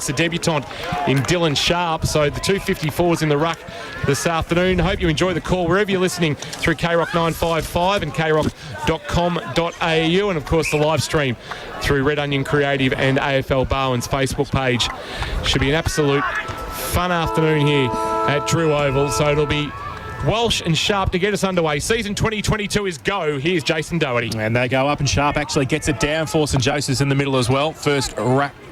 against the debutant in Dylan Sharp. So the 254s in the ruck this afternoon. Hope you enjoy the call wherever you're listening through KROC 955 and kroc.com.au, and of course the live stream through Red Onion Creative and AFL Barwon's Facebook page. Should be an absolute fun afternoon here at Drew Oval. So it'll be Walsh and Sharp to get us underway. Season 2022 is go. Here's Jason Doherty. And they go up, and Sharp actually gets it down for St Joseph's in the middle as well. First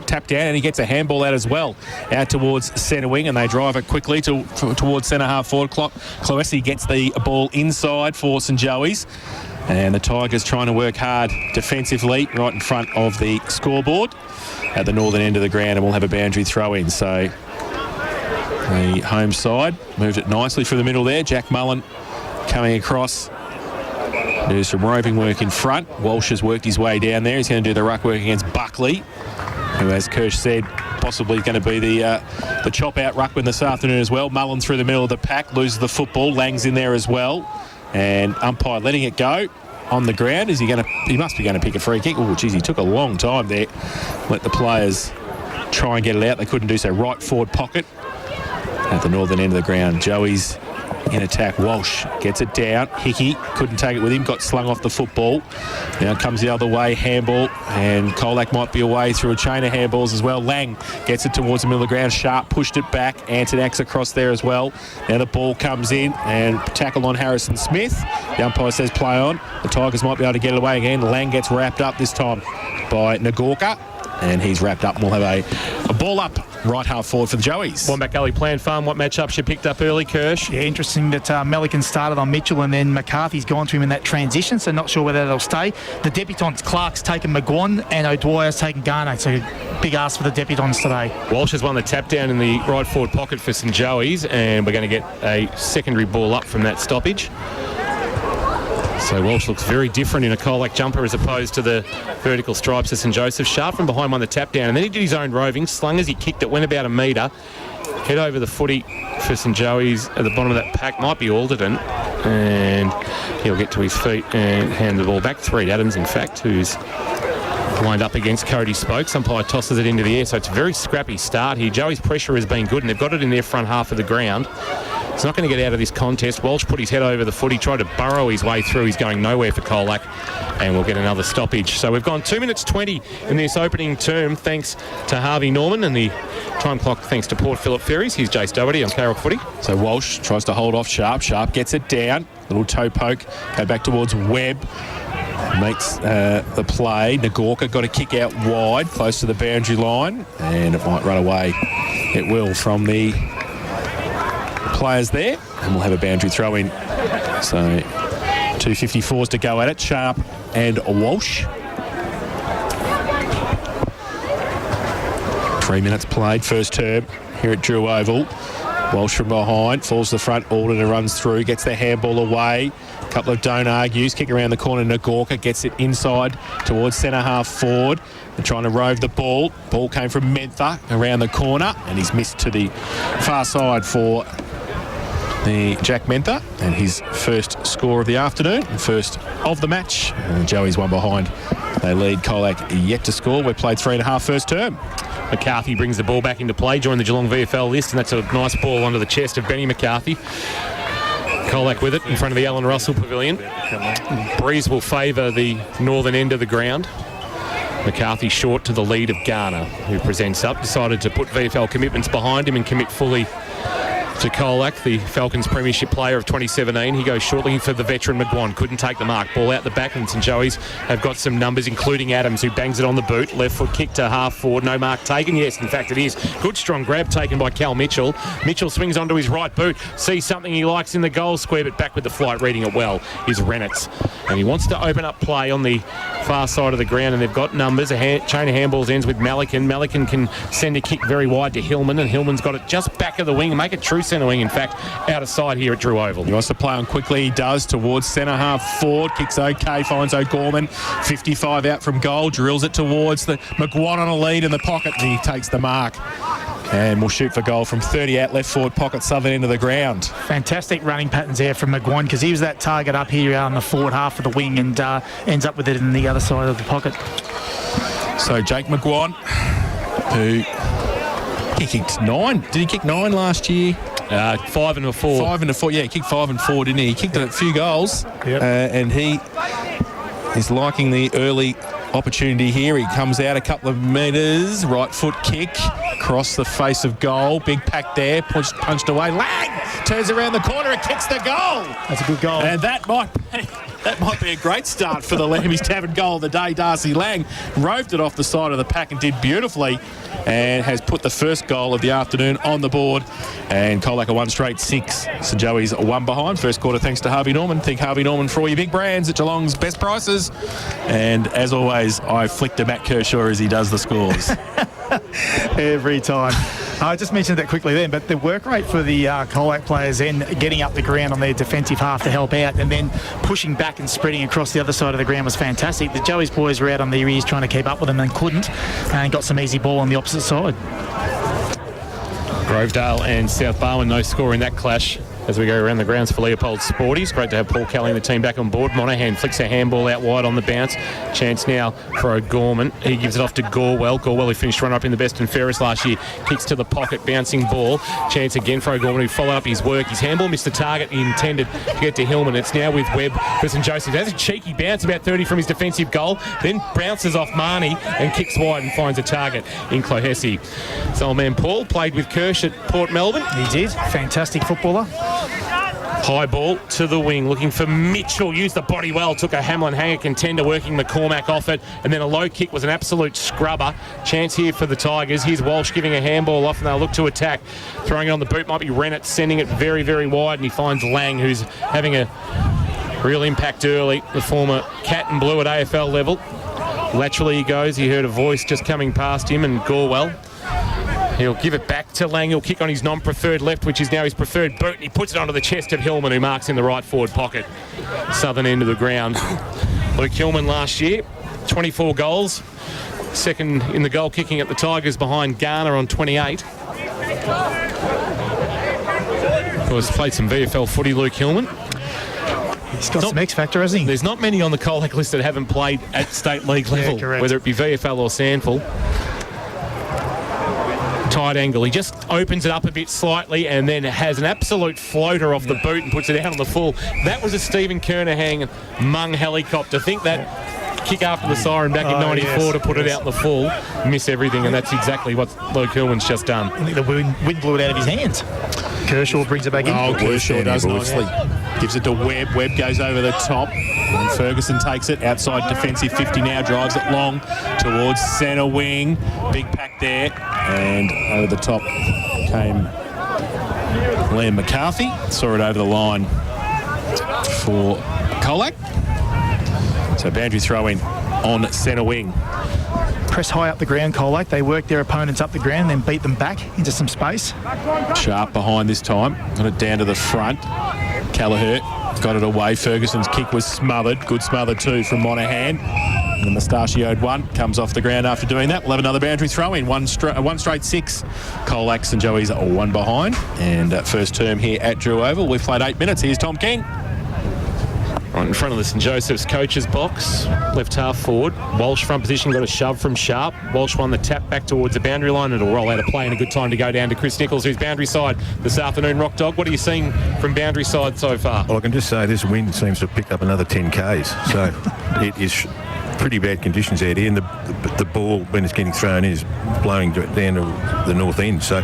tap down, and he gets a handball out as well, out towards centre wing, and they drive it quickly towards centre half forward. Cloessi gets the ball inside for St Joey's, and the Tigers trying to work hard defensively right in front of the scoreboard at the northern end of the ground, and we'll have a boundary throw in. So the home side moved it nicely through the middle there. Jack Mullen coming across. Do some roving work in front. Walsh has worked his way down there. He's going to do the ruck work against Buckley, who, as Kirsch said, possibly going to be the chop-out ruckman this afternoon as well. Mullen through the middle of the pack, loses the football. Lang's in there as well. And umpire letting it go on the ground. Is he going to? He must be going to pick a free kick. Oh, geez, he took a long time there. Let the players try and get it out. They couldn't do so. Right forward pocket at the northern end of the ground. Joey's in attack. Walsh gets it down. Hickey couldn't take it with him, got slung off the football. Now comes the other way, handball, and Colac might be away through a chain of handballs as well. Lang gets it towards the middle of the ground. Sharp pushed it back. Antonax across there as well. Now the ball comes in and tackle on Harrison Smith. The umpire says play on. The Tigers might be able to get it away again. Lang gets wrapped up this time by Nagorka, and he's wrapped up, and we'll have a ball up right half forward for the Joeys. Wombat Gully Plan Farm, what matchups you picked up early, Kirsch? Yeah, interesting that Melican started on Mitchell, and then McCarthy's gone to him in that transition, so not sure whether they'll stay. The debutants, Clark's taken McGuan, and O'Dwyer's taken Garnett, so big ask for the debutants today. Walsh has won the tap down in the right forward pocket for St Joey's, and we're going to get a secondary ball up from that stoppage. So Walsh looks very different in a Colac jumper as opposed to the vertical stripes of St Joseph. Sharp from behind won the tap down, and then he did his own roving. Slung as he kicked it, went about a metre. Head over the footy for St Joey's at the bottom of that pack. Might be Alderton, and he'll get to his feet and hand the ball back. It's Reed Adams, in fact, who's lined up against Cody Spokes. Umpire tosses it into the air, so it's a very scrappy start here. Joey's pressure has been good, and they've got it in their front half of the ground. He's not going to get out of this contest. Walsh put his head over the footy, tried to burrow his way through. He's going nowhere for Colac, and we'll get another stoppage. So we've gone 2 minutes 20 in this opening term, thanks to Harvey Norman, and the time clock thanks to Port Phillip Ferries. Here's Jace Doherty on KROC Footy. So Walsh tries to hold off Sharp. Sharp gets it down. Little toe poke. Go back towards Webb. Makes the play. Nagorka got a kick out wide, close to the boundary line, and it might run away. It will from the players there, and we'll have a boundary throw in. So 2:54s to go at it. Sharp and Walsh. 3 minutes played, first term here at Drew Oval. Walsh from behind, falls to the front, Alden runs through, gets the handball away. A couple of don't argues, kick around the corner, Nagorka gets it inside towards centre half forward. They're trying to rove the ball. Ball came from Mentha around the corner, and he's missed to the far side for the Jack Mentha, and his first score of the afternoon, first of the match. And Joey's one behind. They lead. Colac yet to score. We've played 3.5 first term. McCarthy brings the ball back into play, joined the Geelong VFL list, and that's a nice ball onto the chest of Benny McCarthy. Colac with it in front of the Alan Russell Pavilion. Breeze will favour the northern end of the ground. McCarthy short to the lead of Garner, who presents up, decided to put VFL commitments behind him and commit fully to Colac, the Falcons premiership player of 2017. He goes shortly for the veteran McGuan. Couldn't take the mark. Ball out the back, and St Joey's have got some numbers, including Adams, who bangs it on the boot. Left foot kick to half forward. No mark taken. Yes, in fact it is. Good strong grab taken by Cal Mitchell. Mitchell swings onto his right boot. Sees something he likes in the goal square, but back with the flight, reading it well, is Renitz. And he wants to open up play on the far side of the ground, and they've got numbers. A chain of handballs ends with Melican. Melican can send a kick very wide to Hillman, and Hillman's got it just back of the wing. Make it true centre wing, in fact, out of sight here at Drew Oval. He wants to play on quickly. He does towards centre half forward. Kicks okay, finds O'Gorman. 55 out from goal. Drills it towards the McGuan on a lead in the pocket, and he takes the mark. And will shoot for goal from 30 out, left forward pocket, southern end of the ground. Fantastic running patterns there from McGuan, because he was that target up here on the forward half of the wing, and ends up with it in the other side of the pocket. So Jake McGuan, who He kicked 9. Did he kick 9 last year? 5 and a 4. 5 and a 4. Yeah, he kicked 5 and 4, didn't he? He kicked a few goals. Yep. And he is liking the early opportunity here. He comes out a couple of metres, right foot kick, across the face of goal. Big pack there, punched away. Lang turns around the corner and kicks the goal. That's a good goal. And that might be a great start for the Lambie's Tavern goal of the day. Darcy Lang roved it off the side of the pack and did beautifully, and has put the first goal of the afternoon on the board. And Colac a 1 straight 6. St Joey's 1 behind. First quarter thanks to Harvey Norman. Think Harvey Norman for all your big brands at Geelong's best prices. And as always, I flick to Matt Kershaw as he does the scores. Every time. I just mentioned that quickly then, but the work rate for the Colac players then getting up the ground on their defensive half to help out and then pushing back and spreading across the other side of the ground was fantastic. The Joey's boys were out on their ears trying to keep up with them and couldn't, and got some easy ball on the opposite side. Grovedale and South Barwon, no score in that clash. As we go around the grounds for Leopold Sporties. Great to have Paul Kelly and the team back on board. Monahan flicks a handball out wide on the bounce. Chance now for O'Gorman. He gives it off to Gorwell. Gorwell, who finished runner-up in the best and fairest last year, kicks to the pocket, bouncing ball. Chance again for O'Gorman, who followed up his work. His handball missed the target he intended to get to Hillman. It's now with Webb for St Joseph. Has a cheeky bounce about 30 from his defensive goal, then bounces off Marnie and kicks wide and finds a target in Clohessy. So old man Paul played with Kirsch at Port Melbourne. He did. Fantastic footballer. High ball to the wing, looking for Mitchell. Used the body well, took a Hamlin hanger contender, working McCormack off it, and then a low kick was an absolute scrubber. Chance here for the Tigers. Here's Walsh giving a handball off, and they'll look to attack. Throwing it on the boot might be Rennett, sending it very, very wide, and he finds Lang, who's having a real impact early. The former Cat and Blue at AFL level. Laterally he goes. He heard a voice just coming past him, and Gorwell. He'll give it back to Lang. He'll kick on his non-preferred left, which is now his preferred boot, and he puts it onto the chest of Hillman, who marks in the right forward pocket, southern end of the ground. Luke Hillman last year, 24 goals, second in the goal kicking at the Tigers behind Garner on 28. Of course, played some VFL footy, Luke Hillman. He's got some X factor, hasn't he? There's not many on the Colac list that haven't played at state league level, whether it be VFL or Sandful. Tight angle. He just opens it up a bit slightly and then has an absolute floater off the boot and puts it out on the full. That was a Stephen Kernaghan Mung helicopter. Think that kick after the siren back in 94 to put it out in the full. Miss everything, and that's exactly what Luke Hillman's just done. I think the wind blew it out of his hands. Kershaw brings it back in. Oh, Kershaw does nicely. Gives it to Webb. Webb goes over the top. And Ferguson takes it outside defensive 50 now. Drives it long towards centre wing. Big pack there. And over the top came Liam McCarthy. Saw it over the line for Colac. So boundary throw in on centre wing. Press high up the ground, Colac. They work their opponents up the ground and then beat them back into some space. Sharp behind this time. Got it down to the front. Callagher got it away. Ferguson's kick was smothered. Good smother too from Monahan. And the mustachioed one comes off the ground after doing that. We'll have another boundary throw in. One straight 6. Colac and Joey's 1 behind. And first term here at Drew Oval. We've played 8 minutes. Here's Tom King. Right in front of the St Joseph's coach's box, left half forward. Walsh front position, got a shove from Sharp. Walsh won the tap back towards the boundary line. It'll roll out of play and a good time to go down to Chris Nichols, who's boundary side this afternoon. Rock Dog, what are you seeing from boundary side so far? Well, I can just say this wind seems to have picked up another 10 Ks. So it is pretty bad conditions out here, and the ball, when it's getting thrown in, is blowing down to the north end. So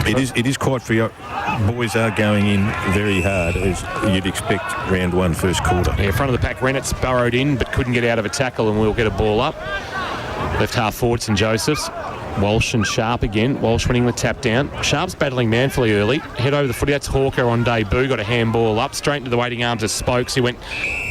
it is quite free. Boys are going in very hard, as you'd expect round 1 first quarter. Yeah, front of the pack, Rennett's burrowed in but couldn't get out of a tackle, and we'll get a ball up. Left half forward, St Joseph's. Walsh and Sharp again. Walsh winning the tap down. Sharp's battling manfully early. Head over the footy. That's Hawker on debut. Got a handball up. Straight into the waiting arms of Spokes. He went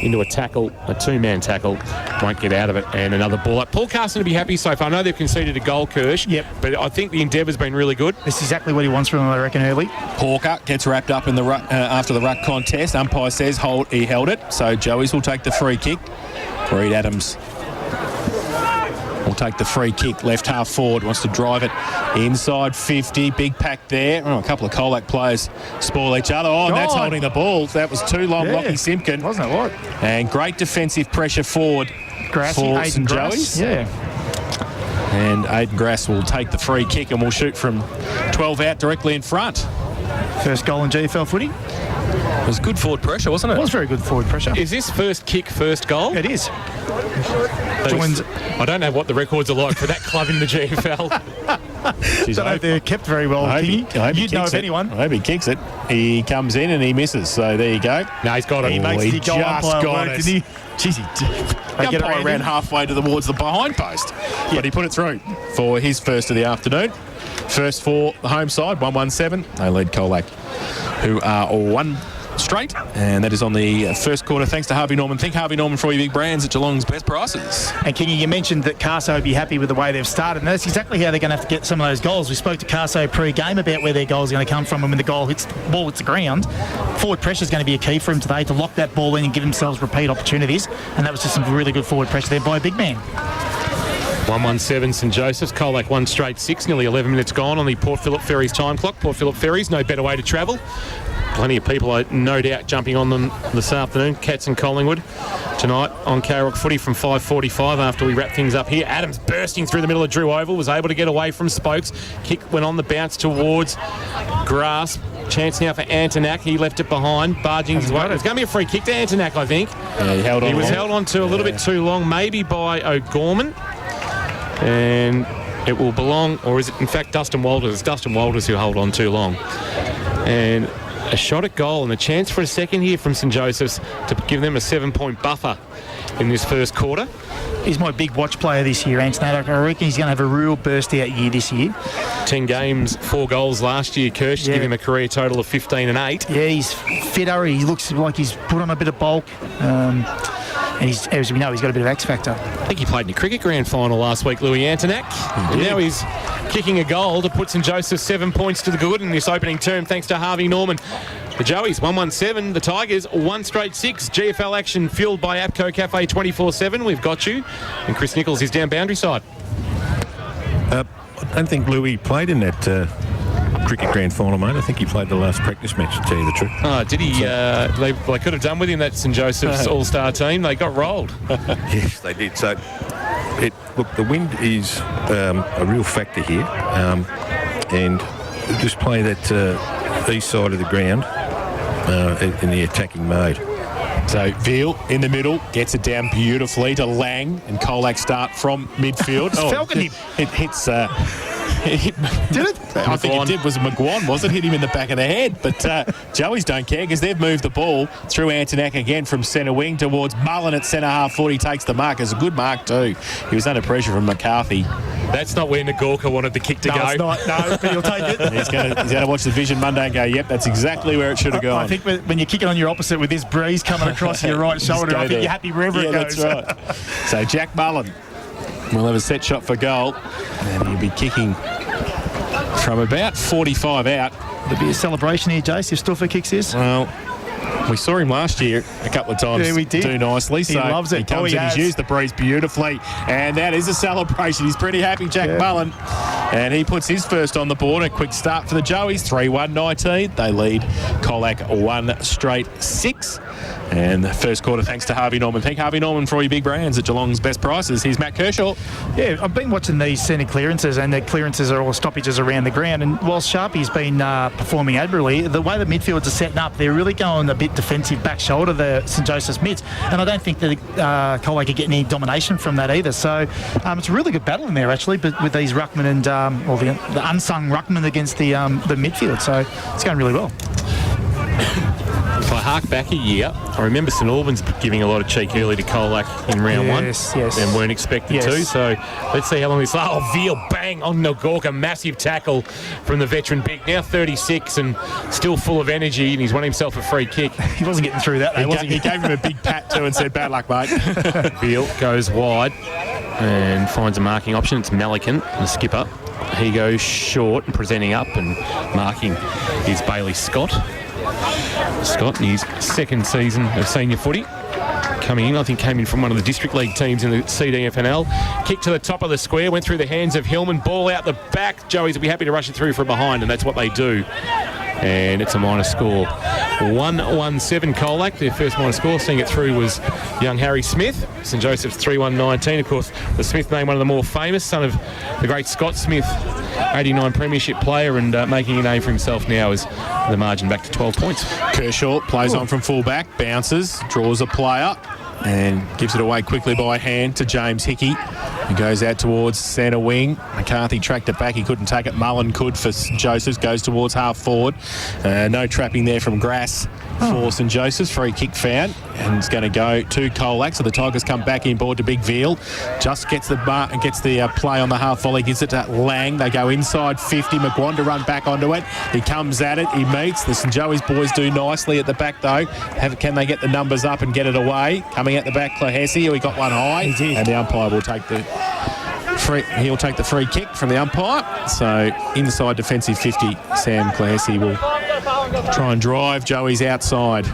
into a tackle, a 2-man tackle. Won't get out of it. And another ball up. Paul Carson will be happy so far. I know they've conceded a goal, Kirsch. Yep. But I think the endeavour's been really good. That's exactly what he wants from him, I reckon, early. Hawker gets wrapped up in the after the ruck contest. Umpire says he held it. So Joey's will take the free kick. Reed Adams will take the free kick. Left half forward, wants to drive it inside 50. Big pack there. Oh, a couple of Colac players spoil each other. Oh, and that's holding the ball. That was too long, Lockie Simpkin. Wasn't it what? And great defensive pressure forward Grassy, for Aiden St Grass. Joey's. Yeah. And Aidan Grass will take the free kick and will shoot from 12 out directly in front. First goal in GFL footy. It was good forward pressure, wasn't it? It was very good forward pressure. Is this first kick, first goal? It is. I don't know what the records are like for that club in the GFL. Jeez, Don't know if they're kept very well, Kingy. You'd know of anyone. I hope he kicks it. He comes in and he misses. So there you go. No, he's got it. He makes the goal umpire got work, it. didn't he? Jeez, The umpire ran halfway towards the behind post, but he put it through for his first of the afternoon. First for the home side, 1-1-7. They lead Colac, who are 1 straight, and that is on the first quarter. Thanks to Harvey Norman. Think Harvey Norman for your big brands at Geelong's best prices. And Kingy, you mentioned that Carso would be happy with the way they've started, and that's exactly how they're going to have to get some of those goals. We spoke to Carso pre-game about where their goals are going to come from, and when the ball hits the ground, forward pressure is going to be a key for them today to lock that ball in and give themselves repeat opportunities, and that was just some really good forward pressure there by a big man. 1-1-7 St Joseph's. Colac 1 straight 6, nearly 11 minutes gone on the Port Phillip Ferries time clock. Port Phillip Ferries, no better way to travel. Plenty of people, no doubt, jumping on them this afternoon. Cats and Collingwood tonight on K-Rock Footy from 5:45 after we wrap things up here. Adams bursting through the middle of Drew Oval, was able to get away from Spokes. Kick went on the bounce towards Grass. Chance now for Antonak. He left it behind, barging his way. It's going to be a free kick to Antonak, I think. Yeah, he held on. He was held on to a little bit too long, maybe by O'Gorman. And it will belong, or is it in fact Dustin Walters? It's Dustin Walters who hold on too long. And a shot at goal and a chance for a second here from St Joseph's to give them a 7-point buffer in this first quarter. He's my big watch player this year, Antonak. I reckon he's going to have a real burst-out year this year. 10 games, 4 goals last year. Kirsch gave him a career total of 15 and 8. Yeah, he's fitter. He looks like he's put on a bit of bulk. And he's, as we know, he's got a bit of X factor. I think he played in a cricket grand final last week, Louis Antonak. Now he's kicking a goal to put St Joseph's 7 points to the good in this opening term, thanks to Harvey Norman. The Joeys 1-1-7, the Tigers 1 straight 6. GFL action fueled by APCO Cafe 24/7. We've got you. And Chris Nichols is down boundary side. I don't think Louis played in that cricket grand final, mate. I think he played the last practice match, to tell you the truth. Oh, did he? They could have done with him that St Joseph's all-star team. They got rolled. Yes, they did. So, look, the wind is a real factor here. And just play that east side of the ground in the attacking mode. So Veal in the middle gets it down beautifully to Lang, and Colac start from midfield. Falcon him. It hits. Did it? I think it did. Was McGuan, was it? Hit him in the back of the head. But Joeys don't care because they've moved the ball through Antonak again from centre wing towards Mullen at centre half forward. He takes the mark. It's a good mark too. He was under pressure from McCarthy. That's not where Nagorka wanted the kick to go. It's not. No, but he'll take it. He's going to watch the Vision Monday and go, yep, that's exactly where it should have gone. I think when you're kicking on your opposite with this breeze coming across your right shoulder, I think you're happy wherever it goes. That's right. So Jack Mullen will have a set shot for goal, and he'll be kicking from about 45 out. There'll be a celebration here, Jace, if Stuffer kicks this. Well, we saw him last year a couple of times do nicely. He loves it. He comes in, he's used the breeze beautifully, and that is a celebration. He's pretty happy, Jack Mullen. And he puts his first on the board. A quick start for the Joeys, 3-1-19. They lead Colac 1 straight 6. And the first quarter, thanks to Harvey Norman. Thank Harvey Norman for all your big brands at Geelong's best prices. Here's Matt Kershaw. Yeah, I've been watching these centre clearances, and the clearances are all stoppages around the ground. And whilst Sharpie's been performing admirably, the way the midfields are setting up, they're really going a bit defensive back shoulder, the St Joseph's mids. And I don't think that Colac are getting any domination from that either. So it's a really good battle in there, actually, but with these ruckmen and the unsung ruckmen against the midfield. So it's going really well. If I hark back a year, I remember St Albans giving a lot of cheek early to Colac in round one. Yes. And weren't expected to. So let's see how long this lasts. Oh, Veal, bang on Nagorka. Massive tackle from the veteran big. Now 36 and still full of energy, and he's won himself a free kick. He wasn't getting through that, though, was he? He gave him a big pat too and said, bad luck, mate. Veal goes wide and finds a marking option. It's Malikan, the skipper. He goes short and presenting up, and marking is Bailey Scott. Scott in his second season of senior footy. Coming in, I think came in from one of the district league teams in the CDFNL. Kick to the top of the square, went through the hands of Hillman. Ball out the back. Joeys will be happy to rush it through from behind, and that's what they do. And it's a minor score. 1-1-7 Colac, their first minor score. Seeing it through was young Harry Smith. St Joseph's 3-1-19. Of course, the Smith name, one of the more famous, son of the great Scott Smith, 89 premiership player, and making a name for himself now as the margin back to 12 points. Kershaw plays on from full-back, bounces, draws a player, and gives it away quickly by hand to James Hickey. He goes out towards centre wing. McCarthy tracked it back. He couldn't take it. Mullen could for St Joseph's. Goes towards half forward. No trapping there from Grass for St Joseph's. Free kick found. And it's going to go to Colac. So the Tigers come back inboard to Big Veal. Just gets the play on the half volley. Gives it to Lang. They go inside 50. McGuan to run back onto it. He comes at it. He meets. The St Joey's boys do nicely at the back though. Can they get the numbers up and get it away? Coming at the back, Clohessy. He got one high. He did. And the umpire will take the he'll take the free kick from the umpire. So inside defensive 50, Sam Clohessy will try and drive Joey's outside.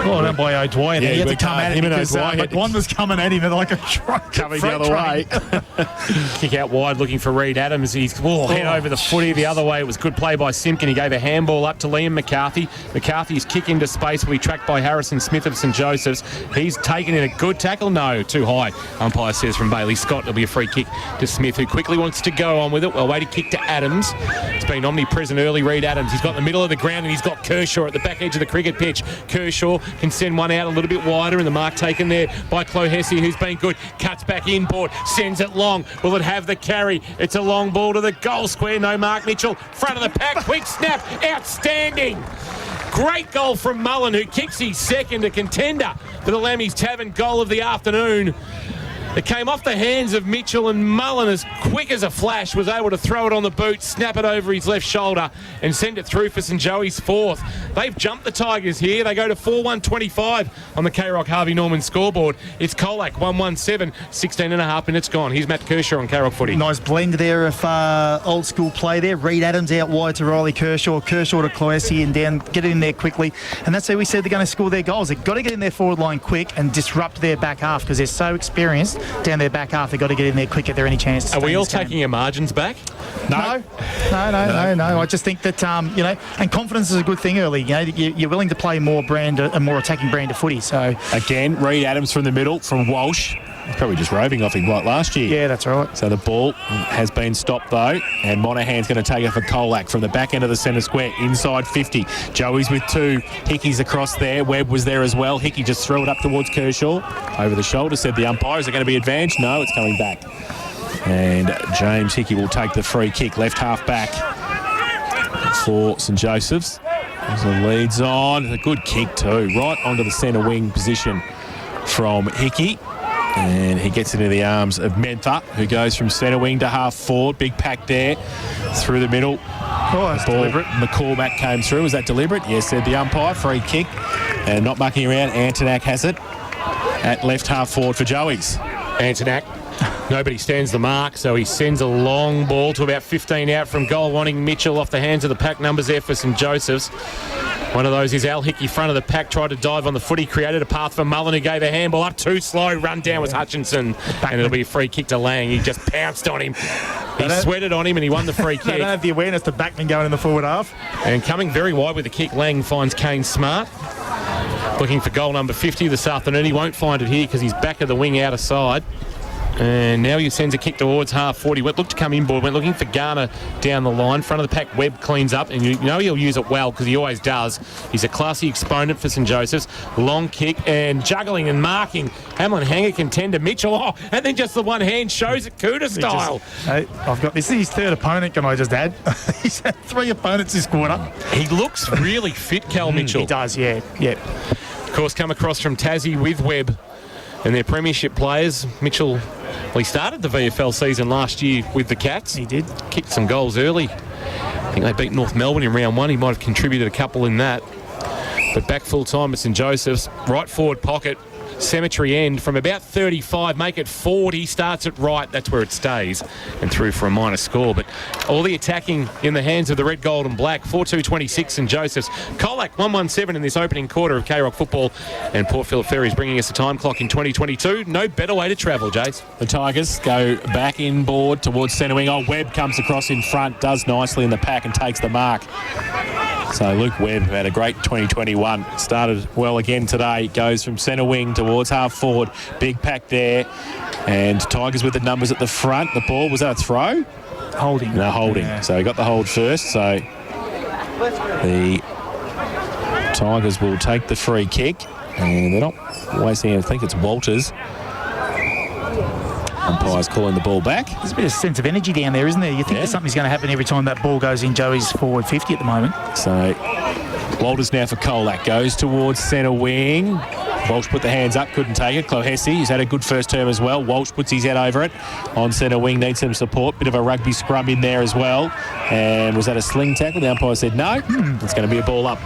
Oh, that boy O'Dwyer. Yeah, he had to come at him and because O'Dwyer one was coming at him like a truck. Coming the other way. Kick out wide looking for Reed Adams. He's head over the footy the other way. It was good play by Simpkin. He gave a handball up to Liam McCarthy. McCarthy's kick into space will be tracked by Harrison Smith of St Joseph's. He's taken in a good tackle. No, too high. Umpire says from Bailey Scott. It'll be a free kick to Smith, who quickly wants to go on with it. Well, waiting kick to Adams. It's been omnipresent early, Reed Adams. He's got the middle of the ground and he's got Kershaw at the back edge of the cricket pitch. Kershaw can send one out a little bit wider, and the mark taken there by Clohessy, who's been good. Cuts back inboard, sends it long. Will it have the carry? It's a long ball to the goal square. No mark. Mitchell, front of the pack. Quick snap. Outstanding. Great goal from Mullen, who kicks his second, a contender for the Lammy's Tavern goal of the afternoon. It came off the hands of Mitchell, and Mullen, as quick as a flash, was able to throw it on the boot, snap it over his left shoulder and send it through for St Joey's fourth. They've jumped the Tigers here. They go to 4-1-25 on the K-Rock Harvey Norman scoreboard. It's Colac, 1-1-7, 16 and a half minutes gone. Here's Matt Kershaw on K-Rock footy. Nice blend there of old school play there. Reed Adams out wide to Riley Kershaw. Kershaw to Clohessy and down. Get it in there quickly. And that's how we said they're going to score their goals. They've got to get in their forward line quick and disrupt their back half because they're so experienced down their back half. They've got to get in there quick if there are any chance to Are we all game. taking our margins back? No. I just think that, and confidence is a good thing early. You're willing to play more a more attacking brand of footy. So Again, Reed Adams from the middle, from Walsh. He's probably just roving off him like last year. Yeah, that's right. So the ball has been stopped though, and Monahan's going to take it for Colac from the back end of the centre square, inside 50. Joey's with two. Hickey's across there. Webb was there as well. Hickey just threw it up towards Kershaw. Over the shoulder, said the umpire. Is it going to be advantage? No, it's coming back. And James Hickey will take the free kick, left half back for St Joseph's. As the leads on. A good kick too, right onto the centre wing position from Hickey. And he gets into the arms of Mentha, who goes from centre wing to half forward. Big pack there through the middle. Oh, that's deliberate. McCormack came through. Was that deliberate? Yes, said the umpire. Free kick. And not mucking around. Antonak has it at left half forward for Joey's. Antonak. Nobody stands the mark, so he sends a long ball to about 15 out from goal, wanting Mitchell off the hands of the pack numbers there for St Joseph's. One of those is Al Hickey, front of the pack, tried to dive on the footy, created a path for Mullen, who gave a handball up too slow. Run down was Hutchinson, and it'll be a free kick to Lang. He just pounced on him. He sweated on him, and he won the free kick. They don't have the awareness to backman going in the forward half. And coming very wide with the kick, Lang finds Kane Smart. Looking for goal number 50 this afternoon. He won't find it here because he's back of the wing outer side. And now he sends a kick towards half 40. Looked to come inboard, went looking for Garner down the line. Front of the pack, Webb cleans up, and you know he'll use it well because he always does. He's a classy exponent for St Joseph's. Long kick and juggling and marking. Hamlin Hanger contender Mitchell. Oh, and then just the one hand shows it Cooter style. I've got this is his third opponent, can I just add? He's had 3 opponents this quarter. He looks really fit, Cal Mitchell. He does, yeah. Of course, come across from Tassie with Webb and their premiership players. Mitchell, well, he started the VFL season last year with the Cats. He did. Kicked some goals early. I think they beat North Melbourne in round 1. He might have contributed a couple in that. But back full time at St Joseph's. Right forward pocket. Cemetery end from about 35, make it 40, starts it right, that's where it stays, and through for a minor score. But all the attacking in the hands of the red, gold and black. 4-2-26 St Joseph's. Colac 1-1-7 in this opening quarter of K-Rock football, and Port Phillip Ferry is bringing us a time clock in 2022. No better way to travel, Jace. The Tigers go back inboard towards centre wing. Webb comes across in front, does nicely in the pack and takes the mark. So Luke Webb had a great 2021. Started well again today. Goes from centre wing towards half forward. Big pack there. And Tigers with the numbers at the front. The ball, was that a throw? Holding. No, holding. Yeah. So he got the hold first. So the Tigers will take the free kick. And they're not wasting it. I think it's Walters. Umpire's calling the ball back. There's a bit of sense of energy down there, isn't there? You think that something's going to happen every time that ball goes in Joey's forward 50 at the moment. So Walters now for Colac. Goes towards centre wing. Walsh put the hands up, couldn't take it. Clohessy, he's had a good first term as well. Walsh puts his head over it. On centre wing, needs some support. Bit of a rugby scrum in there as well. And was that a sling tackle? The umpire said no. It's going to be a ball up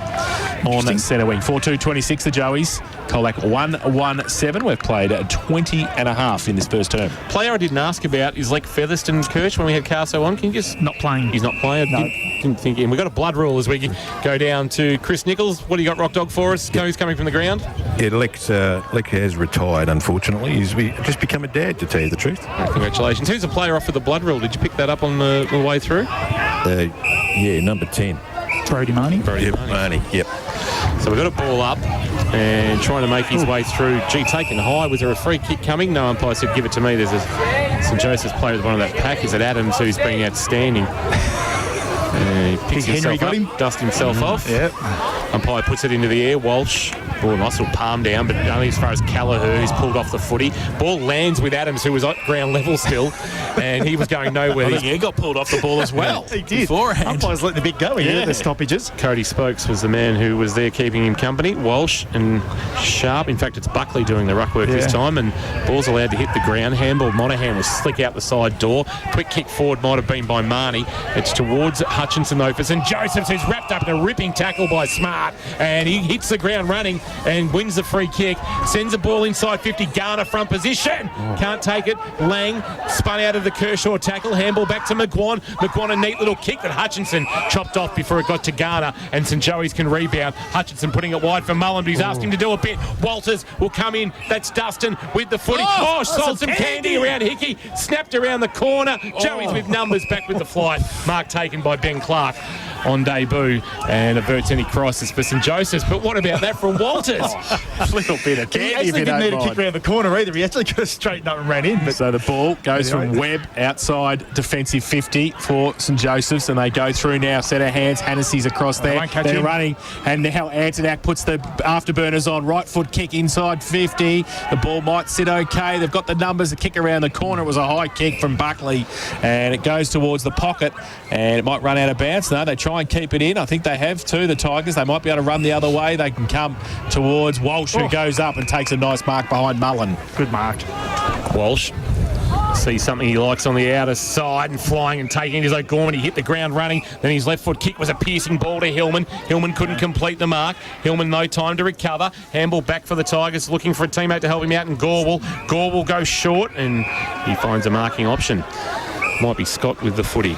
on centre wing. 4-2-26 the Joeys. Colac 1-1-7. We've played 20 and a half in this first term. Player I didn't ask about is like Featherston Kirsch when we had Carso on. Can you just... Not playing. He's not playing. No. Didn't think. And we've got a blood rule as we go down to Chris Nichols. What do you got, Rock Dog, for us? Who's coming from the ground? Yeah, Lex has retired, unfortunately. He's just become a dad, to tell you the truth. Congratulations. Who's the player off with the blood rule? Did you pick that up on the way through? Yeah, number 10. Brody Marnie. Yep, Marnie, yep. So we've got a ball up and trying to make his way through. Gee, taken high. Was there a free kick coming? No umpire said give it to me. There's a St Joseph's player at the bottom of that pack. Is it Adams, who's been outstanding? He picks himself up, dusts himself off. Yep. Umpire puts it into the air. Walsh, ball nice little palm down, but only as far as Callagher, who's pulled off the footy. Ball lands with Adams, who was at ground level still, and he was going nowhere. I think he got pulled off the ball as well. He did. Beforehand. Umpire's letting the bit go here at the stoppages. Cody Spokes was the man who was there keeping him company. Walsh and Sharp. In fact, it's Buckley doing the ruck work this time, and ball's allowed to hit the ground. Handball, Monahan was slick out the side door. Quick kick forward might have been by Marnie. It's towards Hutchinson though for St Joseph's, who's wrapped up in a ripping tackle by Smart, and he hits the ground running and wins the free kick. Sends the ball inside 50. Garner front position. Can't take it. Lang spun out of the Kershaw tackle. Handball back to McGuan. McGuan a neat little kick that Hutchinson chopped off before it got to Garner, and St Joey's can rebound. Hutchinson putting it wide for Mullen, but he's asked him to do a bit. Walters will come in. That's Dustin with the footy. Sold some candy around Hickey. Snapped around the corner. Joey's with numbers, back with the flight. Mark taken by Ben Clark on debut and averts any crisis for St Joseph's. But what about that from Walters? A little bit of candy. He actually didn't need a kick around the corner either. He actually could have straightened up and ran in. But so the ball goes from Webb outside defensive 50 for St Joseph's, and they go through now. Set of hands. Hannessy's across there. They're running, and now Antonak puts the afterburners on. Right foot kick inside 50. The ball might sit okay. They've got the numbers. The kick around the corner. It was a high kick from Buckley, and it goes towards the pocket, and it might run out of bounds. No, they try and keep it in. I think they have too, the Tigers. They might be able to run the other way. They can come towards Walsh, who goes up and takes a nice mark behind Mullen. good mark. Walsh sees something he likes on the outer side and flying and taking his O'Gorman. He hit the ground running. Then his left foot kick was a piercing ball to Hillman. Hillman couldn't complete the mark. Hillman no time to recover. Handball back for the Tigers, looking for a teammate to help him out, and Gorwell. Gorwell goes short and he finds a marking option. Might be Scott with the footy.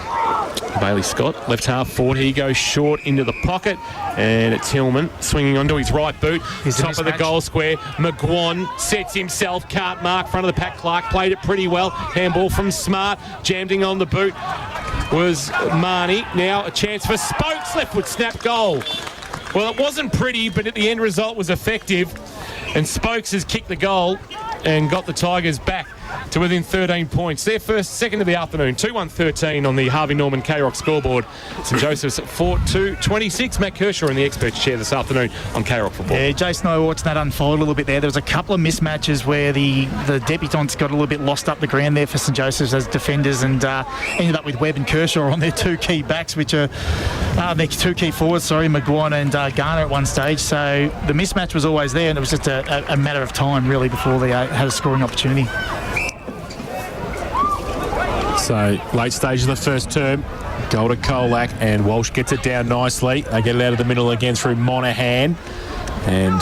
Bailey Scott, left half forward. He goes short into the pocket, and it's Hillman swinging onto his right boot. Top of the goal square. McGuan sets himself, can't mark, front of the pack. Clark played it pretty well. Handball from Smart, jammed in on the boot was Marnie. Now a chance for Spokes, left foot snap goal. Well, it wasn't pretty, but the end result was effective, and Spokes has kicked the goal and got the Tigers back to within 13 points. Their second of the afternoon, 2-1-13 on the Harvey Norman K-Rock scoreboard. St Joseph's at 4-2-26. Matt Kershaw in the experts chair this afternoon on K-Rock football. Yeah, Jason, I watched that unfold a little bit there. There was a couple of mismatches where the debutants got a little bit lost up the ground there for St Joseph's as defenders, and ended up with Webb and Kershaw on their two key backs, which are their two key forwards, McGuan and Garner at one stage. So the mismatch was always there, and it was just a matter of time, really, before they had a scoring opportunity. So late stage of the first term, goal to Colac, and Walsh gets it down nicely. They get it out of the middle again through Monahan, and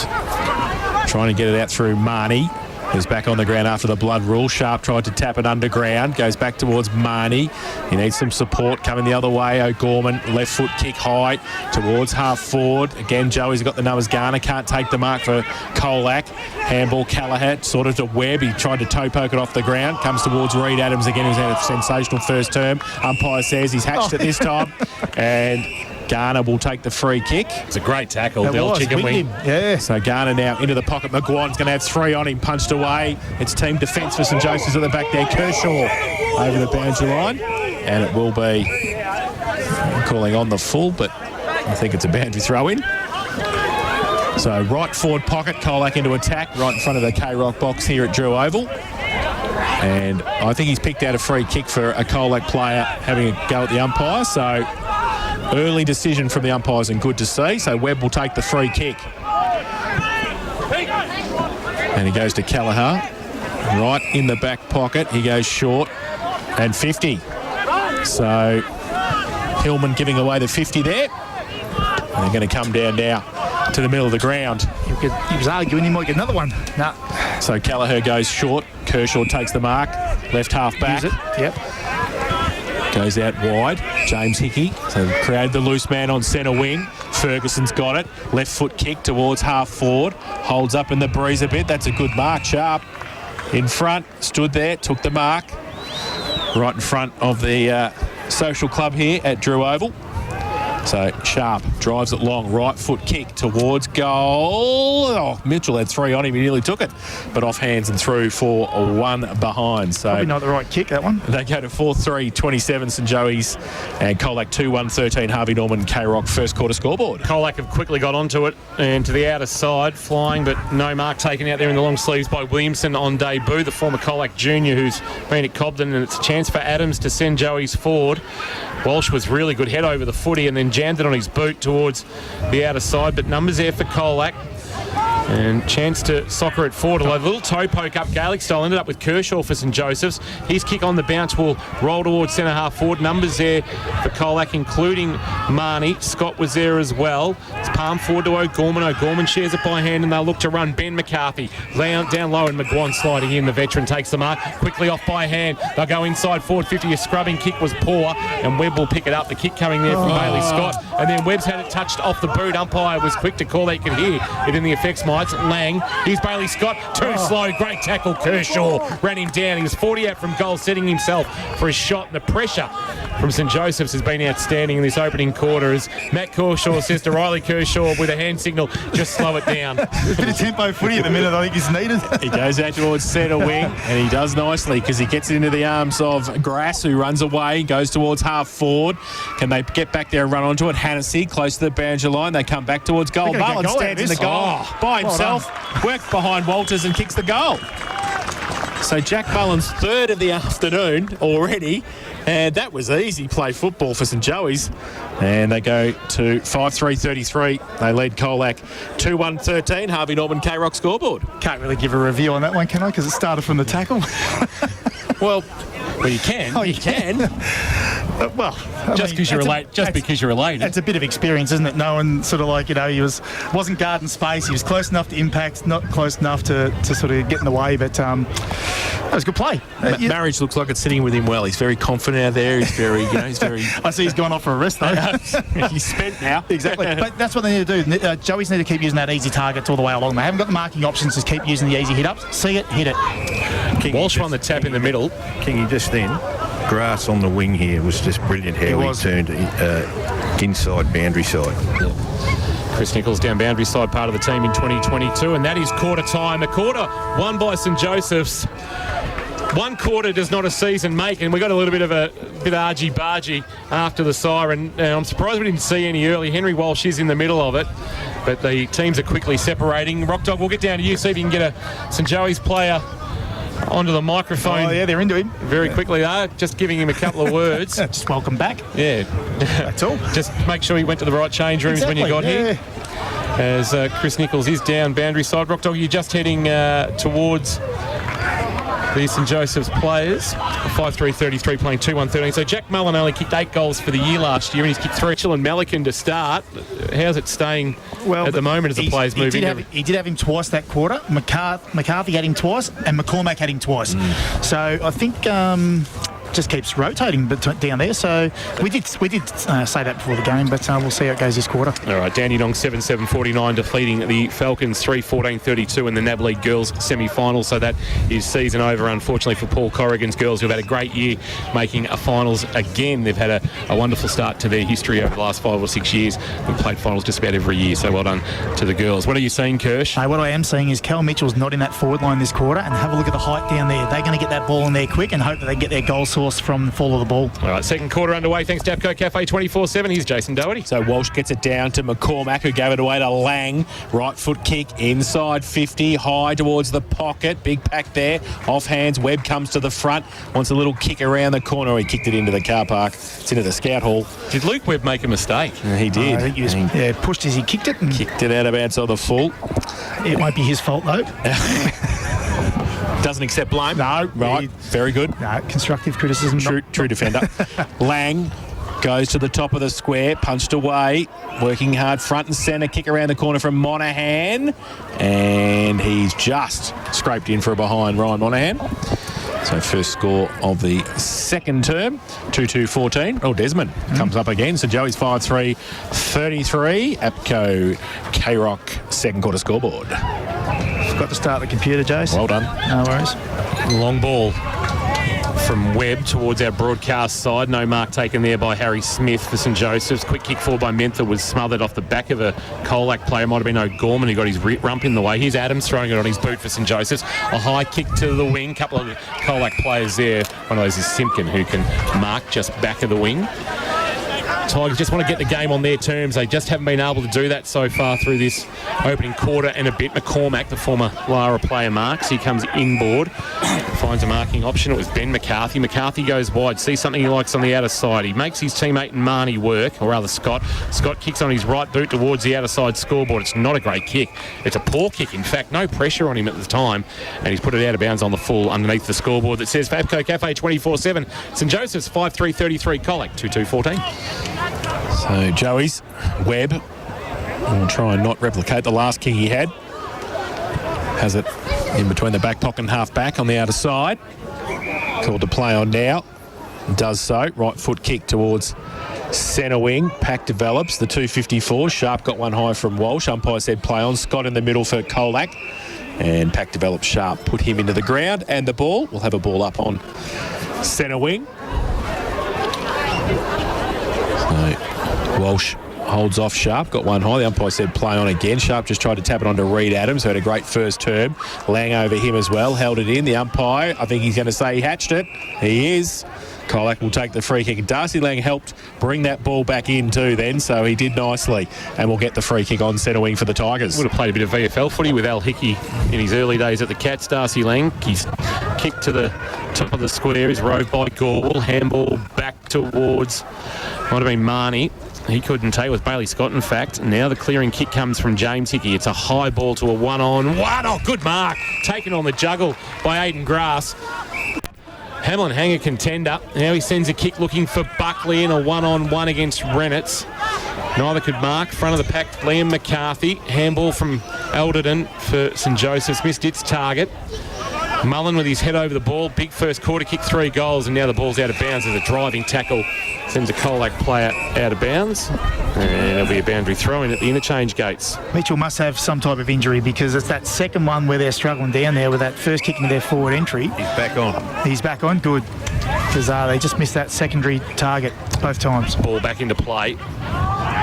trying to get it out through Marnie, who's back on the ground after the blood rule. Sharp tried to tap it underground, goes back towards Marnie. He needs some support coming the other way. O'Gorman, left foot kick high towards half forward. Again, Joey's got the numbers. Garner can't take the mark for Colac. Handball Callagher sort of to Webb. He tried to toe poke it off the ground. Comes towards Reed Adams again, who's had a sensational first term. Umpire says he's hatched it this time. And Garner will take the free kick. It's a great tackle. That Del was, Chicken whipped Wing. him. Yeah. So Garner now into the pocket. McGuan's going to have 3 on him, punched away. It's team defence for St Joseph's at the back there. Kershaw over the boundary line. And it will be calling on the full, but I think it's a boundary throw in. So right forward pocket, Colac into attack, right in front of the K-Rock box here at Drew Oval. And I think he's picked out a free kick for a Colac player having a go at the umpire. So early decision from the umpires and good to see. So Webb will take the free kick. And he goes to Kelleher. Right in the back pocket. He goes short and 50. So Hillman giving away the 50 there. And they're going to come down now to the middle of the ground. He was arguing he might get another one. No. So Kelleher goes short. Kershaw takes the mark. Left half back. Use it. Yep. Goes out wide. James Hickey. So created the loose man on centre wing. Ferguson's got it. Left foot kick towards half forward. Holds up in the breeze a bit. That's a good mark. Sharp in front. Stood there. Took the mark. Right in front of the social club here at Drew Oval. So Sharp drives it long, right foot kick towards goal. Oh, Mitchell had 3 on him, he nearly took it, but off hands and through for 1 behind. So Probably not the right kick, that one. they go to 4-3-27 St Joey's and Colac 2-1-13 Harvey Norman K-Rock first quarter scoreboard. Colac have quickly got onto it and to the outer side, flying, but no mark taken out there in the long sleeves by Williamson on debut, the former Colac junior who's been at Cobden, and it's a chance for Adams to send Joey's forward. Walsh was really good head over the footy and then jammed it on his boot towards the outer side, but numbers there for Colac. And chance to soccer it forward. A little toe poke up Gaelic style. Ended up with Kershaw for St Joseph's. His kick on the bounce will roll towards centre half forward. Numbers there for Colac, including Marnie. Scott was there as well. It's palm forward to O'Gorman. O'Gorman shares it by hand and they'll look to run. Ben McCarthy down low and McGuan sliding in. The veteran takes the mark. Quickly off by hand. They'll go inside forward 50. A scrubbing kick was poor and Webb will pick it up. The kick coming there from Bailey Scott. And then Webb's had it touched off the boot. Umpire was quick to call that. You could hear it in the effects mics. Lang. Here's Bailey Scott. Too slow. Great tackle. Kershaw ran him down. He was 40 out from goal, setting himself for a shot. And the pressure from St Joseph's has been outstanding in this opening quarter as Matt Kershaw says to Riley Kershaw with a hand signal, just slow it down. A bit of tempo footy at the minute I think is needed. He goes out towards centre wing and he does nicely because he gets it into the arms of Grass who runs away, goes towards half forward. Can they get back there and run onto it? Hannessy close to the boundary line. They come back towards goal. Mullen stands in the goal by himself, works behind Walters and kicks the goal. So Jack Mullen's third of the afternoon already, and that was easy play football for St Joey's. And they go to 5-3-33. They lead Colac 2-1-13 Harvey Norman K-Rock scoreboard. Can't really give a review on that one, can I? Because it started from the tackle. Well, you can. Oh, you can. Well, Just because you're late. Just because you're late. It's a bit of experience, isn't it? No one sort of like, he wasn't guarding space. He was close enough to impact, not close enough to sort of get in the way. But that was a good play. Marriage looks like it's sitting with him well. He's very confident out there. He's very, he's very. I see he's gone off for a rest though. He's spent now. Exactly. But that's what they need to do. Joey's need to keep using that easy targets all the way along. They haven't got the marking options. Just keep using the easy hit ups. See it, hit it. Walsh won the tap in the middle. Kingy just then. Grass on the wing here was just brilliant how he turned inside boundary side. Chris Nichols down boundary side, part of the team in 2022, and that is quarter time. A quarter won by St Joseph's. One quarter does not a season make, and we got a little bit of argy-bargy after the siren. I'm surprised we didn't see any early. Henry Walsh is in the middle of it, but the teams are quickly separating. Rock Dog, we'll get down to you, see if you can get a St Joey's player onto the microphone. Oh, yeah, they're into him. Very quickly. Just giving him a couple of words. Just welcome back. Yeah. That's all. Just make sure he went to the right change rooms when you got here. As Chris Nichols is down boundary side. Rock Dog, you're just heading towards the St Joseph's players. 5-3-33 playing 2-1-13. So Jack Mullen only kicked 8 goals for the year last year and he's kicked 3. Chill and Melican to start. How's it staying at the moment as the players move in? He did have him twice that quarter. McCarthy had him twice and McCormack had him twice. So I think just keeps rotating down there. So we did say that before the game, but we'll see how it goes this quarter. All right, Dandenong 7-7-49 defeating the Falcons 3-14-32 in the NAB League Girls semi-final. So that is season over, unfortunately, for Paul Corrigan's girls, who've had a great year making a finals again. They've had a wonderful start to their history over the last 5 or 6 years. We've played finals just about every year, so well done to the girls. What are you seeing, Kirsch? What I am seeing is Cal Mitchell's not in that forward line this quarter, and have a look at the height down there. They're going to get that ball in there quick and hope that they get their goal source from the fall of the ball. All right, second quarter underway. Thanks, Dapco Cafe 24/7. Here's Jason Doherty. So Walsh gets it down to McCormack, who gave it away to Lang. Right foot kick inside 50, high towards the pocket. Big pack there. Off hands. Webb comes to the front. Wants a little kick around the corner. He kicked it into the car park. It's into the scout hall. Did Luke Webb make a mistake? He did. I think he was pushed as he kicked it. And Kicked it out of bounds on the full. it won't be his fault, though. Doesn't accept blame. No. Right. Very good. No, constructive criticism. True defender. Lang goes to the top of the square, punched away, working hard front and centre, kick around the corner from Monaghan, and he's just scraped in for a behind Ryan Monaghan. So first score of the second term, 2-2-14. Oh, Desmond comes up again. So Joey's 5-3-33. APCO K-Rock second quarter scoreboard. Got to start the computer, Jace. Well done. No worries. Long ball from Webb towards our broadcast side. No mark taken there by Harry Smith for St Joseph's. Quick kick forward by Mentha was smothered off the back of a Colac player. Might have been O'Gorman who got his rump in the way. Here's Adams throwing it on his boot for St Joseph's. A high kick to the wing. Couple of Colac players there. One of those is Simpkin, who can mark just back of the wing. Tigers just want to get the game on their terms. They just haven't been able to do that so far through this opening quarter and a bit. McCormack, the former Lara player, marks. He comes inboard, finds a marking option. It was Ben McCarthy. McCarthy goes wide, sees something he likes on the outer side. He makes his teammate Marnie work, or rather Scott. Scott kicks on his right boot towards the outer side scoreboard. It's not a great kick. It's a poor kick, in fact. No pressure on him at the time, and he's put it out of bounds on the full underneath the scoreboard that says Fabco Cafe 24/7. St Joseph's 5-3-33. Colac 2-2-14. So Joey's Webb will try and not replicate the last kick he had. Has it in between the back pocket and half back on the outer side. Called to play on now. Does so. Right foot kick towards centre wing. Pack develops. The 254. Sharp got one high from Walsh. Umpire said play on. Scott in the middle for Colac. And Pack develops Sharp. Put him into the ground. And the ball. We'll have a ball up on centre wing. So Walsh holds off Sharp, got one high. The umpire said play on again. Sharp just tried to tap it onto Reed Adams, who had a great first term. Lang over him as well, held it in. The umpire, I think he's going to say he hatched it. He is. Colac will take the free kick. Darcy Lang helped bring that ball back in too then, so he did nicely. And we'll get the free kick on centre wing for the Tigers. Would have played a bit of VFL footy with Al Hickey in his early days at the Cats. Darcy Lang, he's kicked to the top of the square, is rode by Gorwell. Handball back towards, might have been Marnie. He couldn't take it. Was Bailey Scott, in fact. Now the clearing kick comes from James Hickey. It's a high ball to a one-on-one. Oh, good mark. Taken on the juggle by Aidan Grass. Hamlin Hanger contender. Now he sends a kick looking for Buckley in a one-on-one against Rennett's. Neither could mark. Front of the pack, Liam McCarthy. Handball from Alderton for St Joseph's. Missed its target. Mullen with his head over the ball. Big first quarter, kicked 3 goals, and now the ball's out of bounds as a driving tackle sends a Colac player out of bounds. And it'll be a boundary throw-in at the interchange gates. Mitchell must have some type of injury, because it's that second one where they're struggling down there with that first kick into their forward entry. He's back on. He's back on, good. Because they just missed that secondary target both times. Ball back into play.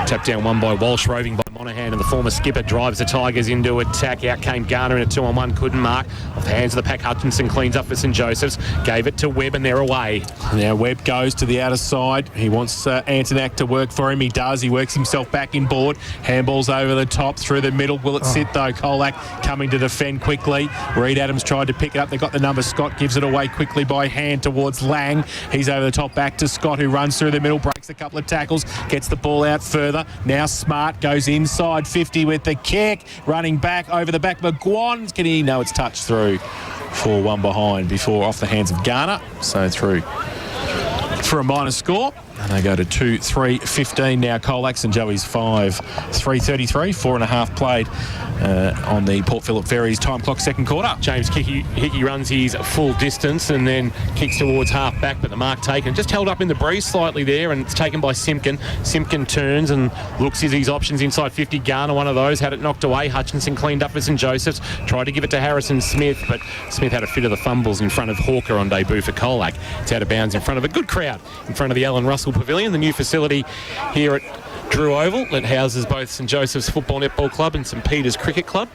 Tapped down one by Walsh, roving by Monaghan, and the former skipper drives the Tigers into attack. Out came Garner in a 2-on-1, couldn't mark. Off the hands of the pack, Hutchinson cleans up for St Joseph's. Gave it to Webb, and they're away. Now Webb goes to the outer side. He wants Antonak to work for him. He does. He works himself back inboard. Handballs over the top, through the middle. Will it sit though? Colac coming to defend quickly. Reed Adams tried to pick it up. They got the number. Scott gives it away quickly by hand towards Lang. He's over the top, back to Scott, who runs through the middle, breaks a couple of tackles, gets the ball out further. Now Smart goes inside 50 with the kick. Running back over the back. McGuan, can he? No, it's touched through for one behind before off the hands of Garner. So through for a minor score. And they go to 2-3-15 now. Colac and Joey's 5-3-33. 4.5 played on the Port Phillip Ferries time clock second quarter. James Hickey runs his full distance and then kicks towards half back, but the mark taken. Just held up in the breeze slightly there, and it's taken by Simpkin. Simpkin turns and looks at his options inside 50. Garner, one of those, had it knocked away. Hutchinson cleaned up for St Joseph's. Tried to give it to Harrison Smith, but Smith had a fit of the fumbles in front of Hawker on debut for Colac. It's out of bounds in front of a good crowd in front of the Alan Russell Pavilion, the new facility here at Drew Oval that houses both St Joseph's Football Netball Club and St Peter's Cricket Club.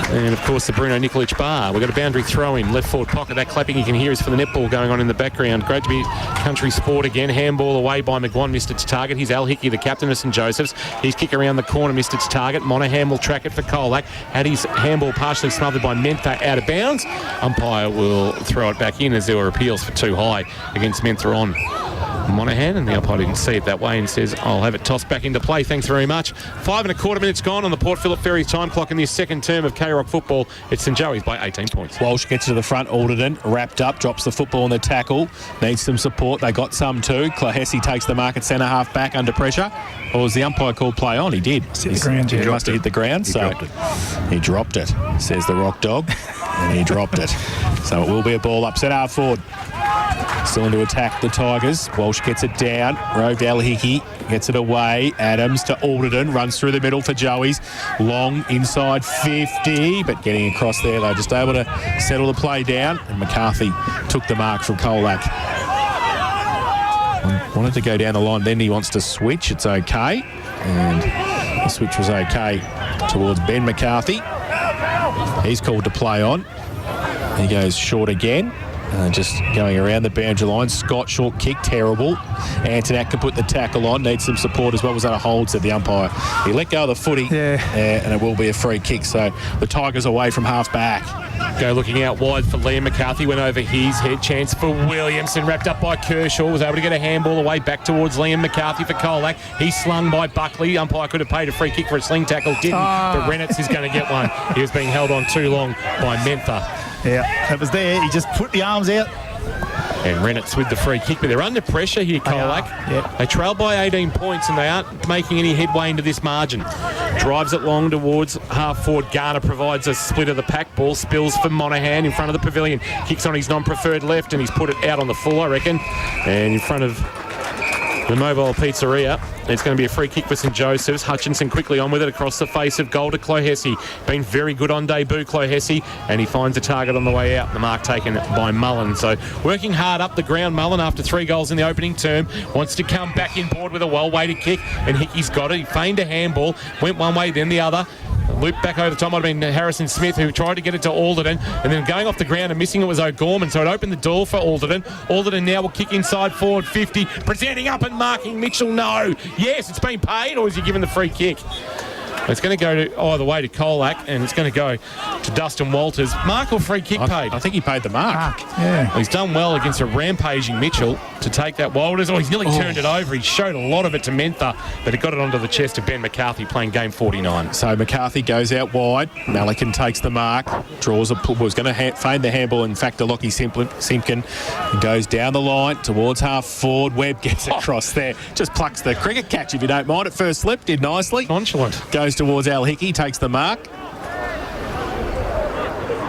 And, of course, the Bruno Nikolic Bar. We've got a boundary throw-in, left forward pocket. That clapping you can hear is for the netball going on in the background. Great to be country sport again. Handball away by McGuan, missed its target. Here's Al Hickey, the captain of St Joseph's. He's kick around the corner, missed its target. Monaghan will track it for Colac. Had his handball partially smothered by Mentha out of bounds. Umpire will throw it back in as there were appeals for too high against Mentha on Monaghan, and the umpire didn't see it that way and says, I'll have it tossed back into play. Thanks very much. 5.25 minutes gone on the Port Phillip Ferries time clock in this second term of K-Rock football. It's St Joey's by 18 points. Walsh gets to the front. Alderton wrapped up, drops the football on the tackle. Needs some support. They got some too. Clohessy takes the mark at centre half back under pressure. Or was the umpire called play on? He did. He must have hit the ground. He dropped it, says the Rock Dog. And he dropped it. So it will be a ball up. Centre half forward. Still in to attack the Tigers. Walsh gets it down. Roved Al Hickey gets it away. Adams to Alderton. Runs through the middle for Joey's. Long inside 50. But getting across there, they're just able to settle the play down. And McCarthy took the mark from Colac. Wanted to go down the line. Then he wants to switch. It's okay. And the switch was okay towards Ben McCarthy. He's called to play on. He goes short again. Just going around the boundary line. Scott, short kick, terrible. Antonak can put the tackle on. Needs some support as well. Was that a hold, said the umpire. He let go of the footy, and it will be a free kick. So the Tigers away from half back. Go looking out wide for Liam McCarthy. Went over his head. Chance for Williamson. Wrapped up by Kershaw. Was able to get a handball away back towards Liam McCarthy for Colac. He's slung by Buckley. Umpire could have paid a free kick for a sling tackle. Didn't. But Renitz is going to get one. He was being held on too long by Mentha. Yeah, it was there. He just put the arms out. And Renitz with the free kick, but they're under pressure here, Colac. They trail by 18 points and they aren't making any headway into this margin. Drives it long towards half forward. Garner provides a split of the pack ball. Spills for Monaghan in front of the pavilion. Kicks on his non-preferred left and he's put it out on the full, I reckon. And in front of the Mobile Pizzeria. It's going to be a free kick for St Joseph's. Hutchinson quickly on with it across the face of goal to Clohessy. Been very good on debut, Clohessy, and he finds a target on the way out. The mark taken by Mullen. So working hard up the ground, Mullen, after 3 goals in the opening term, wants to come back in board with a well-weighted kick, and Hickey's got it. He feigned a handball, went one way, then the other. Looped back over the top. Might have been Harrison Smith who tried to get it to Alderton, and then going off the ground and missing it was O'Gorman. So it opened the door for Alderton. Alderton now will kick inside forward 50, presenting up and marking Mitchell. No. Yes, it's been paid, or is he given the free kick? It's going to go to either way to Colac, and it's going to go to Dustin Walters. Mark or free kick paid? I think he paid the mark. Yeah. Well, he's done well against a rampaging Mitchell to take that. Walters, he's nearly turned it over. He showed a lot of it to Mentha, but he got it onto the chest of Ben McCarthy playing game 49. So McCarthy goes out wide. Malikan takes the mark. Draws a pull. Was going to feign the handball. In fact, Lockie Simpkin goes down the line towards half forward. Webb gets across there. Just plucks the cricket catch, if you don't mind. At first slip, did nicely. Nonchalant. Goes towards Al Hickey, takes the mark.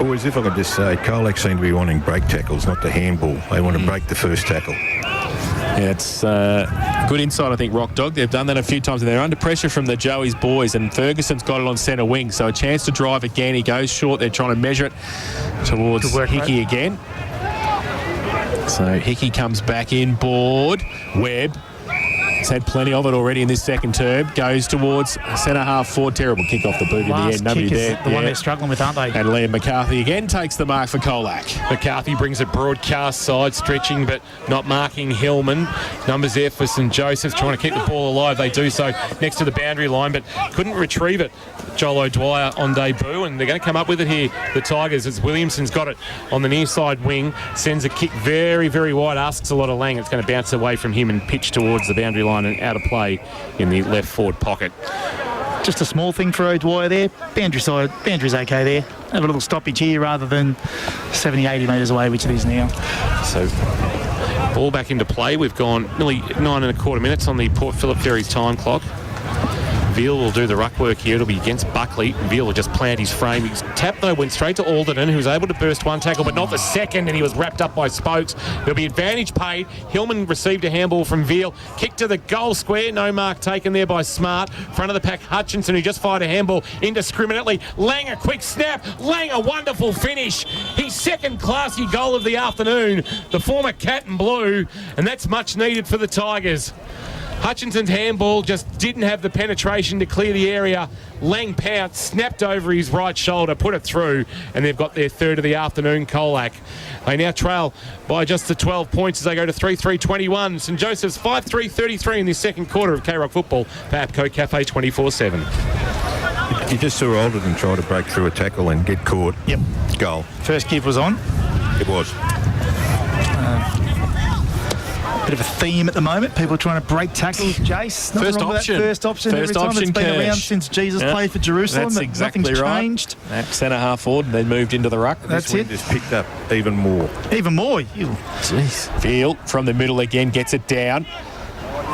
Always, if I could just say, Colac seem to be wanting break tackles, not the handball. They want to break the first tackle. Yeah, it's good insight, I think, Rock Dog. They've done that a few times, and they're under pressure from the Joey's boys, and Ferguson's got it on centre wing, so a chance to drive again. He goes short. They're trying to measure it towards Hickey again. So Hickey comes back in board. Webb. He's had plenty of it already in this second term. Goes towards centre half forward. Terrible kick off the boot in the end. Nobody there. The one they're struggling with, aren't they? And Liam McCarthy again takes the mark for Colac. McCarthy brings it broadcast side, stretching but not marking Hillman. Numbers there for St Joseph's, trying to keep the ball alive. They do so next to the boundary line, but couldn't retrieve it. Joel O'Dwyer on debut, and they're going to come up with it here, the Tigers, as Williamson's got it on the near side wing, sends a kick very, very wide, asks a lot of Lang. It's going to bounce away from him and pitch towards the boundary line and out of play in the left forward pocket. Just a small thing for O'Dwyer there. Boundary's okay there. Have a little stoppage here rather than 70, 80 metres away, which it is now. So Ball back into play. We've gone nearly 9.25 minutes on the Port Phillip Ferries time clock. Veal will do the ruck work here. It'll be against Buckley. Veal will just plant his frame. His tap, though, went straight to Alderton, who was able to burst one tackle, but not the second, and he was wrapped up by Spokes. There'll be advantage paid. Hillman received a handball from Veal. Kick to the goal square. No mark taken there by Smart. Front of the pack, Hutchinson, who just fired a handball indiscriminately. Lang, a quick snap. Lang, a wonderful finish. His second classy goal of the afternoon. The former Cat and Blue, and that's much needed for the Tigers. Hutchinson's handball just didn't have the penetration to clear the area. Lang pounced, snapped over his right shoulder, put it through, and they've got their third of the afternoon, Colac. They now trail by just the 12 points as they go to 3-3-21. St Joseph's 5-3-33 in the second quarter of K-Rock football for APCO Cafe 24/7. You just saw Alderton try to break through a tackle and get caught. Yep. Goal. First give was on. It was. Bit of a theme at the moment. People are trying to break tackles. Jace, nothing First wrong with option. that first option. First Every time option, it's been around Kirsch. since Jesus played for Jerusalem. That's exactly Nothing's right. changed. Centre half forward, and then moved into the ruck. That's Wind it. has picked up even more. Even more. Jeez. Veal from the middle again, gets it down.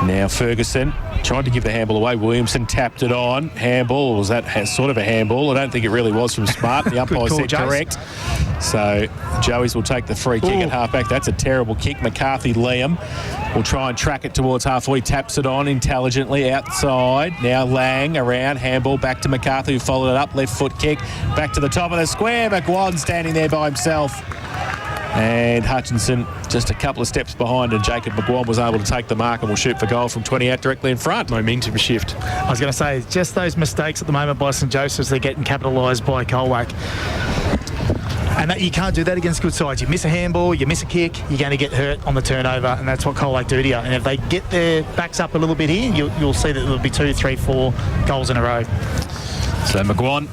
Now Ferguson tried to give the handball away. Williamson tapped it on. Handball. Was that sort of a handball? I don't think it really was from Smart. The umpire call, said Jace. correct. So Joey's will take the free kick at halfback. That's a terrible kick. McCarthy Liam will try and track it towards half-forward. He taps it on intelligently outside. Now Lang around. Handball back to McCarthy, who followed it up. Left foot kick. Back to the top of the square. McGuan standing there by himself. And Hutchinson just a couple of steps behind, and Jacob McGuan was able to take the mark and will shoot for goal from 20 out directly in front. Momentum shift. I was going to say, just those mistakes at the moment by St Joseph's, they're getting capitalised by Colac. And that, you can't do that against good sides. You miss a handball, you miss a kick, you're going to get hurt on the turnover, and that's what Colac do to you. And if they get their backs up a little bit here, you'll see that there'll be 2, 3, 4 goals in a row. So McGuan,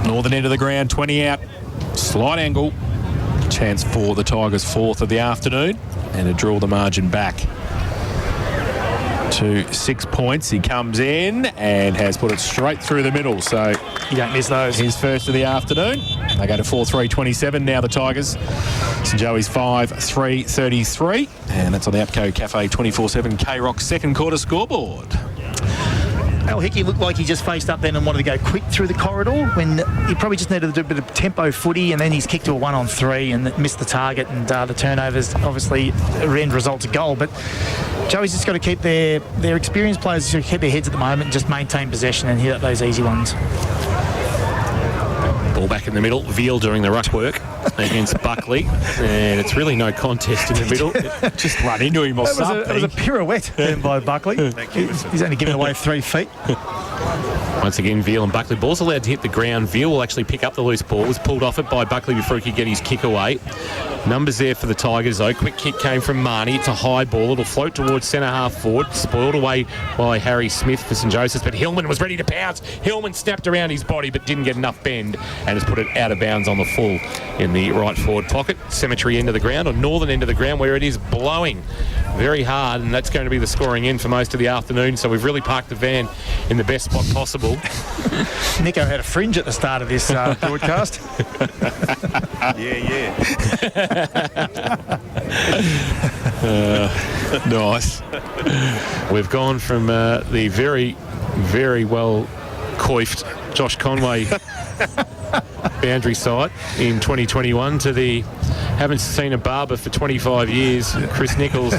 northern end of the ground, 20 out, slight angle. Chance for the Tigers' fourth of the afternoon, and to draw the margin back to 6 points. He comes in and has put it straight through the middle, so You don't miss those. his first of the afternoon. They go to 4-3-27 now, the Tigers. St Joey's 5-3-33, and that's on the APCO Cafe 24/7 K-Rock second quarter scoreboard. Al Hickey looked like he just faced up then and wanted to go quick through the corridor when he probably just needed to do a bit of tempo footy, and then he's kicked to a 1-on-3 and missed the target, and the turnovers obviously end result a goal. But Joey's just got to keep their experienced players to keep their heads at the moment and just maintain possession and hit up those easy ones. Ball back in the middle. Veal doing the ruck work against Buckley. And it's really no contest in the middle. Just run into him or That something. was a pirouette then by Buckley. He's only given away 3 feet. Once again, Veal and Buckley. Ball's allowed to hit the ground. Veal will actually pick up the loose ball. Was pulled off it by Buckley before he could get his kick away. Numbers there for the Tigers, though. Quick kick came from Marnie. It's a high ball. It'll float towards centre half forward. Spoiled away by Harry Smith for St Joseph's, but Hillman was ready to pounce. Hillman snapped around his body but didn't get enough bend and has put it out of bounds on the full in the right forward pocket. Cemetery end of the ground, or northern end of the ground, where it is blowing very hard, and that's going to be the scoring end for most of the afternoon. So we've really parked the van in the best spot possible. Nico had a fringe at the start of this broadcast. Yeah. Nice. We've gone from the very, very well coiffed Josh Conway boundary site in 2021 to the haven't seen a barber for 25 years, Chris Nichols.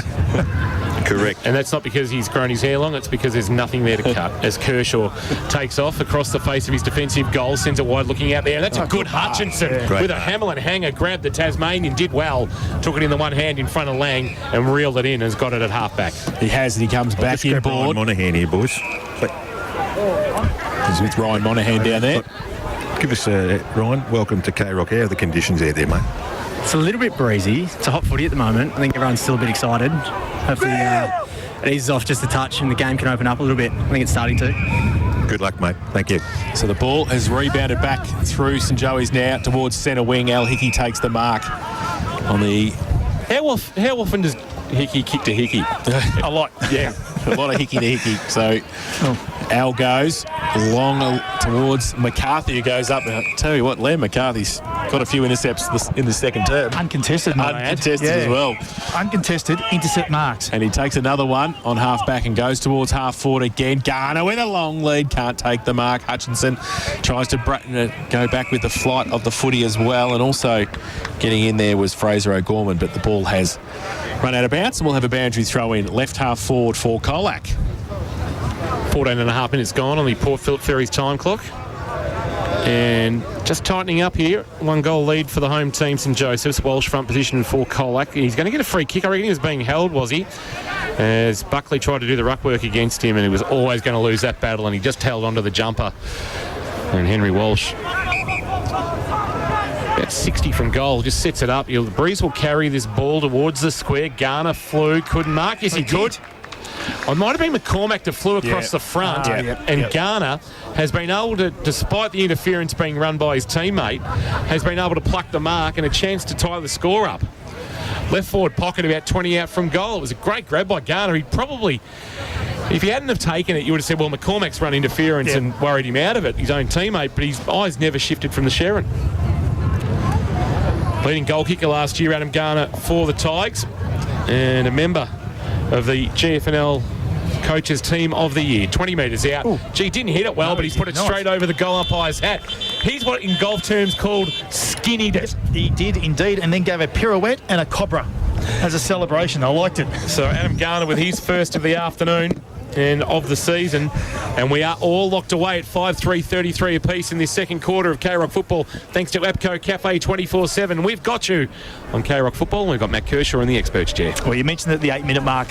Correct. And that's not because he's grown his hair long, it's because there's nothing there to cut. As Kershaw takes off across the face of his defensive goal, sends it wide looking out there. And that's a good Hutchinson with a Hamlin hanger, grabbed the Tasmanian, did well, took it in the one hand in front of Lang and reeled it in, has got it at halfback. He has, and he comes back Let's in grab Ryan board. Monahan here, boys. He's with Ryan Monahan down there. Give us, Ryan, welcome to K-Rock. How are the conditions out there, mate? It's a little bit breezy. It's a hot footy at the moment. I think everyone's still a bit excited. Hopefully it eases off just a touch and the game can open up a little bit. I think it's starting to. Good luck, mate. Thank you. So the ball has rebounded back through St Joey's now towards centre wing. Al Hickey takes the mark on the... How often does Hickey kick to Hickey? a lot, yeah. A lot of Hickey to Hickey. So Al goes long towards McCarthy, who goes up. I tell you what, Liam McCarthy's got a few intercepts in the second term. Uncontested, might I add. Uncontested as well. Uncontested intercept marks. And he takes another one on half-back and goes towards half-forward again. Garner with a long lead, can't take the mark. Hutchinson tries to go back with the flight of the footy as well, and also getting in there was Fraser O'Gorman, but the ball has run out of bounds, and we'll have a boundary throw in left half-forward for Colac. 14 and a half minutes gone on the Port Phillip Ferries time clock. And just tightening up here. 1 goal lead for the home team, St Joseph's. Walsh front position for Colac. He's going to get a free kick. I reckon he was being held, was he? As Buckley tried to do the ruck work against him, and he was always going to lose that battle, and he just held onto the jumper. And Henry Walsh, about 60 from goal, just sets it up. Breeze will carry this ball towards the square. Garner flew, couldn't mark. Yes, he could. It might have been McCormack that flew across the front, and Garner has been able to, despite the interference being run by his teammate, has been able to pluck the mark and a chance to tie the score up. Left forward pocket about 20 out from goal. It was a great grab by Garner. He'd probably, if he hadn't have taken it, you would have said, well, McCormack's run interference and worried him out of it, his own teammate, but his eyes never shifted from the Sharon. Leading goal kicker last year, Adam Garner for the Tigers, and a member of the GFNL coaches team of the year. 20 metres out. Ooh. Gee, didn't hit it well, but he's put it straight over the goal umpire's hat. He's what in golf terms called skinnied it. He did indeed, and then gave a pirouette and a cobra as a celebration. I liked it. So Adam Garner with his first of the afternoon and of the season, and we are all locked away at 5-3-33 apiece in this second quarter of K-Rock football, thanks to APCO Cafe 24/7. We've got you on K-Rock football, and we've got Matt Kershaw in the experts chair. Well, you mentioned at the 8-minute mark,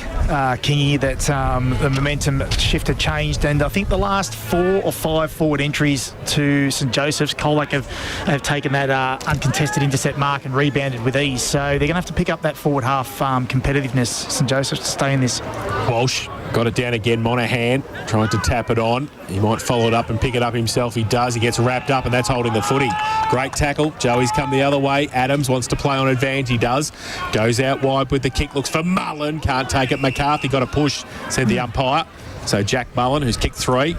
Kingy, that the momentum shift had changed, and I think the last 4 or 5 forward entries to St Joseph's, Colac have taken that uncontested intercept mark and rebounded with ease, so they're going to have to pick up that forward half competitiveness, St Joseph's, to stay in this. Walsh got it down again. Monahan trying to tap it on. He might follow it up and pick it up himself. He does. He gets wrapped up, and that's holding the footy. Great tackle. Joey's come the other way. Adams wants to play on advantage. He does. Goes out wide with the kick. Looks for Mullen. Can't take it. McCarthy got a push, said the umpire. So Jack Mullen, who's kicked 3,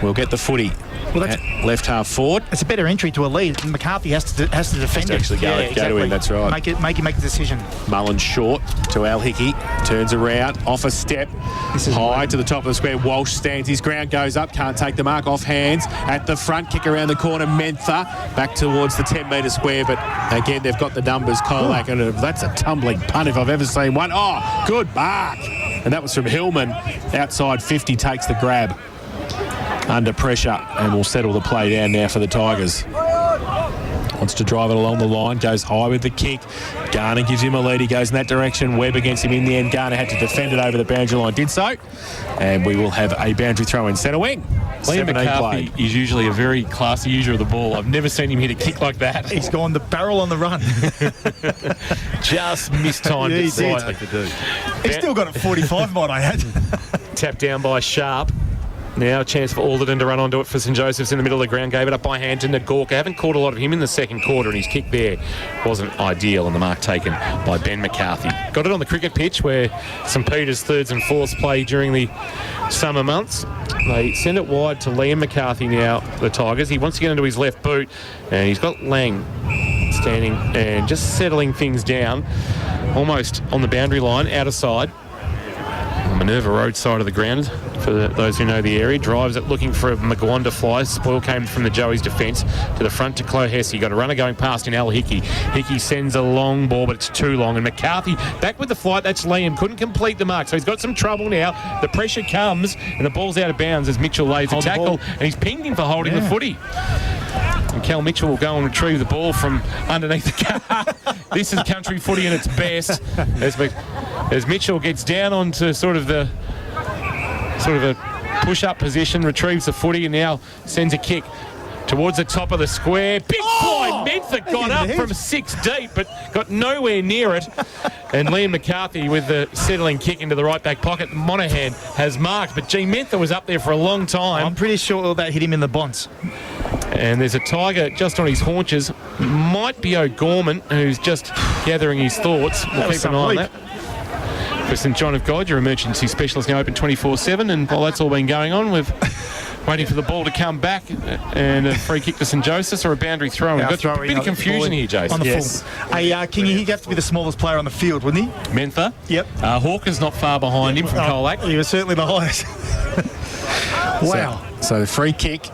will get the footy. Well, that's left half forward. It's a better entry to a lead. McCarthy has to defend it. Actually go to him, that's right. Make a decision. Mullen short to Al Hickey, turns around, off a step, high to the top of the square. Walsh stands his ground, goes up, can't take the mark, off hands. At the front, kick around the corner, Mentha, back towards the 10-metre square, but again, they've got the numbers, Colac, and that's a tumbling punt if I've ever seen one. Oh, good mark. And that was from Hillman. Outside 50 takes the grab. Under pressure, and will settle the play down now for the Tigers. Wants to drive it along the line, goes high with the kick. Garner gives him a lead, he goes in that direction. Webb against him in the end. Garner had to defend it over the boundary line, did so. And we will have a boundary throw in centre wing. Liam McCarthy is usually a very classy user of the ball. I've never seen him hit a kick like that. He's gone the barrel on the run. Just mistimed it slightly. He's still got it 45, might I add. Tapped down by Sharp. Now a chance for Alderton to run onto it for St Joseph's in the middle of the ground. Gave it up by hand to Nagorka. Haven't caught a lot of him in the second quarter, and his kick there wasn't ideal, and the mark taken by Ben McCarthy. Got it on the cricket pitch where St Peter's thirds and fourths play during the summer months. They send it wide to Liam McCarthy now, the Tigers. He wants to get into his left boot, and he's got Lang standing and just settling things down almost on the boundary line, out of side. Minerva Road side of the ground, for those who know the area. Drives it looking for a McGuan to fly. Spoil came from the Joey's defence to the front to Chloe Hesse. Got a runner going past in Al Hickey. Hickey sends a long ball, but it's too long. And McCarthy back with the flight. That's Liam. Couldn't complete the mark. So he's got some trouble now. The pressure comes and the ball's out of bounds as Mitchell lays a tackle. And he's pinged him for holding the footy. And Cal Mitchell will go and retrieve the ball from underneath the car. This is country footy at its best. As Mitchell gets down onto sort of a push-up position, retrieves the footy, and now sends a kick towards the top of the square. Big fly. Mentha got up from 6 deep, but got nowhere near it. And Liam McCarthy with the settling kick into the right back pocket. Monahan has marked, but Mentha was up there for a long time. I'm pretty sure that hit him in the bonds. And there's a Tiger just on his haunches. Might be O'Gorman, who's just gathering his thoughts. We'll keep an eye on that. for St John of God, your emergency specialist, now open 24/7. And while that's all been going on, we've waiting for the ball to come back and a free kick to St Joseph's or a boundary throw. We've got a bit of confusion here, Jason. On the full. Hey, Kingy, he'd have to be the smallest player on the field, wouldn't he? Mentha. Yep. Hawker's not far behind him from Colac. He was certainly the highest. Wow. So the free kick.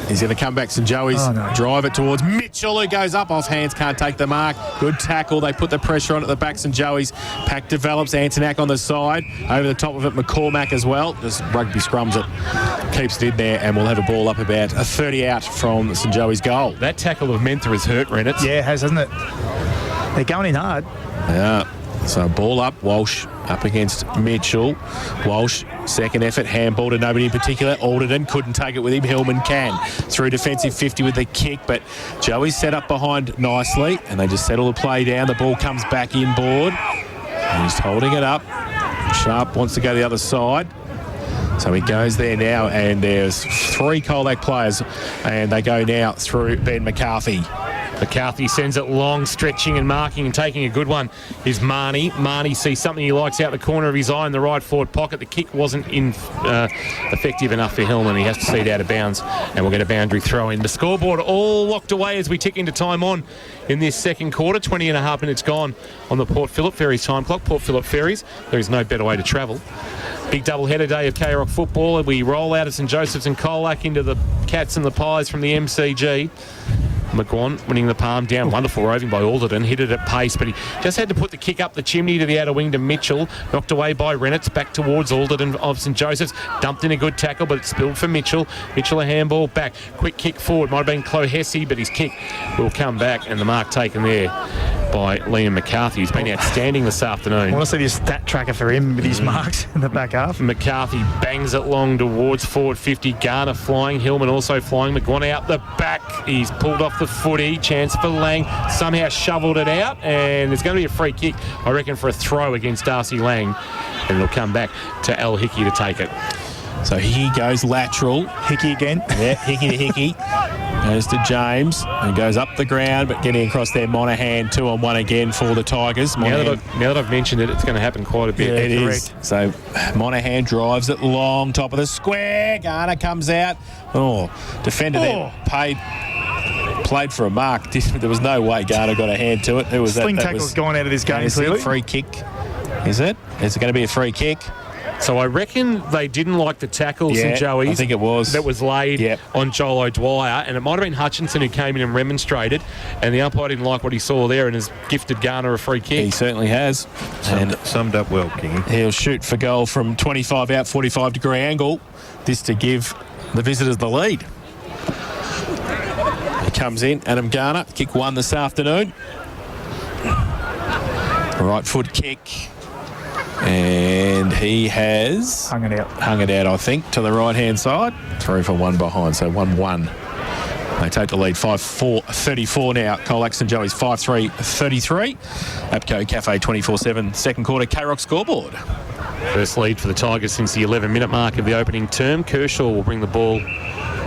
He's going to come back. St Joey's drive it towards Mitchell, who goes up off hands, can't take the mark. Good tackle. They put the pressure on at the back. St Joey's pack develops. Antonak on the side. Over the top of it, McCormack as well. Just rugby scrums it. Keeps it in there, and we'll have a ball up about a 30 out from St Joey's goal. That tackle of Mentha has hurt Rennet. Yeah, it has, hasn't it? They're going in hard. Yeah. So ball up, Walsh up against Mitchell. Walsh, second effort, handball to nobody in particular. Alderton couldn't take it with him. Hillman can. Through defensive 50 with the kick, but Joey's set up behind nicely, and they just settle the play down. The ball comes back inboard. And he's holding it up. Sharp wants to go the other side. So he goes there now, and there's 3 Colac players, and they go now through Ben McCarthy. McCarthy sends it long, stretching and marking and taking a good one is Marnie. Marnie sees something he likes out the corner of his eye in the right forward pocket. The kick wasn't effective enough for Hillman. He has to see it out of bounds, and we'll get a boundary throw in. The scoreboard all locked away as we tick into time on in this second quarter. 20 and a half minutes gone on the Port Phillip Ferries time clock. Port Phillip Ferries, there is no better way to travel. Big double-header day of K-Rock football. We roll out of St Joseph's and Colac into the Cats and the Pies from the MCG. McGuan winning the palm down. Wonderful roving by Alderton. Hit it at pace, but he just had to put the kick up the chimney to the outer wing to Mitchell. Knocked away by Rennett's. Back towards Alderton of St Joseph's. Dumped in a good tackle, but it spilled for Mitchell. Mitchell a handball back. Quick kick forward. Might have been Clohessy, but his kick will come back, and the mark taken there by Liam McCarthy, who's been outstanding this afternoon. I want to see the stat tracker for him with his marks in the back half. McCarthy bangs it long towards forward 50. Garner flying. Hillman also flying. McGuan out the back. He's pulled off the footy. Chance for Lang. Somehow shoveled it out, and there's going to be a free kick, I reckon, for a throw against Darcy Lang, and it'll come back to Al Hickey to take it. So Hickey goes lateral. Hickey again. Yeah, Hickey to Hickey. Goes to James and goes up the ground, but getting across there, Monaghan 2-on-1 again for the Tigers. Now that I've mentioned it, it's going to happen quite a bit. Yeah, it is. So Monaghan drives it long, top of the square. Garner comes out. Defender there played for a mark. There was no way Garner got a hand to it. Sling tackle's gone out of this game, clearly. Free kick. Is it? Is it going to be a free kick? So I reckon they didn't like the tackle, St Joey's. I think it was. That was laid on Joel O'Dwyer, and it might have been Hutchinson who came in and remonstrated, and the umpire didn't like what he saw there and has gifted Garner a free kick. He certainly has. Summed up well, King. He'll shoot for goal from 25 out, 45-degree angle. This to give the visitors the lead. He comes in, Adam Garner, kick 1 this afternoon. Right foot kick. And he has hung it out, I think, to the right-hand side. 3 for 1 behind, so 1-1. They take the lead 5-4-34 now. Colac St Joey's 5-3-33. Apco Cafe 24/7. Second quarter K-Rock scoreboard. First lead for the Tigers since the 11-minute mark of the opening term. Kershaw will bring the ball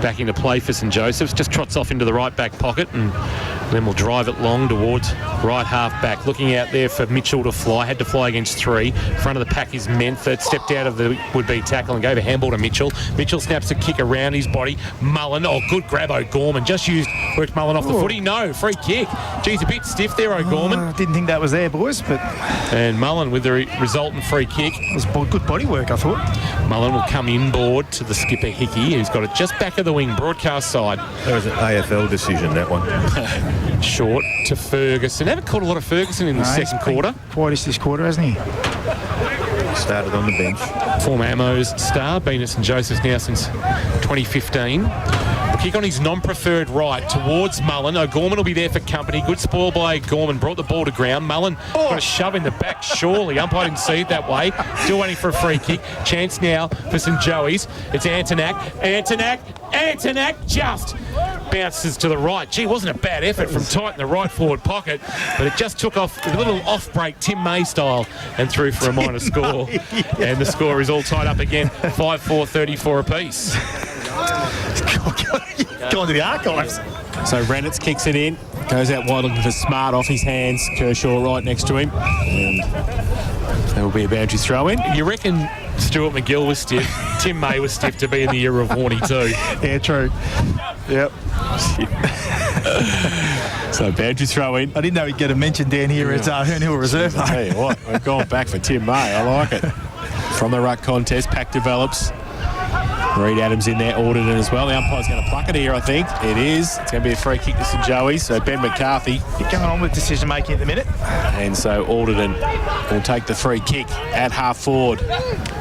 back into play for St Joseph's. Just trots off into the right back pocket and then will drive it long towards right half back. Looking out there for Mitchell to fly. Had to fly against 3. Front of the pack is Mentha. Stepped out of the would-be tackle and gave a handball to Mitchell. Mitchell snaps a kick around his body. Mullen. Good grab, O'Gorman. Just worked Mullen off the footy. No, free kick. Geez, a bit stiff there, O'Gorman. I didn't think that was there, boys. But And Mullen with the resultant free kick. It was good body work, I thought. Mullen will come inboard to the skipper Hickey, who's got it just back of the wing, broadcast side. That was an AFL decision, that one. Short to Ferguson. Haven't caught a lot of Ferguson in the second quarter. Quietish this quarter, hasn't he? Started on the bench. Former Ammo's star, been at St Joseph's now since 2015. Kick on his non-preferred right towards Mullen. O'Gorman will be there for company. Good spoil by O'Gorman. Brought the ball to ground. Mullen got a shove in the back, surely. Umpire didn't see it that way. Still waiting for a free kick. Chance now for St Joey's. It's Antonak. Antonak just bounces to the right. Gee, wasn't a bad effort from tight in the right forward pocket, but it just took off a little off-break, Tim May style, and threw for a minor score. And the score is all tied up again, 5-4, 34 apiece. Going to the archives. So Reynolds kicks it in, goes out wide looking for Smart off his hands. Kershaw right next to him. And there will be a boundary throw in. You reckon Stuart McGill was stiff? Tim May was stiff to be in the year of Warney too. Yeah, true. Yep. So boundary throw in. I didn't know he'd get a mention down here as Herne Hill Reserve. I'll tell you what, we've gone back for Tim May. I like it. From the ruck contest, pack develops. Reed Adams in there, Alderton as well. The umpire's going to pluck it here, I think. It is. It's going to be a free kick to St Joey's. So Ben McCarthy. You're going on with decision making at the minute. And so Alderton will take the free kick at half forward.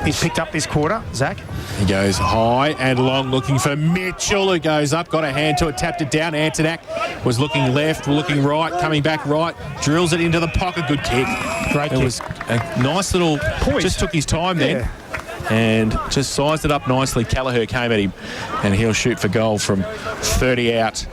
He's picked up this quarter, Zach. He goes high and long looking for Mitchell, who goes up, got a hand to it, tapped it down. Antonak was looking left, looking right, coming back right, drills it into the pocket. Good kick. Great kick. It was a nice little, just took his time then. And just sized it up nicely. Callagher came at him and he'll shoot for goal from 30 out.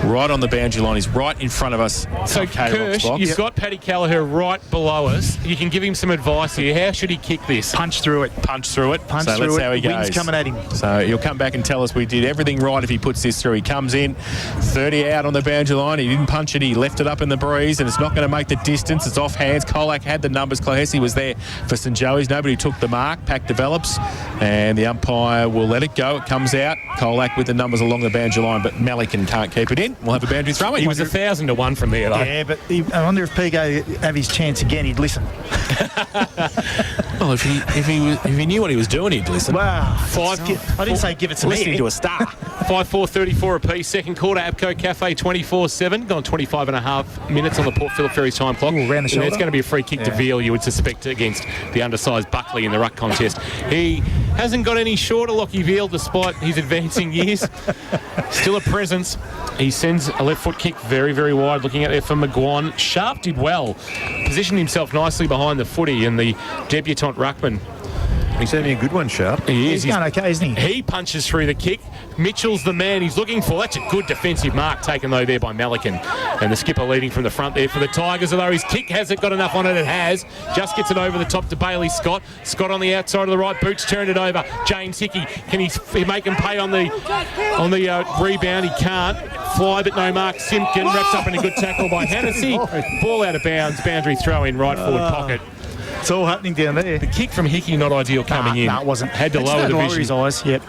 Right on the boundary line. He's right in front of us. So, Kirsch, you've got Paddy Callagher right below us. You can give him some advice here. How should he kick this? Punch through it. Punch through it. Punch so through that's it. how he goes. Wind's coming at him. So he'll come back and tell us we did everything right if he puts this through. He comes in, 30 out on the boundary line. He didn't punch it. He left it up in the breeze, and it's not going to make the distance. It's off hands. Colac had the numbers. Clohessy was there for St Joey's. Nobody took the mark. Pack develops, and the umpire will let it go. It comes out. Colac with the numbers along the boundary line, but Malikan can't keep it in. We'll have a boundary throw. He was 1,000 to 1 from there, though. Yeah, but I wonder if Pigo have his chance again, he'd listen. Well, if he knew what he was doing, he'd listen. Wow. I didn't say give it to me. Listening to a star. 5-4-34 apiece. Second quarter, Abco Cafe 24-7. Gone 25 and a half minutes on the Port Phillip Ferries time clock. Ooh, round the And shoulder. it's going to be a free kick to Veal, you would suspect, against the undersized Buckley in the ruck contest. He hasn't got any shorter, Lockie Veal, despite his advancing years. Still a presence. He sends a left foot kick very, very wide, looking out there for McGuan. Sharp did well. Positioned himself nicely behind the footy, and the debutant ruckman. He's having a good one, Sharp. He is. He's going okay, isn't he? He punches through the kick. Mitchell's the man he's looking for. That's a good defensive mark taken, though, there by Malikan. And the skipper leading from the front there for the Tigers, although his kick hasn't got enough on it. It has. Just gets it over the top to Bailey Scott. Scott on the outside of the right. Boots turned it over. James Hickey. Can he make him pay on the rebound? He can't. Fly, but no mark. Simpkin wrapped up in a good tackle by Hennessy. Ball out of bounds. Boundary throw in right forward pocket. It's all happening down there. The kick from Hickey not ideal coming in. No, it wasn't. Had to lower the vision. His eyes, yep.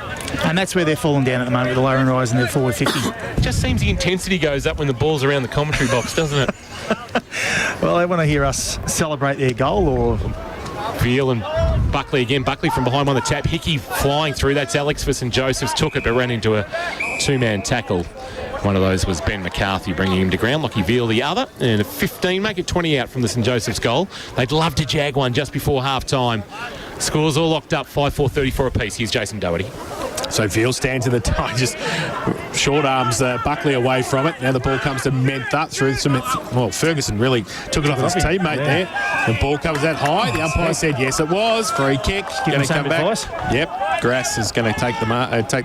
And that's where they're falling down at the moment with the lowering rise and their forward 50. Just seems the intensity goes up when the ball's around the commentary box, doesn't it? Well, they want to hear us celebrate their goal or... Veal and Buckley again. Buckley from behind on the tap. Hickey flying through. That's Alex for St Joseph's. Took it but ran into a two-man tackle. One of those was Ben McCarthy bringing him to ground. Lockie Veal the other. And a 15, make it 20 out from the St Joseph's goal. They'd love to jag one just before half-time. Scores all locked up, 5-4-34 apiece. Here's Jason Doherty. So Veal stands in the tie, just short arms Buckley away from it. Now the ball comes to Mentha through some... Well, Ferguson really took it off his teammate there. The ball comes that high. The umpire said yes, it was. Free kick. Going to come back. Advice. Yep. Grass is going to take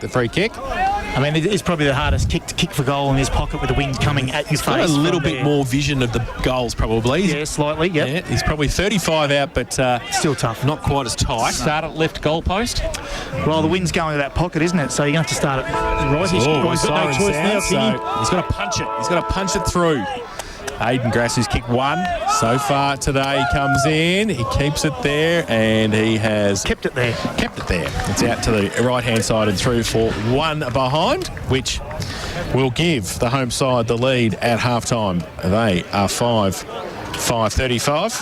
the free kick. I mean, it's probably the hardest kick to kick for goal in his pocket with the wind coming at your face. Got a little from bit there. more vision of the goals, probably. Yeah, slightly, yep. Yeah, he's probably 35 out, but Still tough. not quite as tight. Start at left goal post. Well, the wind's going to that pocket, isn't it? So you're going to have to start it right. He's got no siren choice now, sound, Kingy. so he's got to punch it. He's got to punch it through. Aiden Grass has kicked one so far today. He comes in, he keeps it there, and he has Kept it there. It's out to the right-hand side and through for one behind, which will give the home side the lead at half-time. They are 5-35,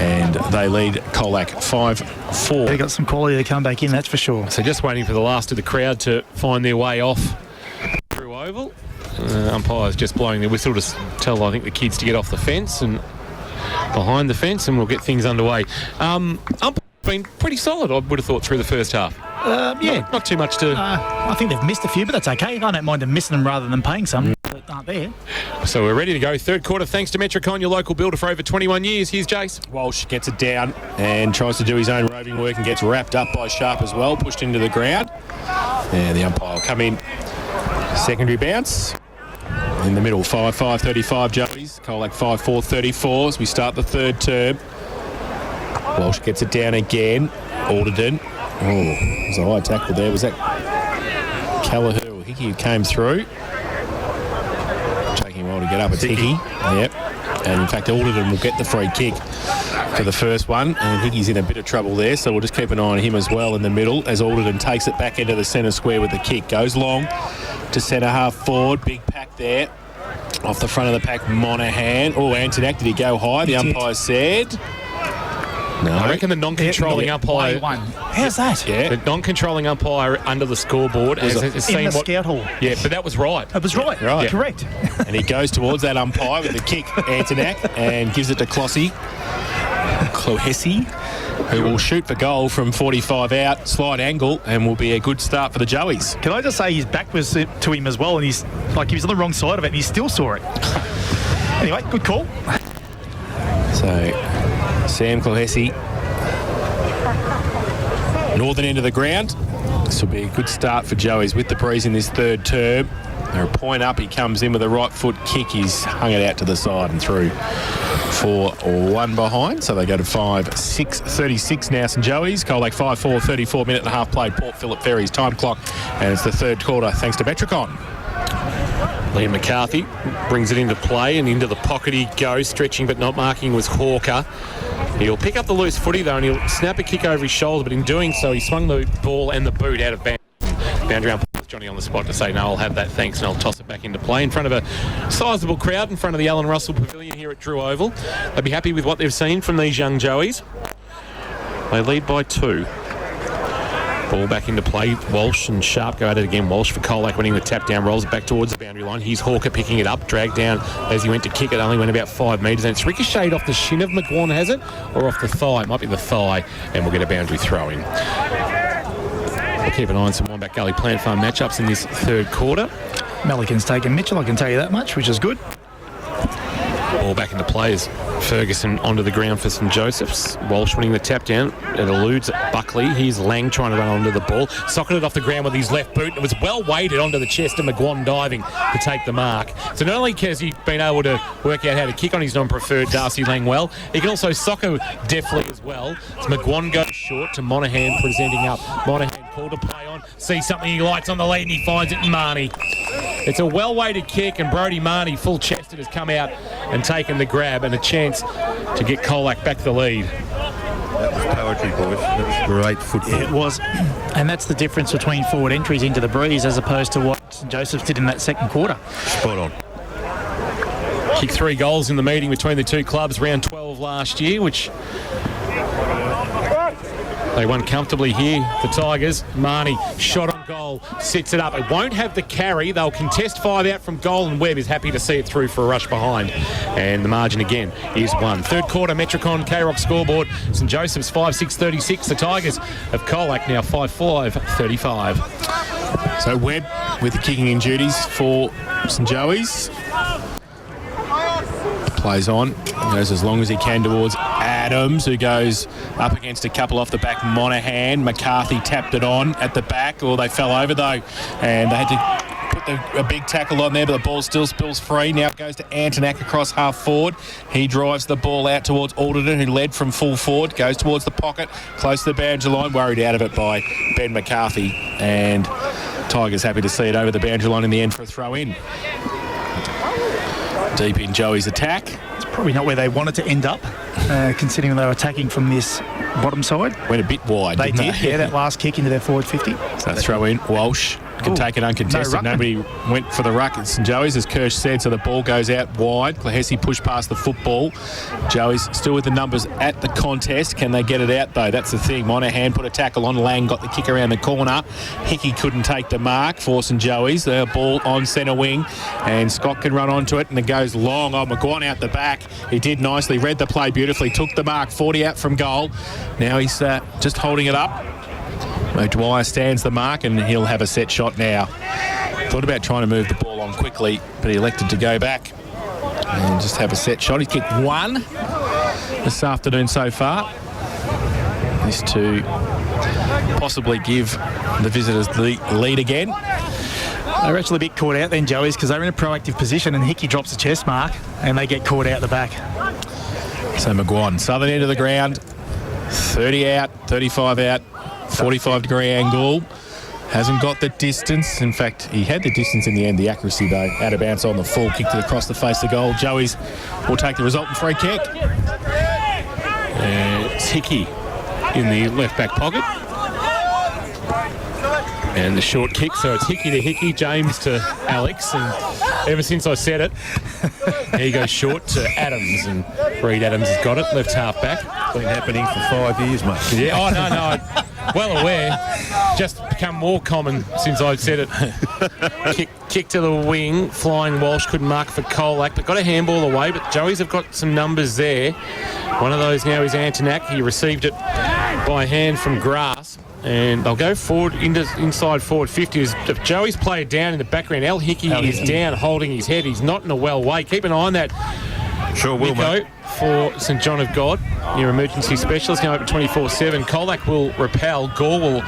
and they lead Colac 5-4. They've got some quality to come back in, that's for sure. So just waiting for the last of the crowd to find their way off through oval. Umpire's just blowing their whistle to tell, I think, the kids to get off the fence and behind the fence, and we'll get things underway. Umpire's been pretty solid, I would have thought, through the first half. Yeah. Not too much to... I think they've missed a few, but that's okay. I don't mind them missing them rather than paying some that aren't there. So we're ready to go. Third quarter, thanks to Metricon, your local builder for over 21 years. Here's Jace. Walsh gets it down and tries to do his own roving work and gets wrapped up by Sharp as well, pushed into the ground. And the umpire will come in. Secondary bounce. In the middle, 5-5-35 Joey's. Colac 5-4-34 as we start the third term. Walsh gets it down again. Alderton. Oh, there's a high tackle there. Was that Callagher? Well, Hickey who came through. Taking a while to get up. It's Hickey. Yep. And in fact, Alderton will get the free kick for the first one. And Hickey's in a bit of trouble there, so we'll just keep an eye on him as well in the middle as Alderton takes it back into the centre square with the kick. Goes long to centre half forward. Big pack there. Off the front of the pack, Monaghan. Oh, Antonak, did he go high? The umpire said... No. I reckon the non-controlling umpire won. How's that? Yeah. The non-controlling umpire under the scoreboard has In seen the what. scout hall. Yeah, but that was right. It was right. Right. Correct. And he goes towards that umpire with the kick, Antonak, and gives it to Clohessy, who will shoot for goal from 45 out, slight angle, and will be a good start for the Joeys. Can I just say his back was to him as well, and he's like he was on the wrong side of it, and he still saw it. Anyway, good call. So, Sam Clohessy, northern end of the ground. This will be a good start for Joeys with the breeze in this third term. They're a point up. He comes in with a right foot kick. He's hung it out to the side and through for 1 behind. So they go to 5-6-36 now, St Joeys. Colac 5-4, 34 minute and a half played. Port Phillip Ferry's time clock. And it's the third quarter thanks to Metricon. Liam McCarthy brings it into play, and into the pocket he goes, stretching but not marking was Hawker. He'll pick up the loose footy though, and he'll snap a kick over his shoulder, but in doing so he swung the ball and the boot out of bounds. Boundary umpire with Johnny on the spot to say, no, I'll have that, thanks, and I'll toss it back into play in front of a sizable crowd in front of the Alan Russell Pavilion here at Drew Oval. They'll be happy with what they've seen from these young Joeys. They lead by 2. Ball back into play. Walsh and Sharp go at it again. Walsh for Colac winning the tap down, rolls it back towards the boundary line. Here's Hawker picking it up, dragged down as he went to kick it. Only went about 5 metres, and it's ricocheted off the shin of McGuan, has it? Or off the thigh? It might be the thigh, and we'll get a boundary throw in. We'll keep an eye on some Wombat Gully Plant Farm matchups in this third quarter. Milliken's taken Mitchell, I can tell you that much, which is good. Ball back into play as Ferguson onto the ground for St Joseph's. Walsh winning the tap down. It eludes Buckley. Here's Lang trying to run onto the ball. Socketed off the ground with his left boot. It was well weighted onto the chest of McGuan diving to take the mark. So not only has he been able to work out how to kick on his non-preferred Darcy Lang well, he can also soccer deftly as well. As McGuan goes short to Monaghan presenting up. Monaghan called to play on. Sees something he likes on the lead and he finds it in Marnie. It's a well-weighted kick, and Brodie Marnie, full-chested, has come out and taken the grab and a chance to get Colac back the lead. That was poetry, boys. That was great football. It was. And that's the difference between forward entries into the breeze as opposed to what St Joseph's did in that second quarter. Spot on. Kicked 3 goals in the meeting between the two clubs, round 12 last year, which they won comfortably here, the Tigers. Marnie, shot on goal, sets it up. It won't have the carry. They'll contest 5 out from goal, and Webb is happy to see it through for a rush behind. And the margin again is 1. Third quarter, Metricon, K-Rock scoreboard. St Joseph's 5-6-36. The Tigers of Colac now 5-5-35. So Webb with the kicking in duties for St Joeys. Plays on, goes as long as he can towards Adams, who goes up against a couple off the back. Monaghan, McCarthy tapped it on at the back. They fell over though, and they had to put a big tackle on there, but the ball still spills free. Now it goes to Antonak across half forward. He drives the ball out towards Alderton, who led from full forward, goes towards the pocket, close to the boundary line, worried out of it by Ben McCarthy, and Tigers happy to see it over the boundary line in the end for a throw in. Deep in Joey's attack. It's probably not where they wanted to end up, considering they were attacking from this bottom side. Went a bit wide, They didn't did, yeah, that last kick into their forward 50. So throw in. Walsh can take it uncontested. No Nobody went for the ruck at St Joey's, as Kirsch said, so the ball goes out wide. Clohessy pushed past the football. Joey's still with the numbers at the contest. Can they get it out, though? That's the thing. Monaghan put a tackle on. Lang got the kick around the corner. Hickey couldn't take the mark for St Joey's. The ball on centre wing, and Scott can run onto it, and it goes long. McGuan out the back. He did nicely, read the play beautifully, took the mark, 40 out from goal. Now he's just holding it up. Dwyer stands the mark, and he'll have a set shot now. Thought about trying to move the ball on quickly, but he elected to go back and just have a set shot. He's kicked 1 this afternoon so far. This to possibly give the visitors the lead again. They were actually a bit caught out then, Joey's, because they were in a proactive position, and Hickey drops a chest mark, and they get caught out the back. So McGuan, southern end of the ground, 30 out, 35 out, 45-degree angle. Hasn't got the distance. In fact, he had the distance in the end. The accuracy, though, out of bounds on the full. Kicked it across the face of goal. Joey's will take the resultant free kick. It's Hickey in the left back pocket. And the short kick, so it's Hickey to Hickey, James to Alex, and ever since I said it, here you go short to Adams, and Reed Adams has got it, left half back. Been happening for 5 years, mate. Yeah, no, I'm well aware. Just become more common since I said it. Kick to the wing, flying Walsh couldn't mark for Colac, but got a handball away, but Joey's have got some numbers there. One of those now is Antonak. He received it by hand from Grass. And they'll go forward inside forward 50. If Joey's played down in the background, El Hickey is down holding his head. He's not in a well way. Keep an eye on that. Sure will, Nico, mate. for St John of God, your emergency specialist, now open 24/7. Colac will repel. Gorwell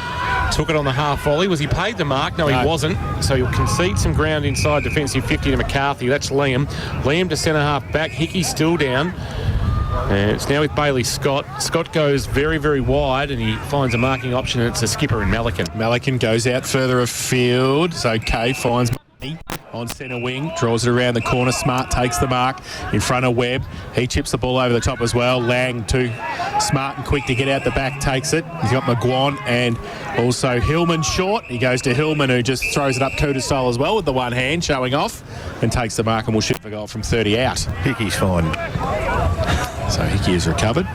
took it on the half volley. Was he paid the mark? No, he wasn't. So he'll concede some ground inside defensive 50 to McCarthy. That's Liam. Liam to centre half back. Hickey's still down. And it's now with Bailey Scott. Scott goes very, very wide and he finds a marking option, and it's a skipper in Malikan. Malikan goes out further afield. So Kay finds money on centre wing, draws it around the corner. Smart takes the mark in front of Webb. He chips the ball over the top as well. Lang too smart and quick to get out the back, takes it. He's got McGuan and also Hillman short. He goes to Hillman, who just throws it up Cooter style as well with the one hand, showing off, and takes the mark and will shoot for goal from 30 out. Hickey's fine. So Hickey is recovered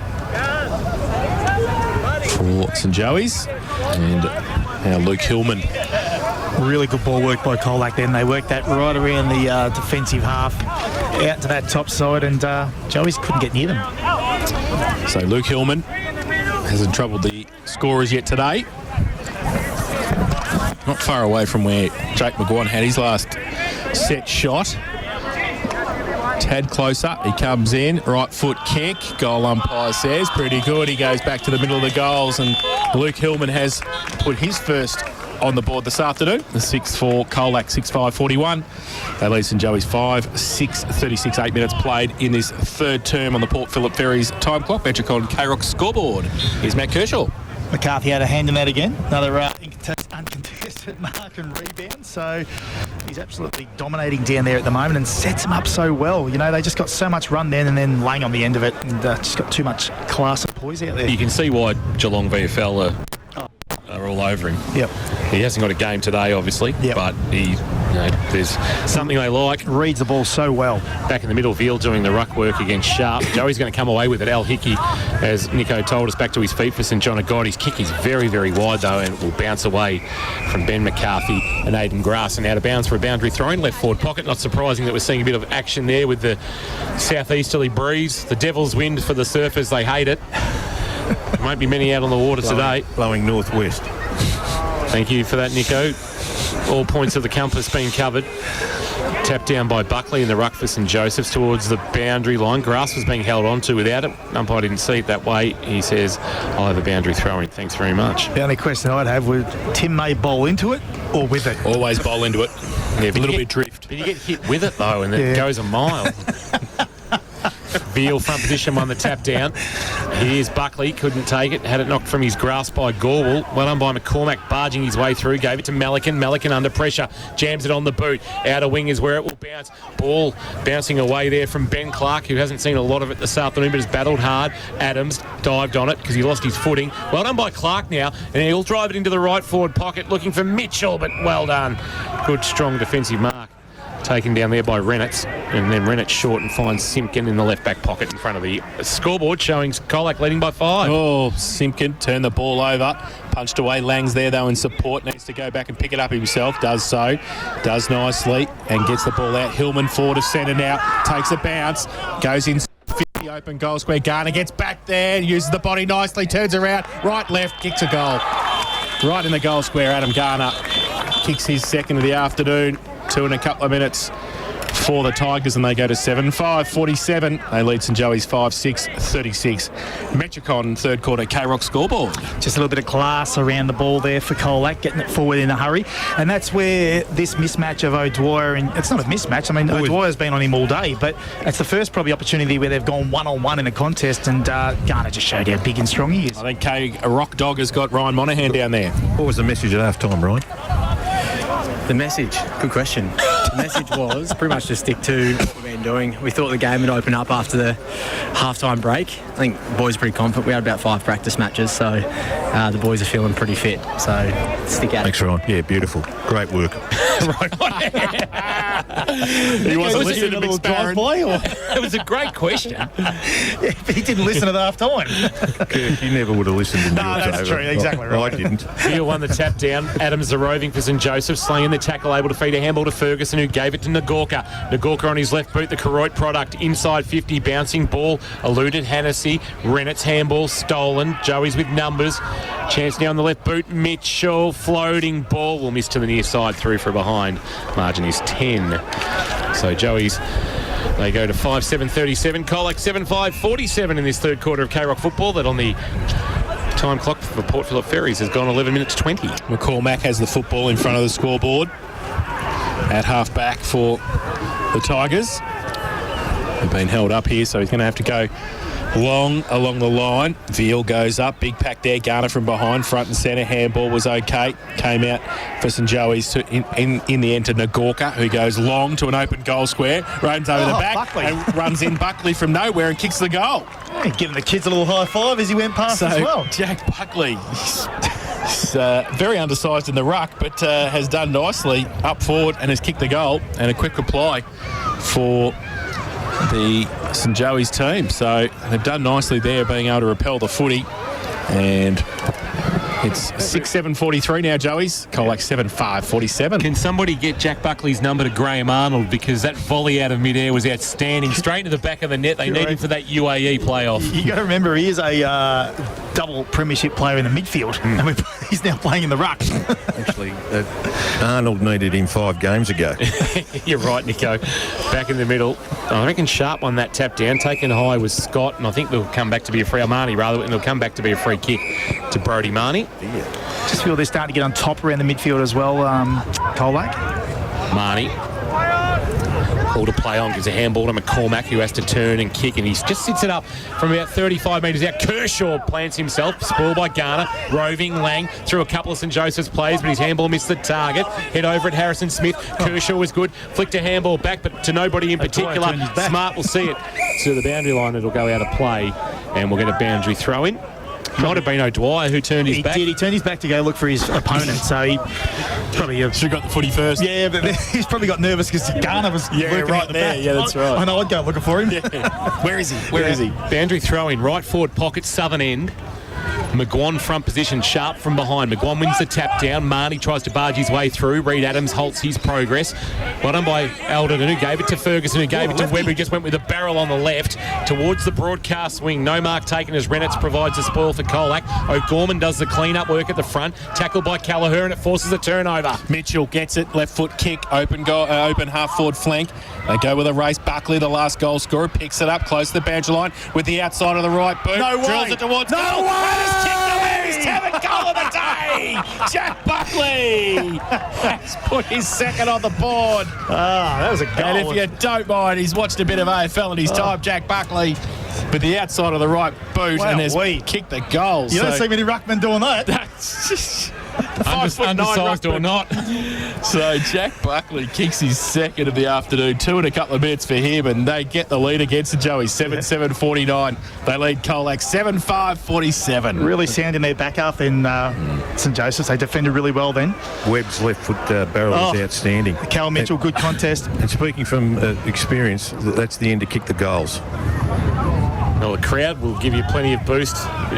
for St Joey's, and now Luke Hillman. Really good ball work by Colac then. They worked that right around the defensive half, out to that top side, and Joey's couldn't get near them. So Luke Hillman hasn't troubled the scorers yet today. Not far away from where Jake McGuan had his last set shot. Tad closer, he comes in, right foot kick, goal umpire says, pretty good. He goes back to the middle of the goals, and Luke Hillman has put his first on the board this afternoon. The 6-4 Colac 6-5-41. They lead St Joey's 5-6-36, 8 minutes played in this third term on the Port Phillip Ferries time clock. Metricon K-Rock scoreboard. Here's Matt Kershaw. McCarthy had a hand in that again. Another uncontested mark and rebound. So he's absolutely dominating down there at the moment and sets them up so well. You know, they just got so much run then and then Lang on the end of it, and just got too much class and poise out there. You can see why Geelong VFL are all over him. Yep. He hasn't got a game today, obviously, but he, there's something they like. Reads the ball so well. Back in the middle, Veal doing the ruck work against Sharp. Joey's going to come away with it. Al Hickey, as Nico told us, back to his feet for St John of God. His kick is very, very wide, though, and will bounce away from Ben McCarthy and Aidan Grass, and out of bounds for a boundary throw in left forward pocket. Not surprising that we're seeing a bit of action there with the southeasterly breeze. The devil's wind for the surfers. They hate it. There won't be many out on the water today. Blowing northwest. Thank you for that, Nico. All points of the compass being covered. Tapped down by Buckley in the ruck for St Joseph's towards the boundary line. Grass was being held onto without it. Umpire didn't see it that way. He says, I'll have a boundary throw-in. Thanks very much. The only question I'd have would Tim May bowl into it or with it? Always bowl into it. Yeah, A little bit drift. But you get hit with it, though, and it goes a mile. Veal front position won the tap down. Here's Buckley, couldn't take it, had it knocked from his grasp by Gorwell. Well done by McCormack, barging his way through, gave it to Malikan. Malikan under pressure, jams it on the boot. Outer wing is where it will bounce. Ball bouncing away there from Ben Clark, who hasn't seen a lot of it this afternoon, but has battled hard. Adams dived on it because he lost his footing. Well done by Clark now, and he'll drive it into the right forward pocket, looking for Mitchell, but well done. Good, strong defensive mark. Taken down there by Renitz, and then Renitz short and finds Simpkin in the left back pocket in front of the scoreboard, showing Colac leading by 5. Oh, Simpkin turned the ball over, punched away. Lang's there though in support, needs to go back and pick it up himself, does so, does nicely, and gets the ball out. Hillman forward to centre now, takes a bounce, goes in 50 open goal square. Garner gets back there, uses the body nicely, turns around, right, left, kicks a goal. Right in the goal square, Adam Garner kicks his second of the afternoon. 2 in a couple of minutes for the Tigers, and they go to 7-5-47. They lead St Joey's 5-6-36. Metricon third quarter K-Rock scoreboard. Just a little bit of class around the ball there for Colac, getting it forward in a hurry. And that's where this mismatch of O'Dwyer, and it's not a mismatch, I mean, O'Dwyer's been on him all day, but it's the first probably opportunity where they've gone one-on-one in a contest, and Garner just showed how big and strong he is. I think K-Rock Dog has got Ryan Monaghan down there. What was the message at half-time, Ryan? The message, good question. The message was pretty much to stick to what we've been doing. We thought the game would open up after the halftime break. I think the boys are pretty confident. We had about 5 practice matches, so the boys are feeling pretty fit. So stick at it. Thanks, Ryan. Yeah, beautiful. Great work. He wasn't listening to Mick Barron. It was a great question. Yeah, but he didn't listen at half time. Kirk, you never would have listened in No, your that's favour. true, exactly right. I didn't. Hill won the tap down. Adams the roving for St Joseph, slinging the tackle, able to feed a handball to Ferguson, who gave it to Nagorka. Nagorka on his left boot, the Koroit product, inside 50, bouncing ball, eluded Hennessy. Rennett's handball stolen. Joey's with numbers. Chance now on the left boot. Mitchell, floating ball, will miss to the near side, through for behind. Margin is 10. So Joey's, they go to 5-7-37. Colac 7-5-47 in this third quarter of K-Rock football. That on the time clock for Port Phillip Ferries has gone 11 minutes 20. McCormack has the football in front of the scoreboard at half back for the Tigers. They've been held up here, so he's going to have to go long along the line. Veal goes up, big pack there. Garner from behind, front and centre. Handball was okay. Came out for St Joey's in the end to Nagorka, who goes long to an open goal square, runs over the back Buckley. and runs in Buckley from nowhere and kicks the goal. Hey, giving the kids a little high five as he went past as well. Jack Buckley, he's very undersized in the ruck, but has done nicely up forward and has kicked the goal, and a quick reply for the St Joey's team. So they've done nicely there, being able to repel the footy. And it's 6-7-43 now, Joey's. Colac 7-5-47. Can somebody get Jack Buckley's number to Graham Arnold, because that volley out of midair was outstanding, straight into the back of the net. They need him for that UAE playoff. You got to remember, he is a double premiership player in the midfield, and he's now playing in the ruck. Actually, Arnold needed him 5 games ago. You're right, Nico. Back in the middle. I reckon Sharp on that tap down. Taken high was Scott, and I think it'll come back to be a free, Marnie rather, and it'll come back to be a free kick to Brodie Marnie. Just feel they're starting to get on top around the midfield as well, Colac. Marnie. Ball to play on, gives a handball to McCormack, who has to turn and kick, and he just sits it up from about 35 metres out. Kershaw plants himself, spoiled by Garner. Roving Lang through a couple of St Joseph's players, but his handball missed the target. Head over at Harrison Smith. Kershaw was good. Flicked a handball back, but to nobody in particular. Smart will see it to the boundary line. It'll go out of play, and we'll get a boundary throw in. Might have been O'Dwyer who turned his back. He turned his back to go look for his opponent, so he probably Should have got the footy first. Yeah, but he's probably got nervous because Garner was working right out the there. back. Yeah, that's right. I know, I'd go looking for him. Where is he? Where is he? Boundary throw in, right forward pocket, southern end. McGuan front position, Sharp from behind. McGuan wins the tap down. Marnie tries to barge his way through. Reed Adams halts his progress. Well done by Alden, who gave it to Ferguson, who gave it to Webb, who just went with a barrel on the left towards the broadcast wing. No mark taken as Rennett's provides the spoil for Colac. O'Gorman does the clean-up work at the front. Tackled by Callagher, and it forces a turnover. Mitchell gets it, left foot kick, open half forward flank. They go with a race. Buckley, the last goal scorer, picks it up close to the boundary line with the outside of the right boot. No way. Drills it towards goal. And it's kicked away. He's 7th goal of the day. Jack Buckley has put his second on the board. That was a goal. And if you don't mind, he's watched a bit of AFL in his time. Jack Buckley with the outside of the right boot and has kicked the goal. You don't see many ruckmen doing that. Undersized or not. So Jack Buckley kicks his second of the afternoon. 2 and a couple of minutes for him, and they get the lead against the Joey. 7-7-49. They lead Colac 7-5-47. Really sound in their back half in St Joseph's. They defended really well then. Webb's left foot barrel is outstanding. Cal Mitchell, good contest. And speaking from experience, that's the end to kick the goals. Well, the crowd will give you plenty of boost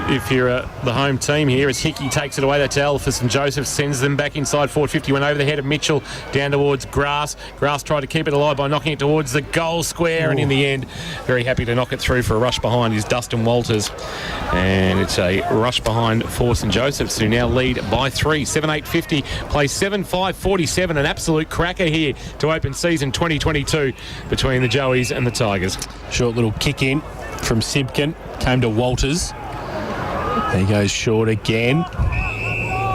if you're the home team here, as Hickey takes it away. That's Alphys, and Joseph sends them back inside forward 51 over the head of Mitchell down towards Grass. Grass tried to keep it alive by knocking it towards the goal square, and in the end, very happy to knock it through for a rush behind is Dustin Walters. And it's a rush behind for St Joseph's, who now lead by 3. 7-8-50, play 7-5-47. An absolute cracker here to open season 2022 between the Joeys and the Tigers. Short little kick in from Simpkin. Came to Walters. He goes short again.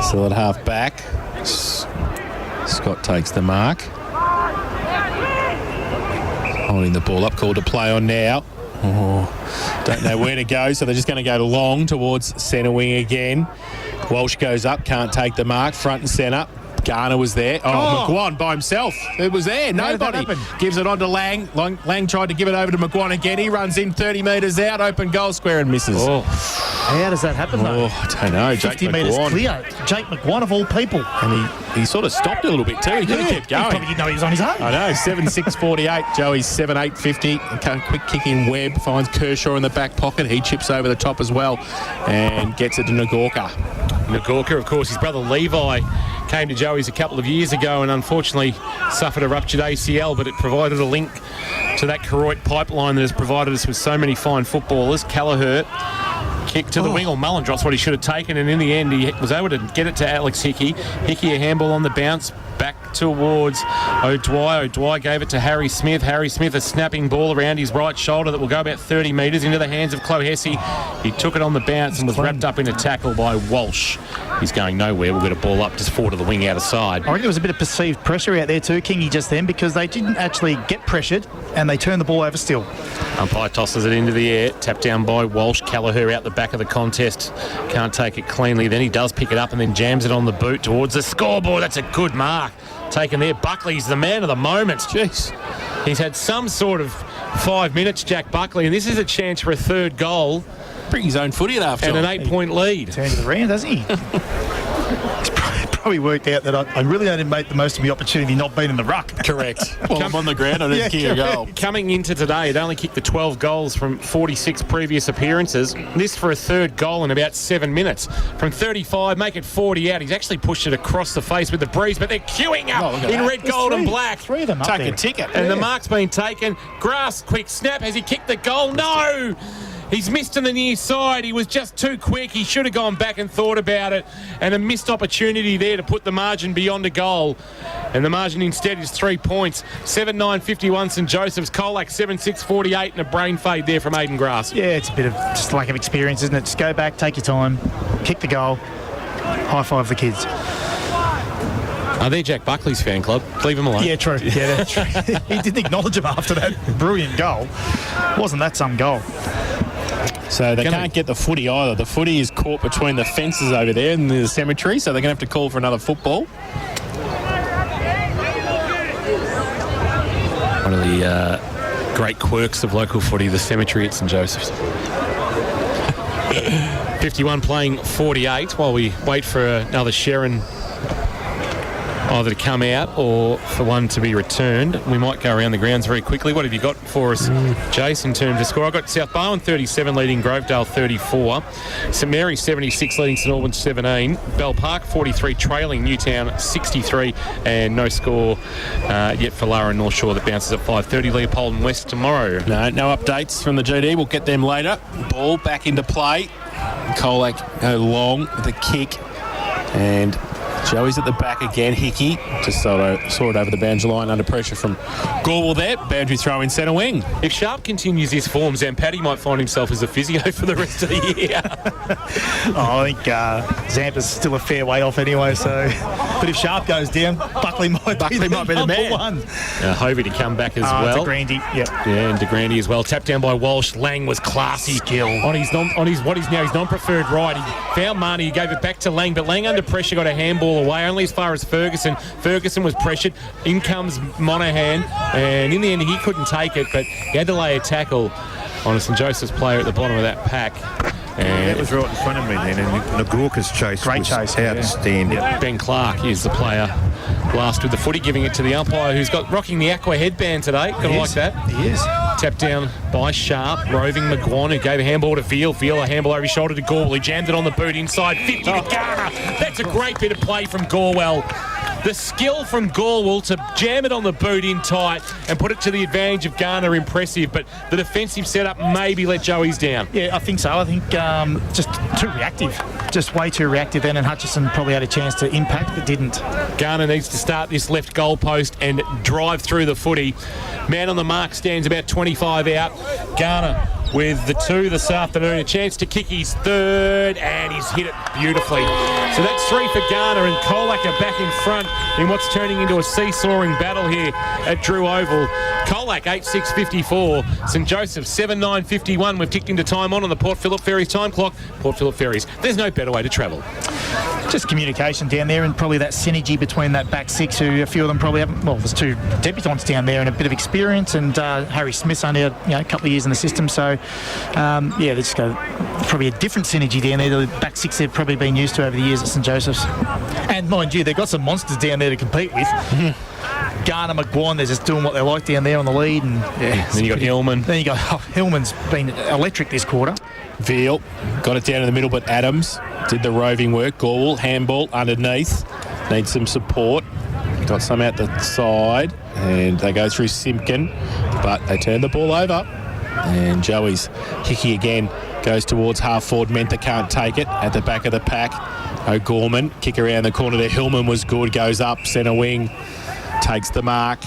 Still at half back. Scott takes the mark. Holding the ball up. Called to play on now. Oh, don't know where to go, so they're just going to go long towards centre wing again. Walsh goes up, can't take the mark, front and centre. Garner was there. McGuan by himself. It was there. Nobody. Gives it on to Lang. Lang tried to give it over to McGuan again. He runs in 30 metres out, open goal square and misses. Oh. How does that happen, though? I don't know. 50 metres clear. Jake McGuan, of all people. And he sort of stopped a little bit too. He could have kept going. He probably didn't know he was on his own. I know. 7-6-48. Joey's 7-8-50. Quick kick in Webb. Finds Kershaw in the back pocket. He chips over the top as well and gets it to Nagorka. Nagorka, of course, his brother Levi came to Joey's a couple of years ago and unfortunately suffered a ruptured ACL, but it provided a link to that Koroit pipeline that has provided us with so many fine footballers. Callagher kick to the wing, or Mullindross what he should have taken, and in the end he was able to get it to Alex Hickey. Hickey a handball on the bounce back towards O'Dwyer. O'Dwyer gave it to Harry Smith. Harry Smith a snapping ball around his right shoulder that will go about 30 metres into the hands of Clohessy. He took it on the bounce and was wrapped up in a tackle by Walsh. He's going nowhere. We'll get a ball up just forward to the wing out of side. I reckon there was a bit of perceived pressure out there too, Kingy, just then, because they didn't actually get pressured and they turned the ball over still. Umpire tosses it into the air. Tapped down by Walsh. Callagher out the back of the contest. Can't take it cleanly. Then he does pick it up and then jams it on the boot towards the scoreboard. That's a good mark taken there. Buckley's the man of the moment. Jeez. He's had some sort of 5 minutes, Jack Buckley, and this is a chance for a third goal. Bring his own footy at half time. And an 8-point lead. Turned it around, hasn't he? It's probably worked out that I really only made the most of my opportunity not being in the ruck. Correct. Well, I'm on the ground. I didn't kick a goal. Coming into today, it only kicked the 12 goals from 46 previous appearances. This for a third goal in about 7 minutes. From 35, make it 40 out. He's actually pushed it across the face with the breeze, but they're queuing up in red, gold and black. Three of them up Take there. a ticket. And the mark's been taken. Grass, quick snap. Has he kicked the goal? No! He's missed on the near side. He was just too quick. He should have gone back and thought about it. And a missed opportunity there to put the margin beyond a goal. And the margin instead is 3 points. 7-9-51 St Joseph's. Colac 7-6-48 and a brain fade there from Aidan Grass. Yeah, it's a bit of just lack of experience, isn't it? Just go back, take your time, kick the goal, high five the kids. Oh, they're Jack Buckley's fan club. Leave him alone. Yeah, true. Yeah, that's true. He didn't acknowledge him after that brilliant goal. Wasn't that some goal? So they can't get the footy either. The footy is caught between the fences over there in the cemetery, so they're going to have to call for another football. One of the great quirks of local footy, the cemetery at St Joseph's. 51 playing 48 while we wait for another Sharon either to come out or for one to be returned. We might go around the grounds very quickly. What have you got for us, Jace, in terms of score? I've got South Barwon 37 leading Grovedale 34. St Mary's 76 leading St Albans 17. Bell Park 43 trailing Newtown 63. And no score yet for Lara and North Shore that bounces at 5:30. Leopold and West tomorrow. No updates from the GD. We'll get them later. Ball back into play. Colac go long with a kick. And Joey's at the back again. Hickey just saw it over the boundary line under pressure from Gorwell there. Boundary throw in centre wing. If Sharp continues his form, Zampatti might find himself as a physio for the rest of the year. I think Zampa's still a fair way off anyway, so... But if Sharp goes down, Buckley might be the man. One. Hovey to come back as well. DeGrandy, yep. Yeah, and DeGrandy as well. Tapped down by Walsh. Lang was classy. Skill. On his what is now his non-preferred right. He found Marnie. He gave it back to Lang, but Lang under pressure got a handball away, only as far as Ferguson. Ferguson was pressured. In comes Monaghan, and in the end he couldn't take it, but he had to lay a tackle on a St Joseph's player at the bottom of that pack. And that was right in front of me then, and Nagorka's chase was outstanding. Ben Clark is the player last with the footy, giving it to the umpire who's got rocking the aqua headband today. Gotta like that. He is. Tapped down by Sharp. Roving McGuan, who gave a handball to Veal. Veal, a handball over his shoulder to Gorwell. He jammed it on the boot inside. 50 to Garner. That's a great bit of play from Gorwell. The skill from Gorwell to jam it on the boot in tight and put it to the advantage of Garner, impressive. But the defensive setup maybe let Joey's down. Yeah, I think so. I think just too reactive. Just way too reactive then, and Hutchison probably had a chance to impact but didn't. Garner needs to start this left goal post and drive through the footy. Man on the mark stands about 25 out. Garner with the 2 this afternoon. A chance to kick his 3rd, and he's hit it beautifully. So that's 3 for Garner, and Colac are back in front in what's turning into a seesawing battle here at Drew Oval. Colac 8-6-54. St Joseph 7-9-51. We've ticked into time on the Port Phillip Ferries time clock. Port Phillip Ferries. There's no better way to travel. Just communication down there, and probably that synergy between that back 6, who a few of them probably haven't. Well, there's 2 debutants down there and a bit of experience, and Harry Smith's only a couple of years in the system. So, they just go probably a different synergy down there. The back 6 they've probably been used to over the years at St Joseph's. And mind you, they've got some monsters down there to compete with. Garner, McGuan, they're just doing what they like down there on the lead. And then you got Hillman. Then you go, Hillman's been electric this quarter. Veal got it down in the middle, but Adams did the roving work. Gorwell, handball underneath. Needs some support. Got some out the side, and they go through Simpkin, but they turn the ball over. And Joey's Hickey again goes towards half forward. Mentha can't take it at the back of the pack. O'Gorman, kick around the corner there. Hillman was good, goes up, centre wing, takes the mark,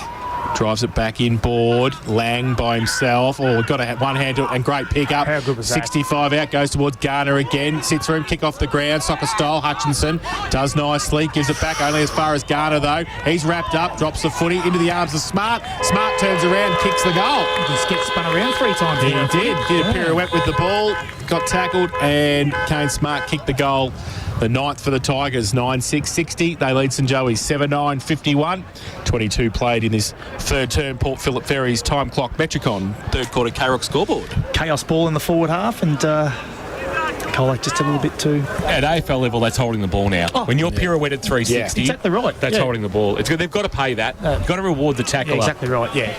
drives it back inboard. Lang by himself. Oh, got to have one hand to it, and great pick up. How good was that? 65 out, goes towards Garner again. Sits for him, kick off the ground. Soccer style. Hutchinson does nicely, gives it back only as far as Garner though. He's wrapped up, drops the footy into the arms of Smart. Smart turns around, kicks the goal. Just gets spun around 3 times. He did a pirouette with the ball, got tackled, and Kane Smart kicked the goal. The 9th for the Tigers, 9-6-60. They lead St Joey's 7-9-51. 22 played in this third term Port Phillip Ferries time clock Metricon. Third quarter K-Rock scoreboard. Chaos ball in the forward half, and Colac just a little bit too. At AFL level, that's holding the ball now. When you're pirouetted 360, exactly right. That's holding the ball. It's good. They've got to pay that. You've got to reward the tackler. Exactly right, yeah.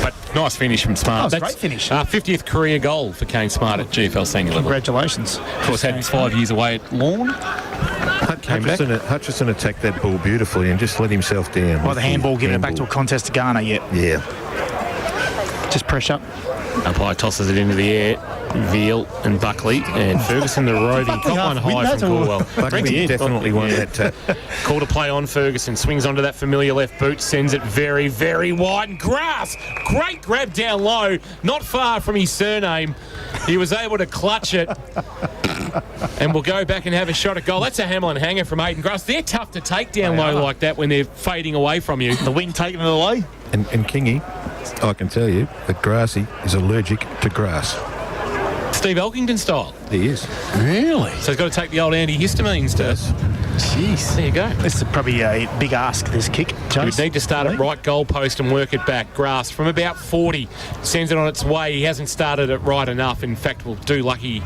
But nice finish from Smart. That was a great finish. 50th career goal for Kane Smart at GFL senior level. Congratulations. Of course, had 5 years away at Lawn. Hutchison attacked that ball beautifully and just let himself down. By the handball, giving it back to a contest to Garner, Yeah. Just pressure. Umpire tosses it into the air. Veal and Buckley and Ferguson the roving. Got one high from Gorwell. Buckley definitely won that tap. Call to play on Ferguson. Swings onto that familiar left boot. Sends it very, very wide. And Grass. Great grab down low. Not far from his surname. He was able to clutch it. And we'll go back and have a shot at goal. That's a Hamlin hanger from Aiden Grass. They're tough to take down low like that when they're fading away from you. The wing taking it away. And Kingy, I can tell you that Grassy is allergic to grass. Steve Elkington style. He is. Really? So he's got to take the old antihistamines to... Jeez. There you go. This is probably a big ask, this kick, He would need to start at right goal post and work it back. Grass from about 40 sends it on its way. He hasn't started it right enough. In fact, will do lucky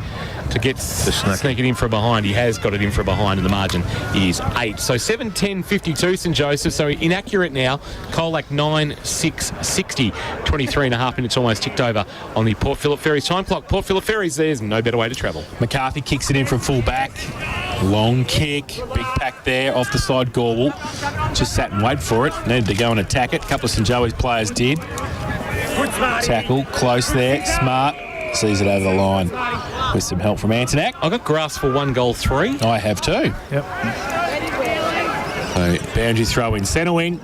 to get sneak it in from behind. He has got it in from behind, and the margin is 8. So 7-10-52 St Joseph. So inaccurate now. Colac 9-6-60. 23 and a half minutes almost ticked over on the Port Phillip Ferries time clock. Port Phillip Ferries, there's no better way to travel. McCarthy kicks it in from full back. Long kick. Big pack there off the side. Gorwell just sat and waited for it. Needed to go and attack it. A couple of St Joey's players did. Tackle close there. Smart sees it over the line with some help from Antonak. I got Grass for 1 goal 3. I have too. Yep. So boundary throw in centre wing.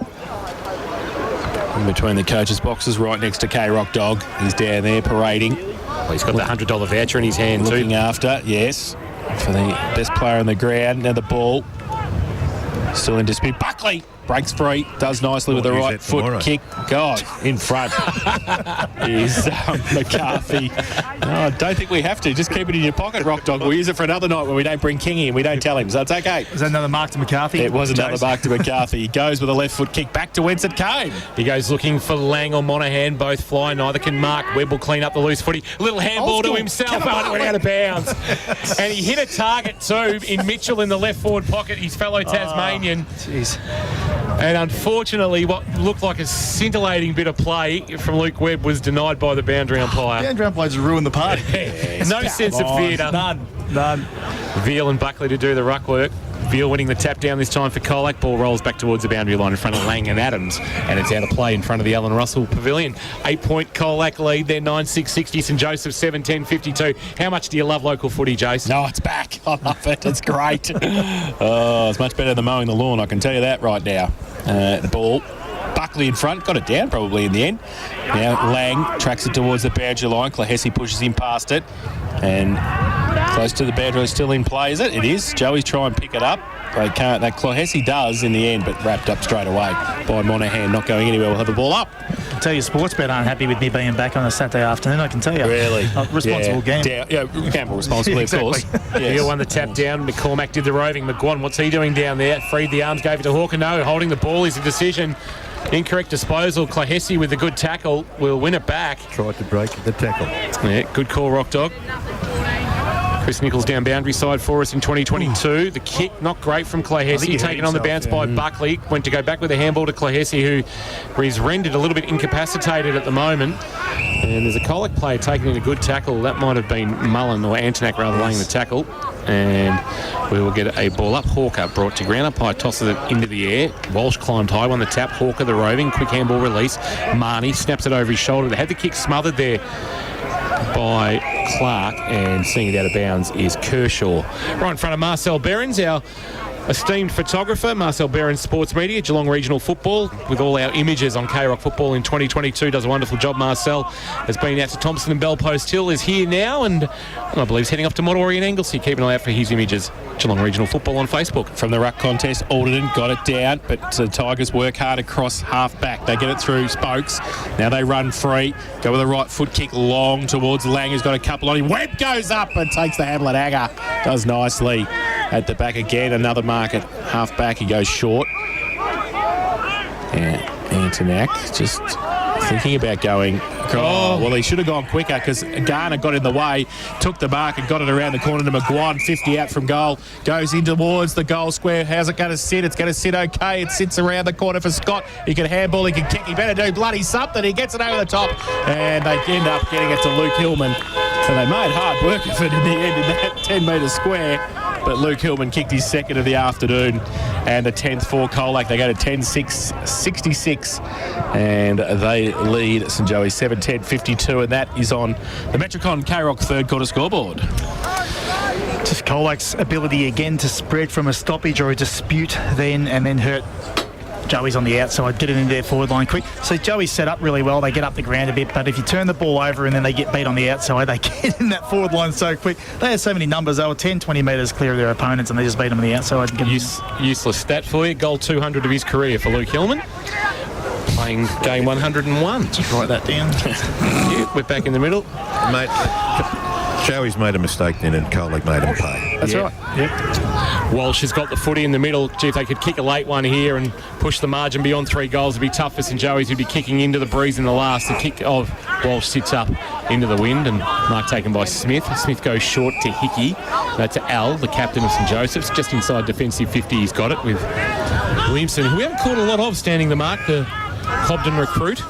In between the coaches' boxes, right next to K-Rock Dog. He's down there parading. Well, he's got the $100 voucher in his hand Looking too. after, yes, for the best player on the ground. Now the ball still in dispute. Buckley breaks free, does nicely with the right foot kick. God, in front is McCarthy. No, I don't think we have to. Just keep it in your pocket, Rock Dog. We'll use it for another night when we don't bring Kingy and we don't tell him. So it's okay. Is that another mark to McCarthy? It was another mark to McCarthy. He goes with a left foot kick back to whence it came. He goes looking for Lang or Monaghan. Both fly. Neither can mark. Webb will clean up the loose footy. Little handball to himself. Oh, it went out of bounds. And he hit a target too in Mitchell in the left forward pocket. His fellow Tasmanian. Jeez. And unfortunately, what looked like a scintillating bit of play from Luke Webb was denied by the boundary umpire. Boundary umpires ruined the party. No sense of theatre. None. Veal and Buckley to do the ruck work. Veal winning the tap down this time for Colac. Ball rolls back towards the boundary line in front of Lang and Adams, and it's out of play in front of the Alan Russell Pavilion. 8-point Colac lead. They're 9-6-60. St Joseph 7-10-52. How much do you love local footy, Jace? No, it's back. I love it. It's great. Oh, it's much better than mowing the lawn, I can tell you that right now. The ball. Buckley in front, got it down probably in the end. Now Lang tracks it towards the boundary line. Clahessy pushes him past it. And close to the boundary, still in play, is it? It is. Joey's try and pick it up. They can't. That Clahessy does in the end, but wrapped up straight away by Monaghan, not going anywhere. We'll have the ball up. I tell you, Sportsbet aren't happy with me being back on a Saturday afternoon, I can tell you. Really? Responsible game. Yeah, gamble responsibly, Exactly. of course. Yes. Veal won the tap down. McCormack did the roving. McGuan, what's he doing down there? Freed the arms, gave it to Hawker. No, holding the ball is a decision. Incorrect disposal. Clahessy with a good tackle will win it back. Tried to break the tackle. Yeah, good call, Rock Dog. Chris Nichols down boundary side for us in 2022. The kick, not great from Clahessy. Taken on the bounce by Buckley. Went to go back with a handball to Clahessy, who is rendered a little bit incapacitated at the moment. And there's a Colac player taking in a good tackle. That might have been Mullen or Antonak rather laying the tackle. And we will get a ball up. Hawker brought to ground. Umpire tosses it into the air. Walsh climbed high, won the tap. Hawker the roving. Quick handball release. Marnie snaps it over his shoulder. They had the kick smothered there by Clark, and seeing it out of bounds is Kershaw. Right in front of Marcel Behrens, our esteemed photographer. Marcel Behrens, Sports Media, Geelong Regional Football, with all our images on K-Rock Football in 2022. Does a wonderful job, Marcel. Has been out to Thompson and Bell Post Hill, is here now, and I believe he's heading off to Monterey and Anglesey. Keep an eye out for his images. Geelong Regional Football on Facebook. From the ruck contest, Alderton got it down, but the Tigers work hard across half back. They get it through Spokes. Now they run free, go with a right foot kick long towards Lang, who's got a couple on him. Webb goes up and takes the Hamlet Agger. Does nicely at the back again. Another mark at half back. He goes short. And Antonak just thinking about going. Oh, well, he should have gone quicker because Garner got in the way, took the mark and got it around the corner to McGuan. 50 out from goal. Goes in towards the goal square. How's it going to sit? It's going to sit okay. It sits around the corner for Scott. He can handball, he can kick. He better do bloody something. He gets it over the top. And they end up getting it to Luke Hillman. So they made hard work of it in the end in that 10-metre square. But Luke Hillman kicked his second of the afternoon, and the 10th for Colac. They go to 10-6-66, and they lead St Joey 7-10-52, and that is on the Metricon K-Rock third quarter scoreboard. Just Colac's ability again to spread from a stoppage or a dispute then and then hurt Joey's on the outside, get it into their forward line quick. So Joey's set up really well. They get up the ground a bit, but if you turn the ball over and then they get beat on the outside, they get in that forward line so quick. They had so many numbers. They were 10, 20 metres clear of their opponents and they just beat them on the outside. Useless stat for you. Goal 200 of his career for Luke Hillman. Playing game 101. Just write that down. Yeah, we're back in the middle. Mate, Joey's made a mistake then and Colac made him pay. That's right. Yep. Walsh has got the footy in the middle. Gee, if they could kick a late one here and push the margin beyond 3 goals, it'd be tough for St Joey's, who'd be kicking into the breeze in the last. The kick of Walsh sits up into the wind, and mark taken by Smith. Smith goes short to Hickey. To Al, the captain of St Joseph's, just inside defensive 50. He's got it with Williamson, who we haven't caught a lot of standing the mark, the Cobden recruit.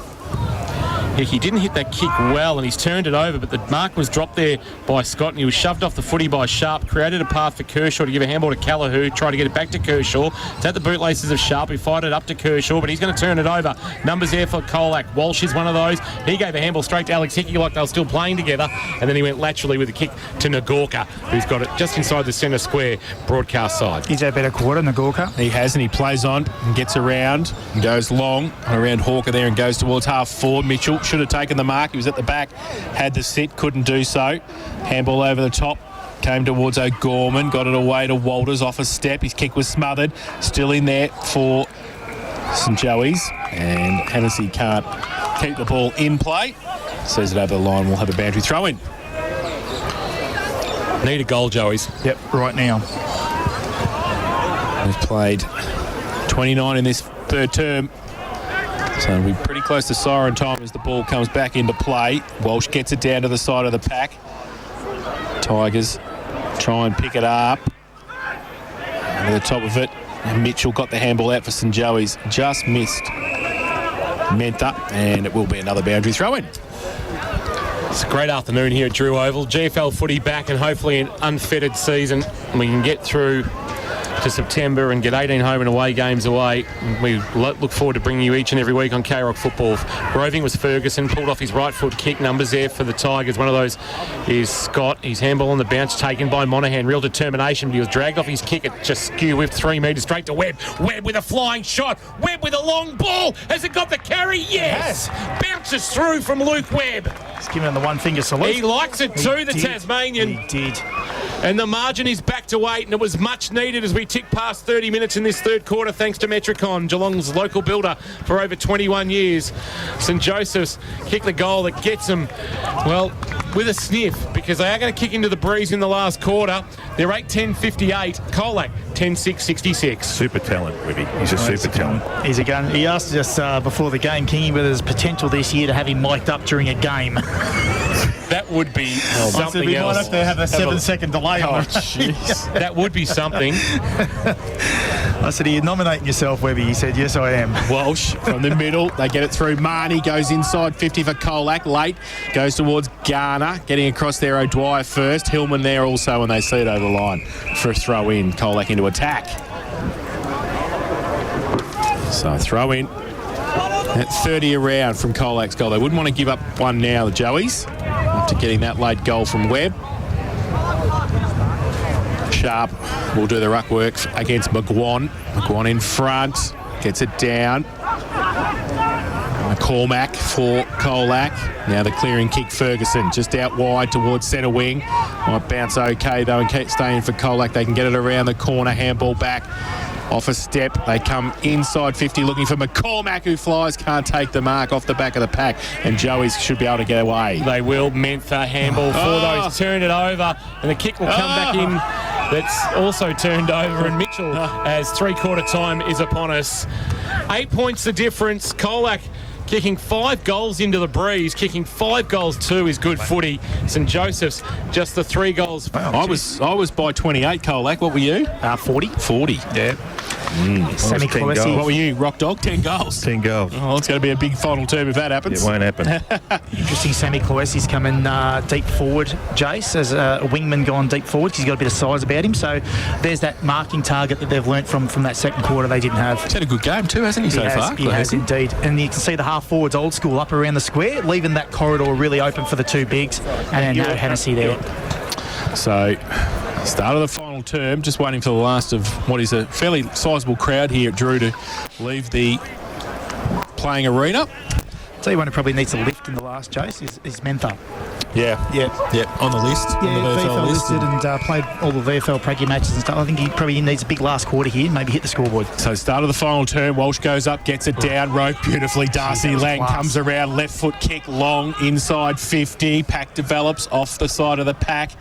Hickey didn't hit that kick well, and he's turned it over, but the mark was dropped there by Scott, and he was shoved off the footy by Sharp, created a path for Kershaw to give a handball to Callahoo, tried to get it back to Kershaw. It's at the bootlaces of Sharp, who fired it up to Kershaw, but he's going to turn it over. Numbers there for Colac. Walsh is one of those. He gave a handball straight to Alex Hickey like they were still playing together, and then he went laterally with a kick to Nagorka, who's got it just inside the centre square broadcast side. He's our better quarter, Nagorka. He has, and he plays on and gets around and goes long around Hawker there and goes towards half forward. Mitchell should have taken the mark. He was at the back, had the sit, couldn't do so. Handball over the top, came towards O'Gorman, got it away to Walters off a step. His kick was smothered, still in there for St Joey's, and Hennessy can't keep the ball in play. Says it over the line. We'll have a boundary throw in. Need a goal, Joey's. Yep, right now. We've played 29 in this third term, so we're pretty close to siren time as the ball comes back into play. Walsh gets it down to the side of the pack. Tigers try and pick it up. Over the top of it And Mitchell got the handball out for St Joey's, just missed Mentha, and it will be another boundary throw-in. It's a great afternoon here at Drew Oval. GFL footy back, and hopefully an unfettered season. We can get through to September and get 18 home and away games away. We look forward to bringing you each and every week on K-Rock Football. Roving was Ferguson, pulled off his right foot kick. Numbers there for the Tigers. One of those is Scott. His handball on the bounce taken by Monaghan. Real determination, but he was dragged off his kick. It just skew whipped 3 metres straight to Webb. Webb with a flying shot. Webb with a long ball. Has it got the carry? Yes. Bounces through from Luke Webb. He's given him the one finger salute. He likes it too, the Tasmanian. He did. And the margin is back to 8, and it was much needed as we tick past 30 minutes in this third quarter, thanks to Metricon, Geelong's local builder for over 21 years. St Joseph's kick the goal that gets them, well, with a sniff, because they are going to kick into the breeze in the last quarter. They're 8-10-58. Colac, 10-6-66. Super talent, Webby. He's a super talent. He's a gun. He asked us before the game, Kingy, whether there's potential this year to have him mic'd up during a game. That would be something we else. might have to have a 7-second delay on it. Jeez. That would be something. I said, are you nominating yourself, Webby? He said, yes, I am. Walsh from the middle. They get it through. Marnie goes inside 50 for Colac. Late goes towards Garner. Getting across there, O'Dwyer first. Hillman there also, and they see it over the line for a throw in. Colac into attack. So throw in. At 30 around from Colac's goal. They wouldn't want to give up one now, the Joeys, after getting that late goal from Webb. Sharp will do the ruck work against McGuan. McGuan in front, gets it down. McCormack for Colac. Now the clearing kick, Ferguson, just out wide towards centre wing. Might bounce okay though and keep staying for Colac. They can get it around the corner, handball back. Off a step, they come inside 50 looking for McCormack, who flies, can't take the mark off the back of the pack, and Joey's should be able to get away. They will. Mentha handball for those, turn it over, and the kick will come back in. That's also turned over, and Mitchell, as three-quarter time is upon us. 8 points the difference. Colac kicking 5 goals into the breeze, kicking 5 goals too is good footy. St Joseph's just the 3 goals. Wow, I was by 28, Colac. What were you? 40. 40. Yeah. Sammy Colac. What were you, Rock Dog? 10 goals. 10 goals. Oh, it's going to be a big final term if that happens. It won't happen. Interesting, Sammy Cloesi's coming deep forward, Jace, as a wingman gone deep forward. He's got a bit of size about him, so there's that marking target that they've learnt from that second quarter they didn't have. He's had a good game too, hasn't he, so far? He has indeed. And you can see the half forwards old school up around the square, leaving that corridor really open for the two bigs, and then no Hennessy there. So, start of the final term, just waiting for the last of what is a fairly sizable crowd here at Drew to leave the playing arena. Tell you one who probably needs a lift in the last, Jace, is Mentha. Yeah, on the list. Yeah, on the VFL listed and played all the VFL Praggy matches and stuff. I think he probably needs a big last quarter here, maybe hit the scoreboard. So start of the final term, Walsh goes up, gets it down, rope beautifully. Darcy Lang class. comes around, left foot kick, long, inside 50. Pack develops off the side of the pack.